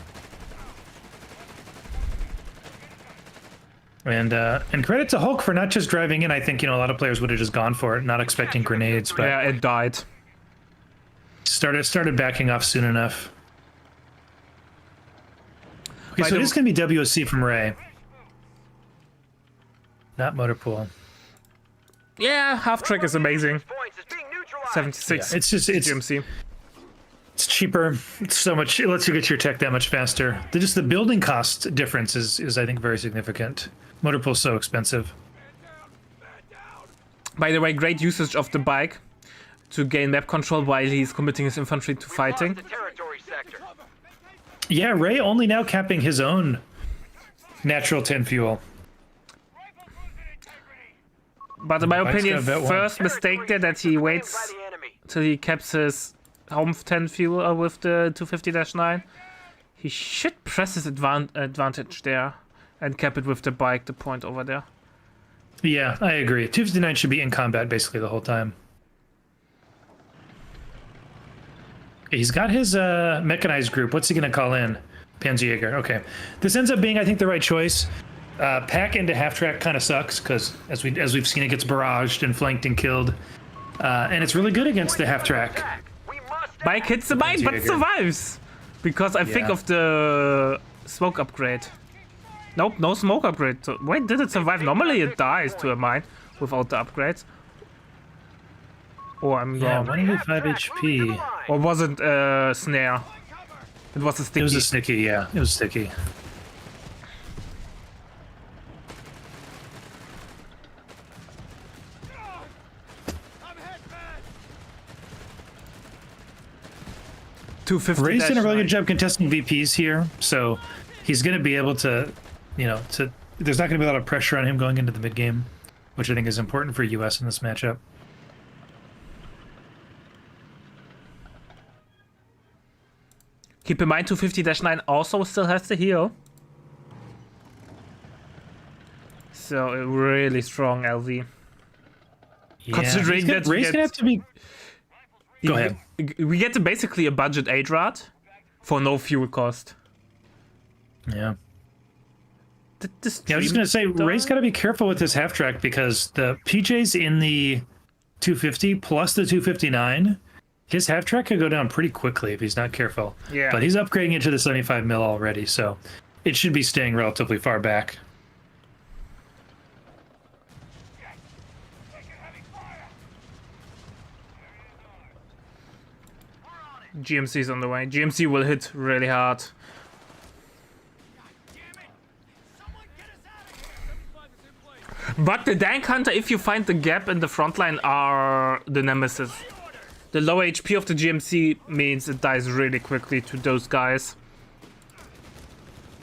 And credit to Hulk for not just driving in. I think, a lot of players would have just gone for it, not expecting grenades, but Yeah, it died. started backing off soon enough. Okay, By so the- it is going to be WOC from Ray. Not motor pool. Yeah, half track is amazing. Points is being neutralized. 76. Yeah, it's GMC. It's cheaper. It's so much. It lets you get your tech that much faster. Just the building cost difference is I think very significant. Motor pool's so expensive. By the way, great usage of the bike to gain map control while he's committing his infantry to fighting. Lost the territory sector. Yeah, Ray only now capping his own natural 10 fuel. But in my Bike's opinion, got a vet one. first mistake there that he By waits the enemy. till he caps his home 10 fuel with the 250-9. He should press his advantage there and cap it with the bike, the point over there. Yeah, I agree. 259 should be in combat basically the whole time. He's got his mechanized group. What's he going to call in? Panzerjäger. Okay. This ends up being, I think, the right choice. Pack into half track kind of sucks because, as we've seen, it gets barraged and flanked and killed. And it's really good against the half track. We must Bike hits the bike, but Panzerjäger. survives! Because I think Yeah. of the smoke upgrade. Nope, no smoke upgrade. So, wait, did it survive? Normally it dies to a mine without the upgrades. Or I'm Yeah, wrong. 185 HP. Or was it a snare? It was a sticky. It was a sticky, yeah. It was sticky. Ray's done a really good job contesting VPs here, so he's going to be able to, there's not going to be a lot of pressure on him going into the mid game, which I think is important for US in this matchup. Keep in mind 250-9 also still has the heal. So a really strong LV. Yeah, Considering that we Ray's get- going to have to be... Go ahead. We get basically a budget 8-rod for no fuel cost. Yeah. This Yeah, I was just going to say, Ray's got to be careful with his half track because the PJs in the 250 plus the 259, his half track could go down pretty quickly if he's not careful. Yeah. But he's upgrading it to the 75 mil already, so it should be staying relatively far back. GMC's on the way. GMC will hit really hard. But the Dank Hunter, if you find the gap in the front line, are the nemesis. The low HP of the GMC means it dies really quickly to those guys.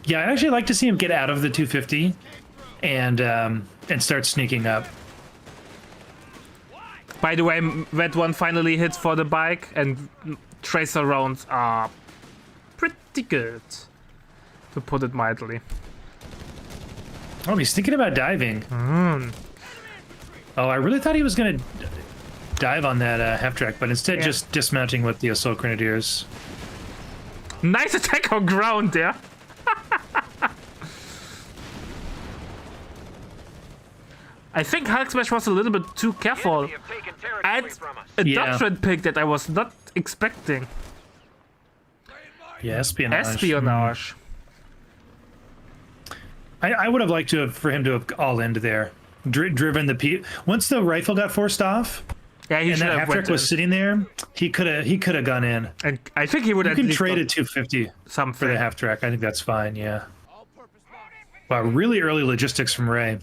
Yeah, I'd actually like to see him get out of the 250 and start sneaking up. By the way, that one finally hit for the bike, and tracer rounds are pretty good, to put it mildly. Oh, he's thinking about diving. Oh, I really thought he was gonna dive on that half track, but instead just dismounting with the assault grenadiers. Nice attack on ground there. I think Hulksmash was a little bit too careful. Enemy have taken territory And from us. a Yeah. doctrine pick that I was not expecting. Yeah, espionage. Espionage. I would have liked to have, for him to have all end there, driven the once the rifle got forced off, Yeah, he and should that have half went track was in. sitting there. He could have gone in. And I think he would You at can least trade got a 250 something. for the half track. I think that's fine. Yeah. Wow, really early logistics from Ray.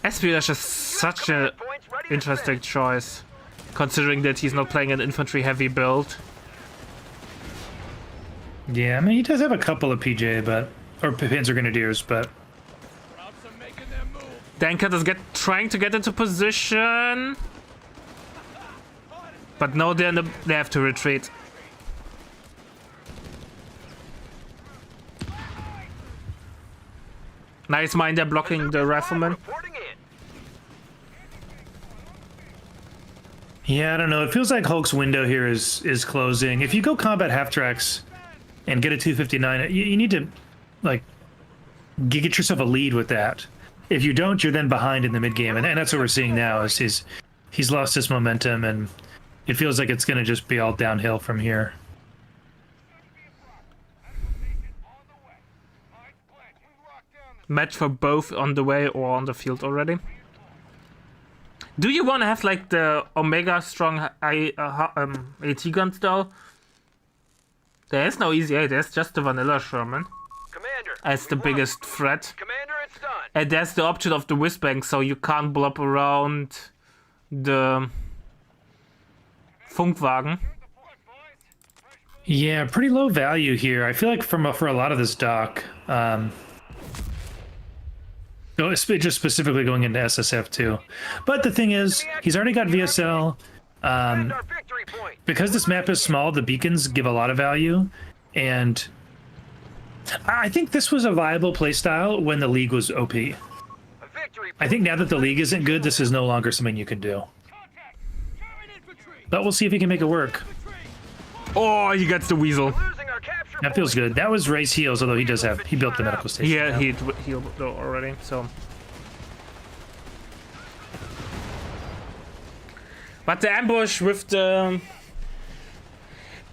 Espionage is such a Points ready to interesting spend. choice, considering that he's not playing an infantry-heavy build. Yeah, I mean he does have a couple of PJ, or Panzer Grenadiers, but Dankert is trying to get into position, but no, they have to retreat. Nice mine there blocking the rifleman. Reporting in. yeah, I don't know. It feels like Hulk's window here is closing. If you go combat half tracks and get a 259, you need to like get yourself a lead with that. If you don't, you're then behind in the mid game, and that's what we're seeing now. Is he's lost his momentum, and it feels like it's going to just be all downhill from here. Match for both on the way or on the field already. Do you want to have like the Omega strong AT guns though? There is no easy A, there's just the vanilla Sherman Commander. as the we've biggest lost. threat. Commander, it's done. And there's the option of the Whizbang, so you can't blow up around the Funkwagen. Yeah, pretty low value here. I feel like for a lot of this dock, just specifically going into SSF too. But the thing is, he's already got VSL. Defend our victory point. Because this map is small, the beacons give a lot of value, and I think this was a viable playstyle when the league was OP. A victory I think now that the league isn't good, this is no longer something you can do. But we'll see if he can make it work. Oh, he gets the weasel. losing our capture That feels good. That was Ray's heals, although he built the medical station. Yeah, now. he healed already, so. But the ambush with the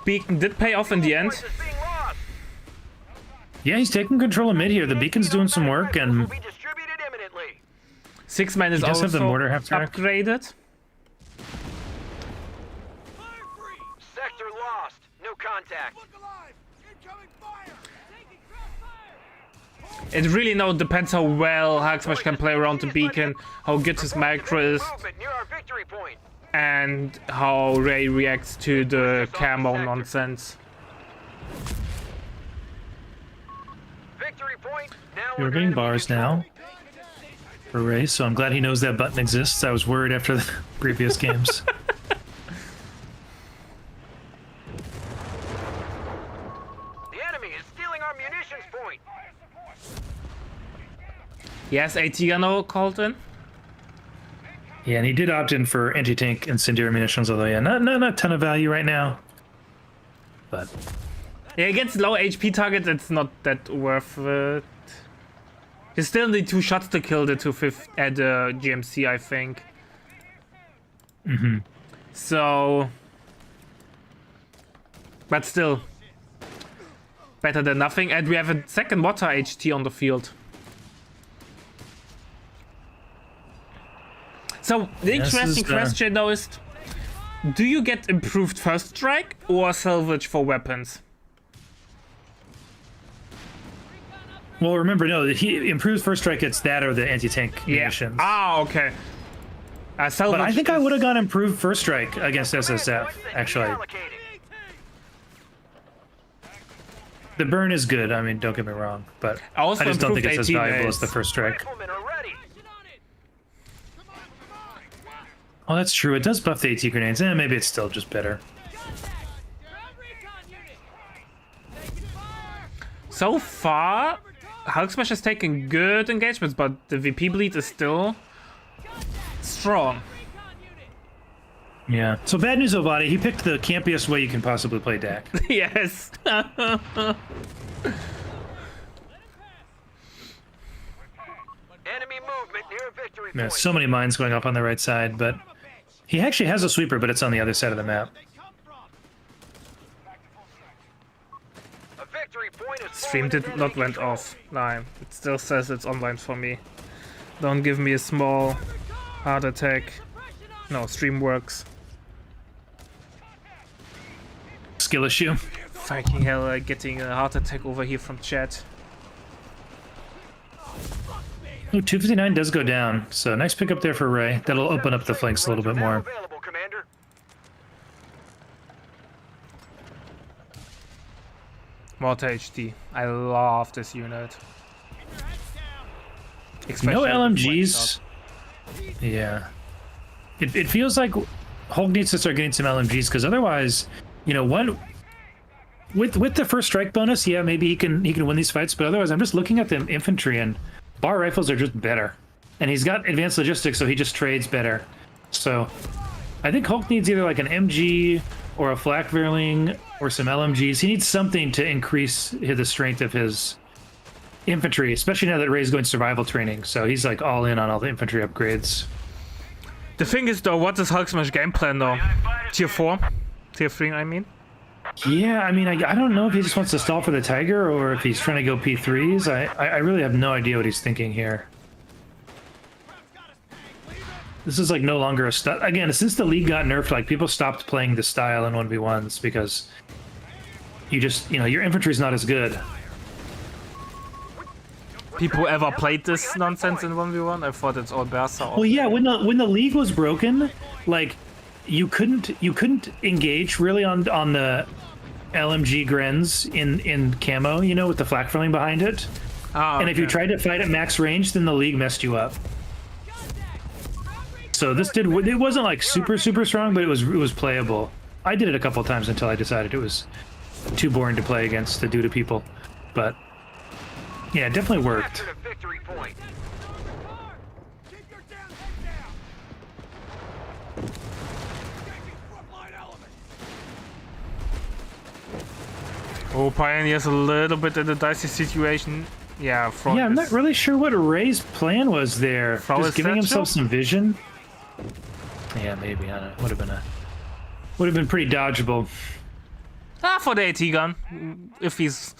beacon did pay off in the end. Point is being lost. Yeah, he's taking control of mid here. The beacon's doing some work, Will and be distributed imminently. 6-man is He does also have the mortar half track. upgraded. Sector lost. No contact. It really now depends how well Hulksmash can play around the beacon, how good his macro is, Movement near our victory point. and how Ray reacts to the camo nonsense. Victory point. Now we're getting bars now for Ray, so I'm glad he knows that button exists. I was worried after the previous games. The enemy is stealing our munitions point. Yes, AT Gunno called in. Yeah, and he did opt in for anti-tank incendiary munitions, although yeah, not a ton of value right now. But Yeah, against low HP targets, it's not that worth it. You still need 2 shots to kill the 250 at the GMC, I think. So, but still, better than nothing. And we have a second water HT on the field. So the Yes, interesting is, question though is, do you get improved first strike or salvage for weapons? well, remember, no, he improves first strike. It's that or the anti-tank munitions. Ah, okay. Salvage But I think I is- would have gone improved first strike against SSF. Points that Actually, reallocated. the burn is good. I mean, don't get me wrong, but Also I just don't think it's as improved valuable as AT the first strike. Riflemen are ready. Oh, that's true. It does buff the AT grenades. Maybe it's still just better. So far, Hulksmash is taking good engagements, but the VP bleed is still strong. Yeah. So bad news, Ovadi. He picked the campiest way you can possibly play Dak. Yes. Enemy movement near victory Yeah, point. so many mines going up on the right side, but he actually has a sweeper, but it's on the other side of the map. A victory point is Stream falling did in not enemy went control. offline. It still says it's online for me. Don't give me a small heart attack. No, stream works. Skill issue. Fucking hell, getting a heart attack over here from chat. Ooh, 259 does go down, so nice pick up there for Ray. That'll open up the flanks a little bit more. Available, Commander. Mortar HD. I love this unit. No Especially with LMGs. Yeah. It feels like Hulk needs to start getting some LMGs, because otherwise, you know, one with the first strike bonus, yeah, maybe he can win these fights, but otherwise I'm just looking at the infantry and bar rifles are just better. And he's got advanced logistics, so he just trades better. So I think Hulk needs either like an MG or a flak Verling or some LMGs. He needs something to increase the strength of his infantry, especially now that Ray's going survival training. So he's like all in on all the infantry upgrades. The thing is though, what is Hulksmash game plan though? Tier 4? Tier 3 I mean? Yeah, I mean, I don't know if he just wants to stall for the Tiger or if he's trying to go P3s. I really have no idea what he's thinking here. This is like no longer a style. Again, since the league got nerfed, like people stopped playing the style in 1v1s because you just, you know, your infantry's not as good. People ever played this nonsense in 1v1? I thought it's all Bersa. Well, yeah, when the league was broken, like you couldn't engage really on the LMG Grens in camo, you know, with the flak filling behind it. Ah, And if you okay. tried to fight at max range, then the league messed you up. So it wasn't like super strong, but it was playable. I did it a couple times until I decided it was too boring to play against to do to people. But yeah, it definitely worked. Captured a victory point. Oh, Pioneer's a little bit in a dicey situation. Yeah, from Yeah, I'm not really sure what Ray's plan was there. Throw Just his giving himself satchel? some vision. Yeah, maybe. I don't know. Would have been pretty dodgeable. Ah, for the AT gun. If he's...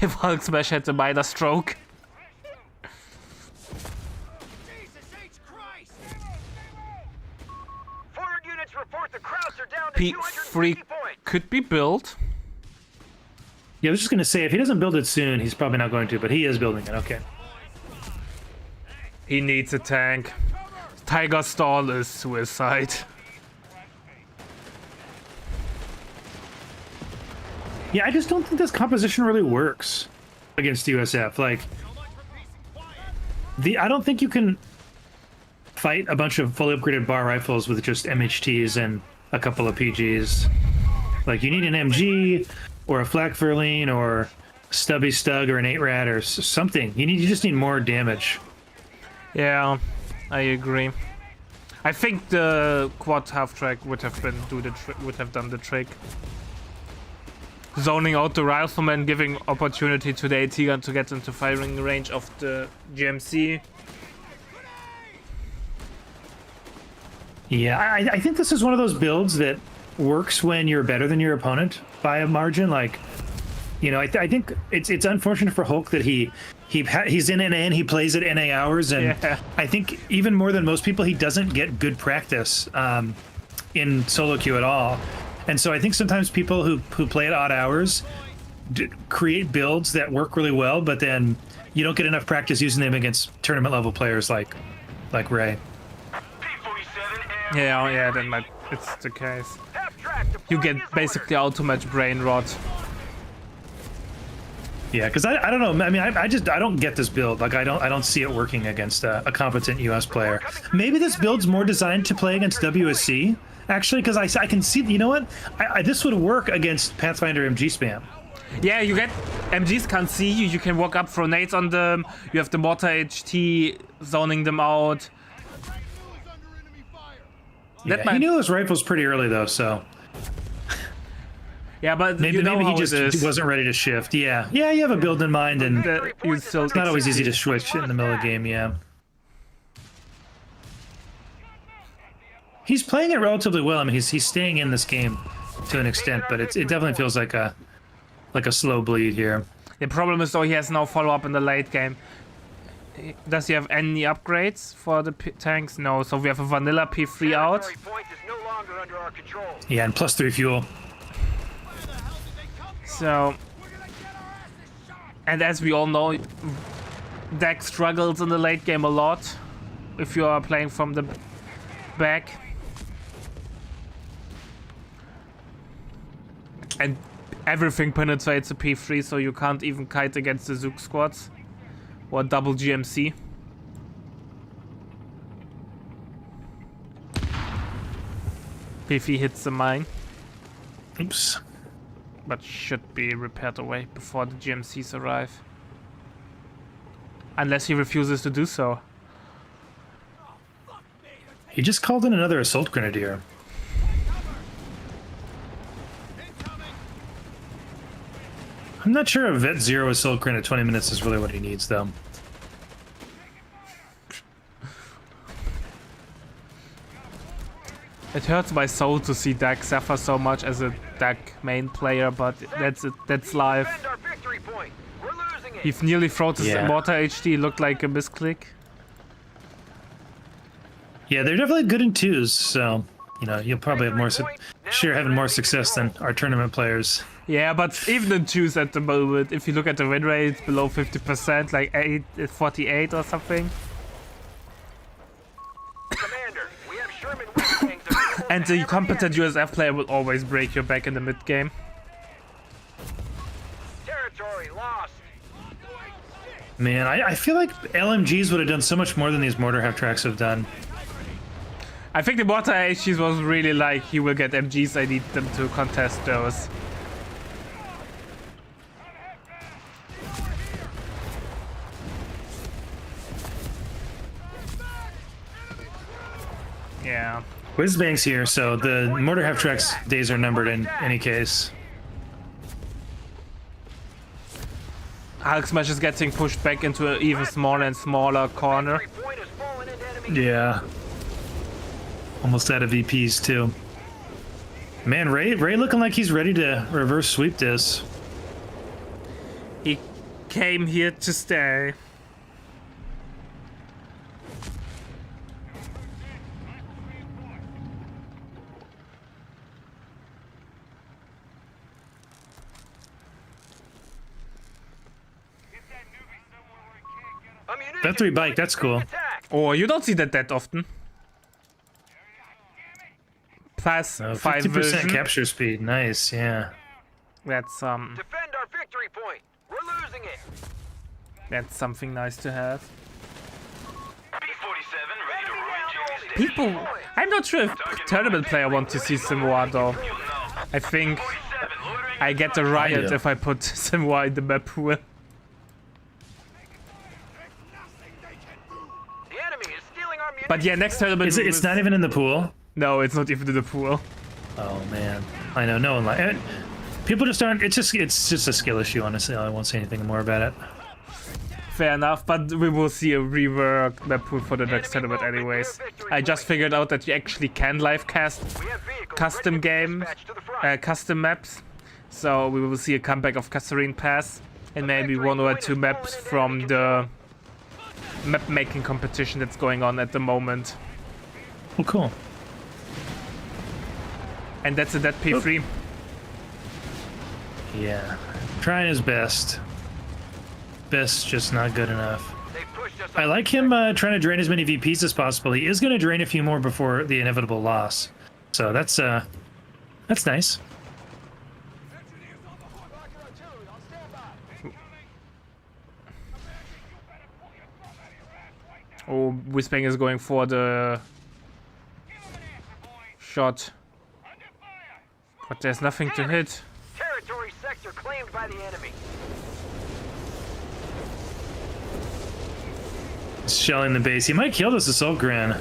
If Hulksmash had the minor stroke. Forward units report the Krauts are down to P3 250 points. could be built. Yeah, I was just gonna say if he doesn't build it soon, he's probably not going to, but he is building it. Okay. He needs a tank. Tiger stall is suicide. Yeah, I just don't think this composition really works against USF. Like, I don't think you can fight a bunch of fully upgraded bar rifles with just MHTs and a couple of PGs. Like, you need an MG or a flak Verline or Stubby Stug or an 8-rat or something. You just need more damage. Yeah, I agree. I think the quad half track would have done the trick. Zoning out the rifleman, giving opportunity to the AT gun to get into firing range of the GMC. Yeah, I think this is one of those builds that works when you're better than your opponent by a margin. Like, you know, I think it's unfortunate for Hulk that he's in NA and he plays at NA hours, and Yeah. I think even more than most people, he doesn't get good practice in solo queue at all. And so I think sometimes people who play at odd hours create builds that work really well, but then you don't get enough practice using them against tournament level players like Ray. Yeah, then it's the case. Half-track You deploying get is basically auto-match brain rot. Yeah, because I don't know. I mean, I don't get this build. Like, I don't see it working against a competent US player. Maybe this build's more designed to play against WSC, actually, because I can see. You know what? This would work against Pathfinder MG spam. Yeah, you get MGs can't see you. You can walk up, throw nades on them. You have the mortar HT zoning them out. Yeah, he knew his rifles pretty early though, so yeah, but maybe you know maybe how he just it is. wasn't ready to shift. Yeah, you have a build in mind, and You still it's not always easy to switch in the middle of the game. Yeah, he's playing it relatively well. I mean, he's staying in this game to an extent, but it definitely feels like a slow bleed here. The problem is though he has no follow up in the late game. Does he have any upgrades for the tanks? No, so we have a vanilla P3 out. Yeah, and +3 fuel. So, and as we all know, deck struggles in the late game a lot if you are playing from the back. And everything penetrates the P3, so you can't even kite against the Zook squads. Or double GMC. If he hits the mine. Oops. But should be repaired away before the GMCs arrive. Unless he refuses to do so. He just called in another assault grenadier. I'm not sure a Vet Zero assault grenade at 20 minutes is really what he needs, though. It hurts my soul to see Dak suffer so much as a Dak main player, but that's it. That's life. He nearly froze his mortar HD. Looked like a misclick. Yeah, they're definitely good in twos, so you know you'll probably have more having more success than our tournament players. Yeah, but even in twos at the moment, if you look at the win rate, it's below 50%, like 48 or something. Commander, we have Sherman wings And the competent USF player will always break your back in the mid game. Territory lost. Man, I feel like LMGs would have done so much more than these mortar half tracks have done. I think the mortar HGs was really like, he will get MGs, I need them to contest those. Yeah. Whizbang's here, so the mortar half tracks days are numbered in any case. Hulksmash is getting pushed back into an even smaller and smaller corner. Yeah. Almost out of VPs too. Man, Ray looking like he's ready to reverse sweep this. He came here to stay. That 3 bike, that's cool. Oh, you don't see that often. Plus 5 50% vision. capture speed, nice, yeah. That's Defend our victory point. We're losing it. that's something nice to have. B-47 ready to ruin Jimmy's day. People, I'm not sure if tournament player want to see Simwa though. I think I get a riot do. if I put Simwa in the map pool. The enemy is stealing our munitions. But yeah, next tournament. It's not even in the pool? No, it's not even in the pool. Oh man, I know, no one like people just aren't. It's just a skill issue, honestly. I won't say anything more about it. Fair enough, but we will see a rework map pool for the next tournament anyways. I just figured out that you actually can live cast We have vehicles custom ready to be game, dispatched to the front. custom maps. So we will see a comeback of Kasserine Pass and maybe 1 or 2 maps from the map making competition that's going on at the moment. Well, cool. And that's a dead P3. Yeah, trying his best. Best, just not good enough. They pushed us I like him trying to drain as many VPs as possible. He is going to drain a few more before the inevitable loss. So that's nice. Oh, Whispang is going for the shot. But there's nothing to hit. Territory sector claimed by by the enemy. Shelling the base. He might kill this assault gran.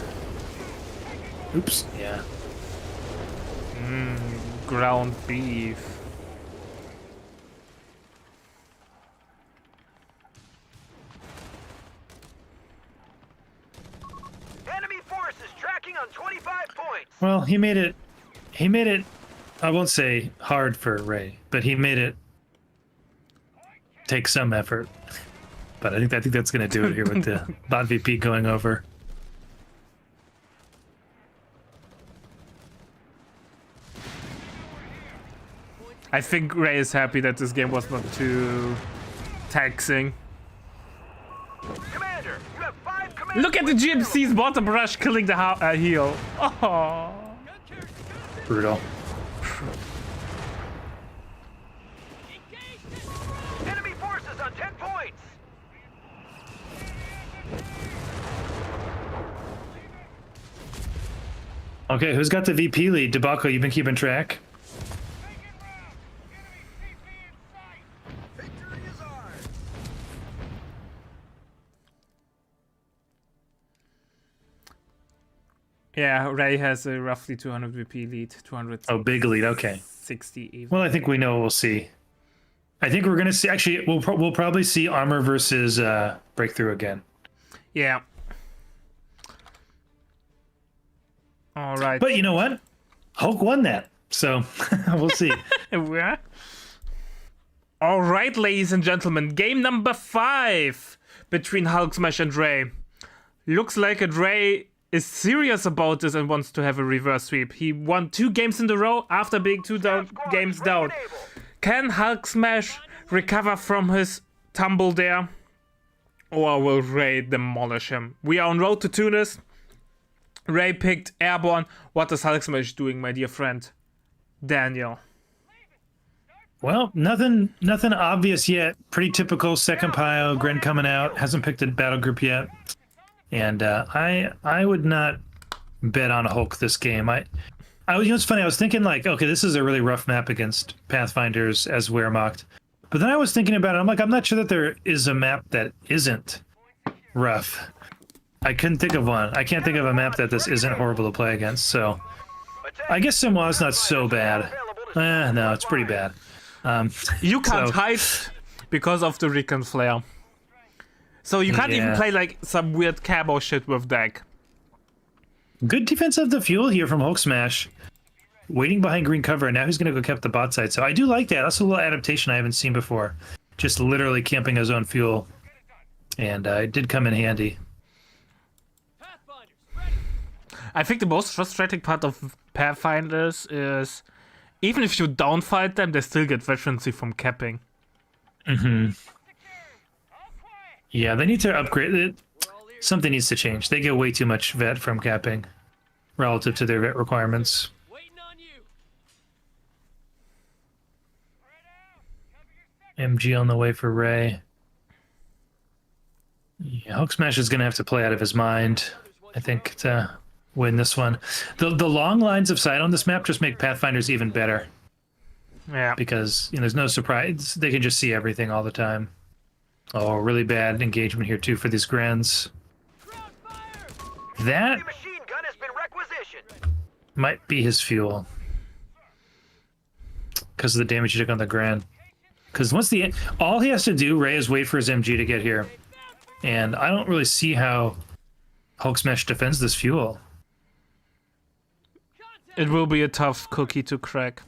Oops. Yeah. Ground beef. Enemy forces tracking on 25 points. Well, he made it. He made it. I won't say hard for Ray, but he made it take some effort. But I think that's gonna do it here with the bot VP going over. I think Ray is happy that this game was not too taxing. Commander, you have 5 command Look at the points. GMC's bottom rush killing the heel. Oh. Brutal. Enemy forces on 10 points. Okay, who's got the VP lead? Debacle, you've been keeping track? Victory is ours. Yeah, Ray has a roughly 200 VP lead, 260 Oh, big lead. Okay. even. Well, I think we know what we'll see. I think we're gonna see. Actually, we'll probably see armor versus breakthrough again. Yeah. All right. But you know what? Hulk won that, so we'll see. Yeah. All right, ladies and gentlemen, game number 5 between Hulksmash and Ray. Looks like Ray is serious about this and wants to have a reverse sweep. He won 2 games in a row after being 2 games down. Can Hulksmash recover from his tumble there? Or will Ray demolish him? We are on road to Tunis. Ray picked Airborne. What is Hulksmash doing, my dear friend? Daniel. Well, nothing obvious yet. Pretty typical second pile. Gren coming out. Hasn't picked a battle group yet. And I would not bet on Hulk this game. You know, it's funny. I was thinking like, okay, this is a really rough map against Pathfinders as Wehrmacht. But then I was thinking about it. I'm like, I'm not sure that there is a map that isn't rough. I couldn't think of one. I can't think of a map that this isn't horrible to play against. So I guess Samoa's not so bad. No, it's pretty bad. You can't hide because of the Recon Flare. So you can't even play like some weird camo shit with deck. Good defense of the fuel here from Hulksmash. Waiting behind green cover, and now he's going to go cap the bot side. So I do like that. That's a little adaptation I haven't seen before. Just literally camping his own fuel. And it did come in handy. I think the most frustrating part of Pathfinders is even if you don't fight them, they still get veterancy from capping. Yeah, they need to upgrade it. Something needs to change. They get way too much vet from capping relative to their vet requirements. MG on the way for Ray. Yeah, Hulksmash is going to have to play out of his mind, I think, to win this one. The long lines of sight on this map just make Pathfinders even better. Yeah. Because there's no surprise. They can just see everything all the time. Oh, really bad engagement here, too, for these Grens. That Machine gun has been requisitioned. might be his fuel. Because of the damage he took on the Gren. Because all he has to do, Ray, is wait for his MG to get here. And I don't really see how Hulksmash defends this fuel. It will be a tough cookie to crack.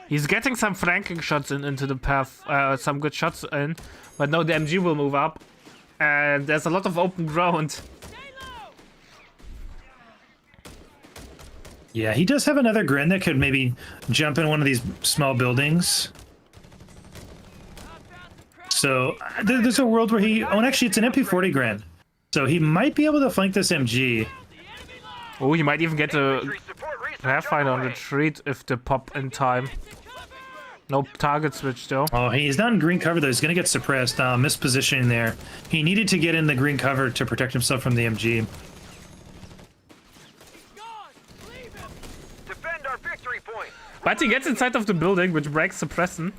He's getting some flanking shots into the path, some good shots in, but no, the MG will move up, and there's a lot of open ground. Yeah, he does have another Gren that could maybe jump in one of these small buildings. So there's a world where and actually it's an MP40 Gren. So he might be able to flank this MG. Oh, he might even get a Support research Pathfinder on underway. retreat if they pop in time. No target switch though. Oh, he's not in green cover though. He's gonna get suppressed. Mispositioning there. He needed to get in the green cover to protect himself from the MG. Defend our But he gets inside of the building, which breaks suppression.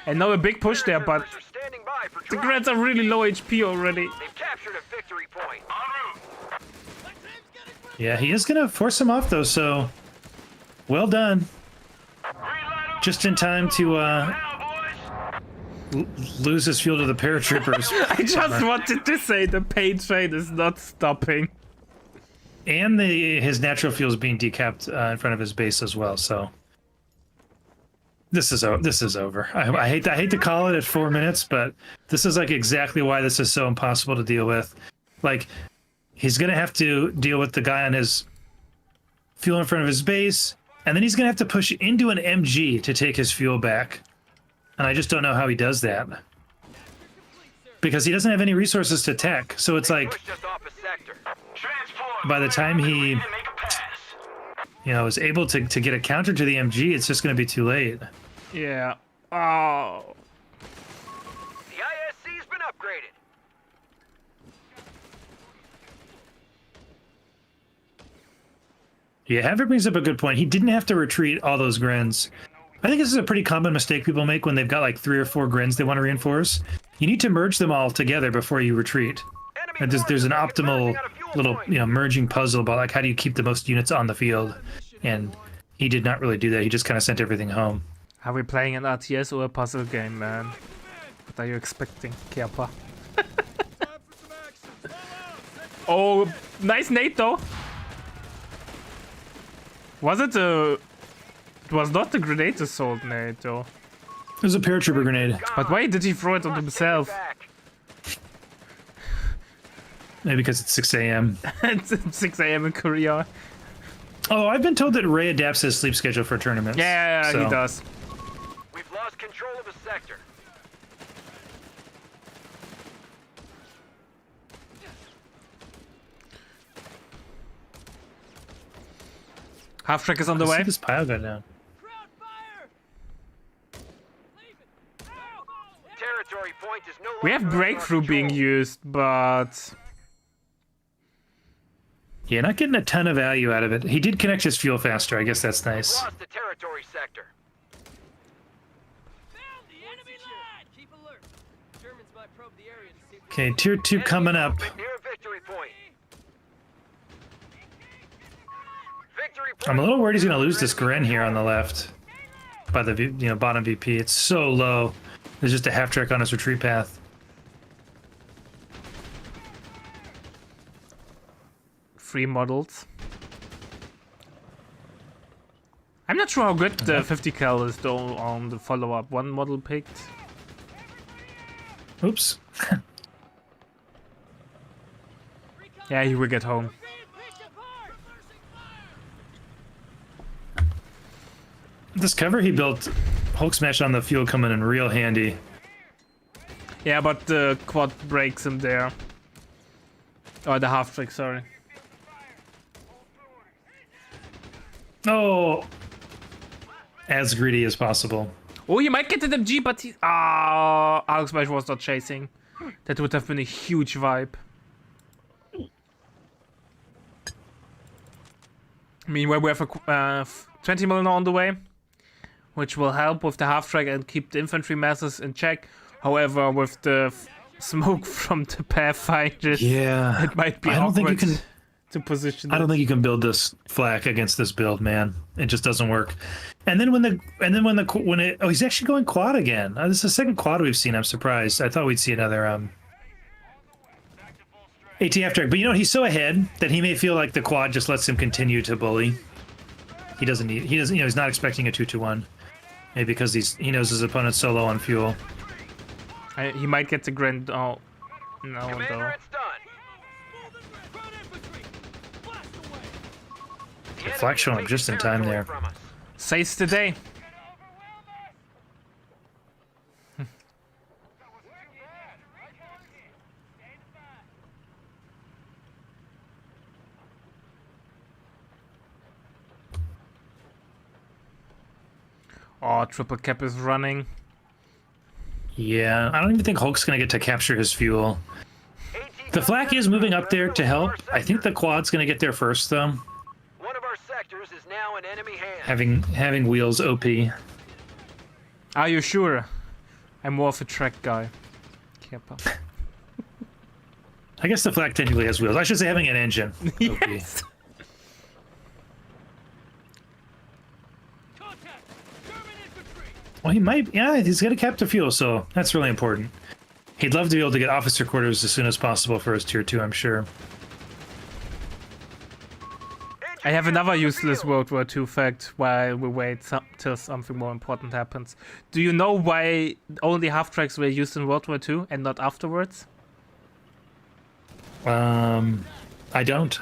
And now a big push there, but Are standing by for the drop. Greds are really low HP already. They've captured a victory point. Yeah, he is gonna force him off though, so well done. Just in time to lose his fuel to the paratroopers. I just wanted to say the pain train is not stopping. And his natural fuel is being decapped in front of his base as well, so this is over. I hate to call it at 4 minutes, but this is like exactly why this is so impossible to deal with. Like, he's gonna have to deal with the guy on his fuel in front of his base, and then he's gonna have to push into an MG to take his fuel back. And I just don't know how he does that. Because he doesn't have any resources to tech, so it's like Pushed us off a sector. by the time he is able to get a counter to the MG, it's just gonna be too late. Yeah. Oh. The ISC's been upgraded. Yeah, Haver brings up a good point. He didn't have to retreat all those grins. I think this is a pretty common mistake people make when they've got like 3 or 4 grins they want to reinforce. You need to merge them all together before you retreat. Enemy And there's an forces are optimal converging on a fuel little, point. merging puzzle about like how do you keep the most units on the field. And he did not really do that. He just kind of sent everything home. Are we playing an RTS or a puzzle game, man? What are you expecting, Kerpa? Oh, nice nade though. Was it a... It was not the grenade assault nade though. It was a paratrooper grenade. But why did he throw it on Must himself? take it back. Maybe because it's 6 a.m. It's 6 a.m. in Korea. Oh, I've been told that Ray adapts his sleep schedule for tournaments. Yeah, so. he does. We've lost control of a sector. Half track is on the Let's way. see this pile go down. Territory point is no We have longer under our breakthrough being control. used, but... Yeah, not getting a ton of value out of it. He did connect his fuel faster. I guess that's nice. Lost the territory sector. Okay, tier 2 coming up. Near a victory point. Victory point. I'm a little worried he's going to lose this Gren here on the left. By the bottom VP. It's so low. There's just a half track on his retreat path. Free models. I'm not sure how good the 50 cal is though on the follow-up. One model picked. Oops. Yeah, he will get home. This cover he built, Hulksmash on the fuel coming in real handy. Yeah, but the quad breaks him there. Oh, the half trick, sorry. Oh, as greedy as possible. Oh, he might get an MG, but he... Ah, Hulksmash was not chasing. That would have been a huge vibe. Meanwhile, we have a 20 million on the way, which will help with the half track and keep the infantry masses in check. However, with the smoke from the Pathfinders, Yeah. it might be I don't think you awkward can. to position. I don't think you can build this flak against this build, man. It just doesn't work. And then oh, he's actually going quad again. This is the second quad we've seen. I'm surprised. I thought we'd see another ATF track, but he's so ahead that he may feel like the quad just lets him continue to bully. He doesn't, he's not expecting a 2-1. Maybe because he knows his opponent's so low on fuel. He might get the grand. Oh, no, Commander, though. it's done. The flak showing up just in time there. From us. Saves the day. Oh, triple cap is running. Yeah, I don't even think Hulk's gonna get to capture his fuel. The flak is moving up there to help. I think the quad's gonna get there first, though. One of our sectors sectors is now in enemy hands. Having wheels OP. Are you sure? I'm more of a track guy. Kappa. I guess the flak technically has wheels. I should say having an engine. Yes. Well, he might. Yeah, he's got a captive fuel, so that's really important. He'd love to be able to get officer quarters as soon as possible for his tier 2, I'm sure. I have another useless World War II fact while we wait till something more important happens. Do you know why only half-tracks were used in World War II and not afterwards? I don't.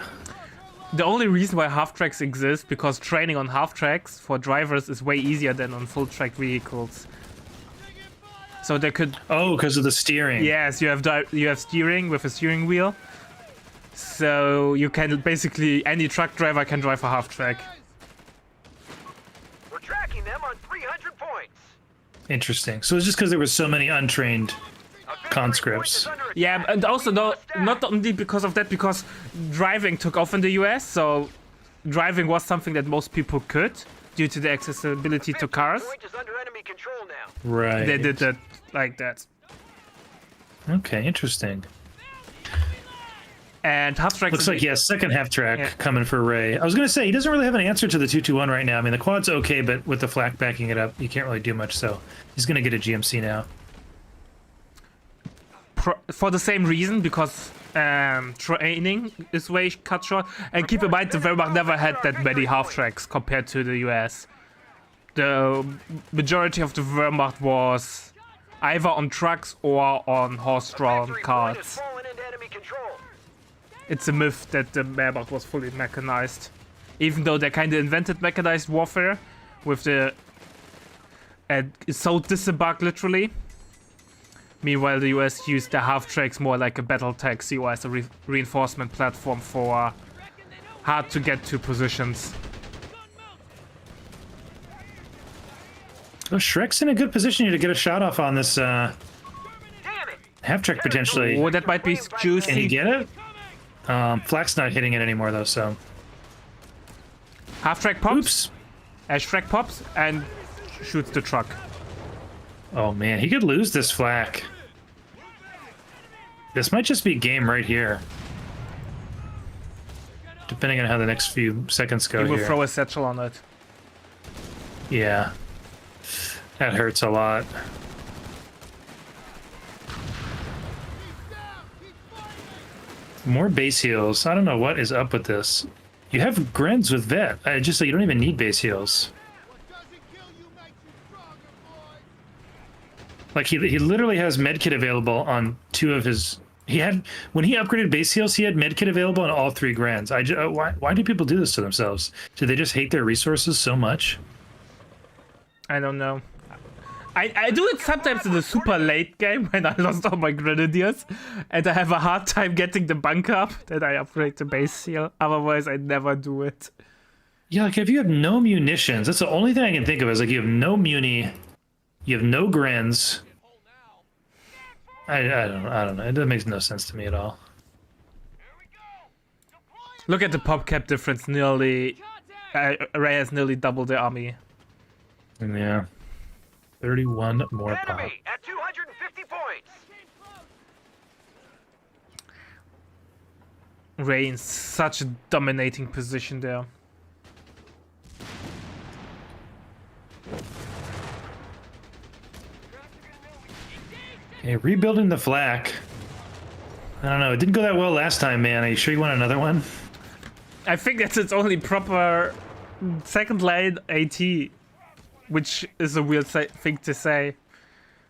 The only reason why half-tracks exist because training on half-tracks for drivers is way easier than on full-track vehicles. So they could... Oh, because of the steering. Yes, you have steering with a steering wheel. So you can basically, any truck driver can drive a half-track. We're tracking them on 300 points. Interesting. So it's just because there were so many untrained A victory conscripts. point is under Yeah, attack. and also Stack. not only because of that, because driving took off in the US, so driving was something that most people could due to the accessibility to Victory cars. point is under enemy control now. Right. They did that like that. Okay, interesting. And half tracks. Looks like, yeah, second half track Yeah. coming for Ray. I was going to say, he doesn't really have an answer to the 221 right now. I mean, the quad's okay, but with the flak backing it up, you can't really do much, so he's going to get a GMC now. For the same reason, because training is way cut short. And keep in mind, the Wehrmacht never had that many half tracks compared to the US. The majority of the Wehrmacht was either on trucks or on horse-drawn Victory point has carts. fallen into enemy control. It's a myth that the Wehrmacht was fully mechanized. Even though they kind of invented mechanized warfare with the... And it's so disembarked literally. Meanwhile, the US used the half-tracks more like a battle taxi or as a reinforcement platform for hard-to-get-to positions. Oh, Shrek's in a good position here to get a shot off on this Damn it! half track potentially. Oh, that might be Can he juicy. get it? Flak's not hitting it anymore, though, so... Half-track pops, Oops. Ash-track pops, and shoots the truck. Oh, man, he could lose this flak. This might just be game right here. Depending on how the next few seconds go He will here. throw a satchel on it. Yeah. That hurts a lot. More base heals. I don't know what is up with this. You have Grens with Vet. I just you don't even need base heals. Like he literally has medkit available on 2 of his. He had when he upgraded base heals, he had medkit available on all 3 Grens. Why do people do this to themselves? Do they just hate their resources so much? I don't know. I do it sometimes in the super late game when I lost all my grenadiers and I have a hard time getting the bunker up, then I upgrade the base seal. Otherwise, I never do it. Yeah, like if you have no munitions, that's the only thing I can think of is like you have no muni, you have no Grens. I don't know. It makes no sense to me at all. Look at the pop cap difference. Nearly, Ray has nearly doubled the army. Yeah. 31 more pop. Enemy at 250 points. Ray in such a dominating position there. Okay, rebuilding the flak. I don't know. It didn't go that well last time, man. Are you sure you want another one? I think that's its only proper second line AT, which is a weird thing to say.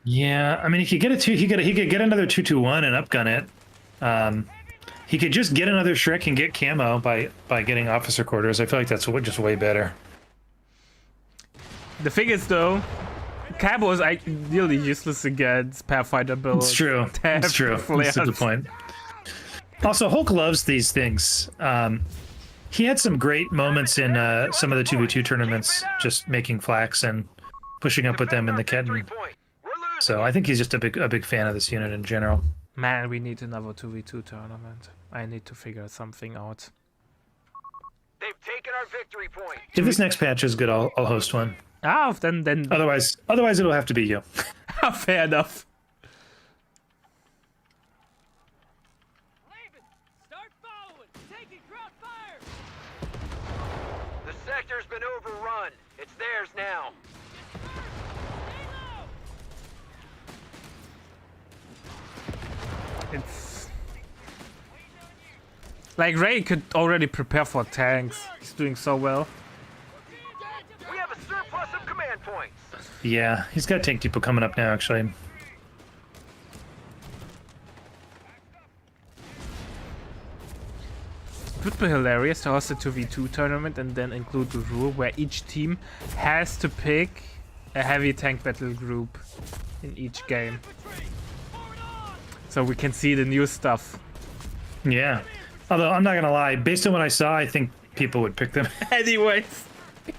Yeah, I mean, he could get he could get another 221 and upgun it. He could just get another Shrek and get camo by getting officer quarters. I feel like that's just way better. The thing is, though, camo is ideally useless against Pathfinder builds. It's true. It's true. That's a good point. Also, Hulk loves these things. He had some great moments in some of the 2v2 tournaments, just making flaks and pushing up with them in the Victory Ketten. point. We're losing. So I think he's just a big fan of this unit in general. Man, we need another 2v2 tournament. I need to figure something out. They've taken our victory point. If this next patch is good, I'll host one. Ah, then Otherwise it'll have to be you. fair enough. Start following. Taking crowd fire. The sector's been overrun. It's theirs now. It's like Ray could already prepare for tanks. He's doing so well. We have a surplus of command points. Yeah, he's got tank people coming up now, actually. It would be hilarious to host a 2v2 tournament and then include the rule where each team has to pick a heavy tank battle group in each game. So we can see the new stuff. Yeah. Although I'm not gonna lie, based on what I saw, I think people would pick them. Anyways.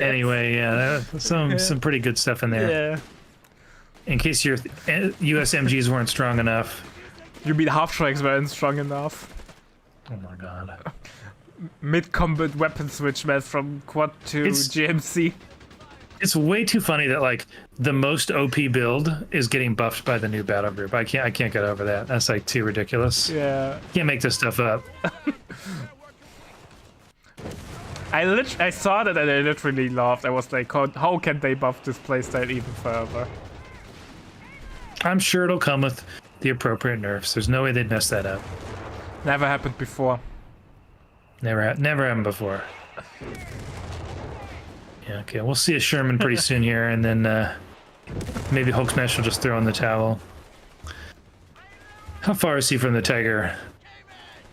Anyway, yeah, some pretty good stuff in there. Yeah. In case your USMGs weren't strong enough. You mean half-tracks weren't strong enough? Oh my god. Mid-combat weapon switch went from quad to GMC. It's way too funny that like the most OP build is getting buffed by the new battle group. I can't get over that. That's like too ridiculous. Yeah. Can't make this stuff up. I saw that and I literally laughed. I was like, how can they buff this playstyle even further? I'm sure it'll come with the appropriate nerfs. There's no way they'd mess that up. Never happened before. Never happened before. Yeah, okay, we'll see a Sherman pretty soon here, and then maybe Hulksmash will just throw in the towel. How far is he from the Tiger?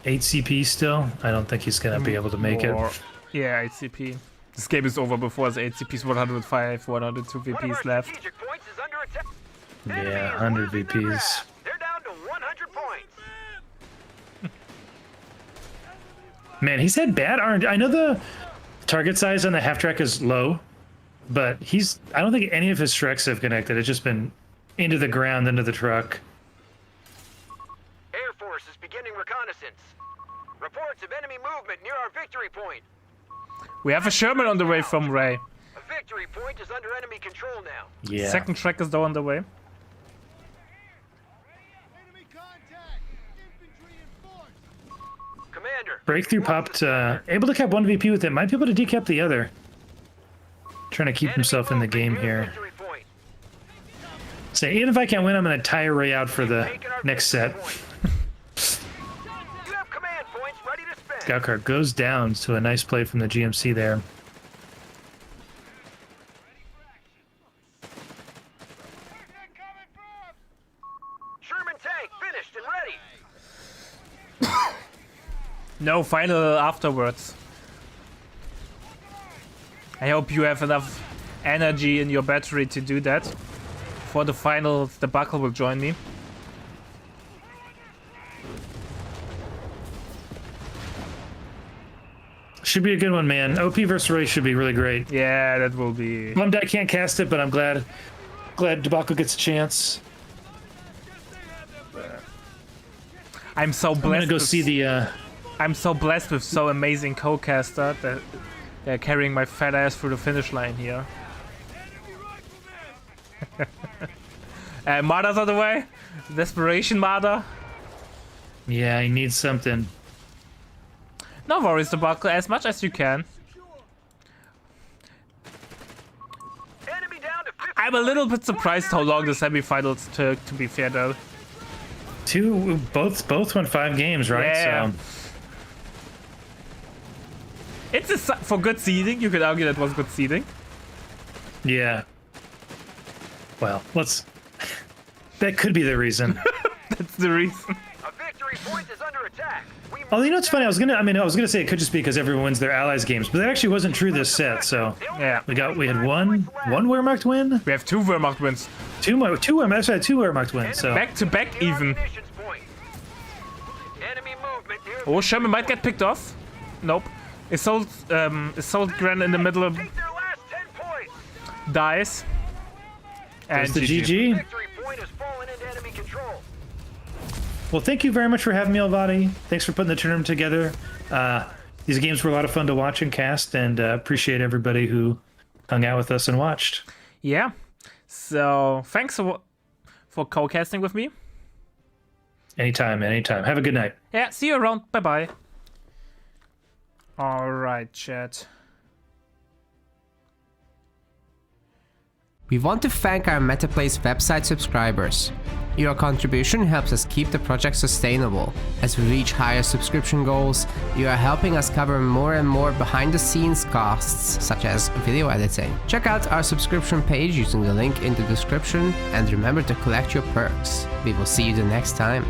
8 CP still? I don't think he's gonna be able to make it. Yeah, 8 CP. This game is over before the 8 CPs, 105, 102 VPs left. Strategic points is under attack. Yeah, 100 VPs. They're down to 100 points. Man, he's had bad RNG. I know the target size on the half track is low, but I don't think any of his Shreks have connected. It's just been into the ground, into the truck. Air Force is beginning reconnaissance. Reports of enemy movement near our victory point. We have a Sherman on the way from Ray. A victory point is under enemy control now. Yeah. Second track is though on the way. Enemy contact. Infantry in force. Commander. Breakthrough popped, able to cap one VP with it. Might be able to decap the other. Trying to keep Enemy himself in the movement game near here. victory point. So even if I can't win, I'm going to tire Ray out for the Taking our next victory set. point. You have command points ready to spend. Scout car goes down to a nice play from the GMC there. Sherman tank finished and ready. No, final afterwards. I hope you have enough energy in your battery to do that. For the final, the Buckle will join me. Should be a good one, man. OP versus Ray should be really great. Yeah, that will be. Bummed I can't cast it, but I'm glad Debacle gets a chance. I'm so I'm blessed. gonna go with, see the. I'm so blessed with so amazing co-caster that they're carrying my fat ass through the finish line here. Marder's on the way. Desperation Marder. Yeah, he needs something. No worries, the Buckle, as much as you can. Enemy down to 50. I'm a little bit surprised how long the semifinals took, to be fair though. Both won 5 games, right? Yeah. So It's for good seeding. You could argue that was good seeding. yeah. Well, that could be the reason. That's the reason. A victory point is under attack. We Oh, you know what's funny? I was gonna say it could just be because everyone wins their allies games, but that actually wasn't true this set. So Yeah. we had one Wehrmacht win, We have 2 Wehrmacht wins. two Wehrmacht wins. So Back to back near our even. munitions point. Enemy movement near Oh, Sherman might get picked off. Nope. Assault Gran in the middle of Take their last 10 points. dies. And there's the GG. Victory point has fallen into enemy control. Well, thank you very much for having me, Alvati. Thanks for putting the tournament together. these games were a lot of fun to watch and cast, and appreciate everybody who hung out with us and watched. Yeah. So thanks for co-casting with me. Anytime, anytime. Have a good night. Yeah, see you around. Bye-bye. Alright, chat. We want to thank our MetaPlays website subscribers. Your contribution helps us keep the project sustainable. As we reach higher subscription goals, you are helping us cover more and more behind-the-scenes costs, such as video editing. Check out our subscription page using the link in the description, and remember to collect your perks. We will see you the next time.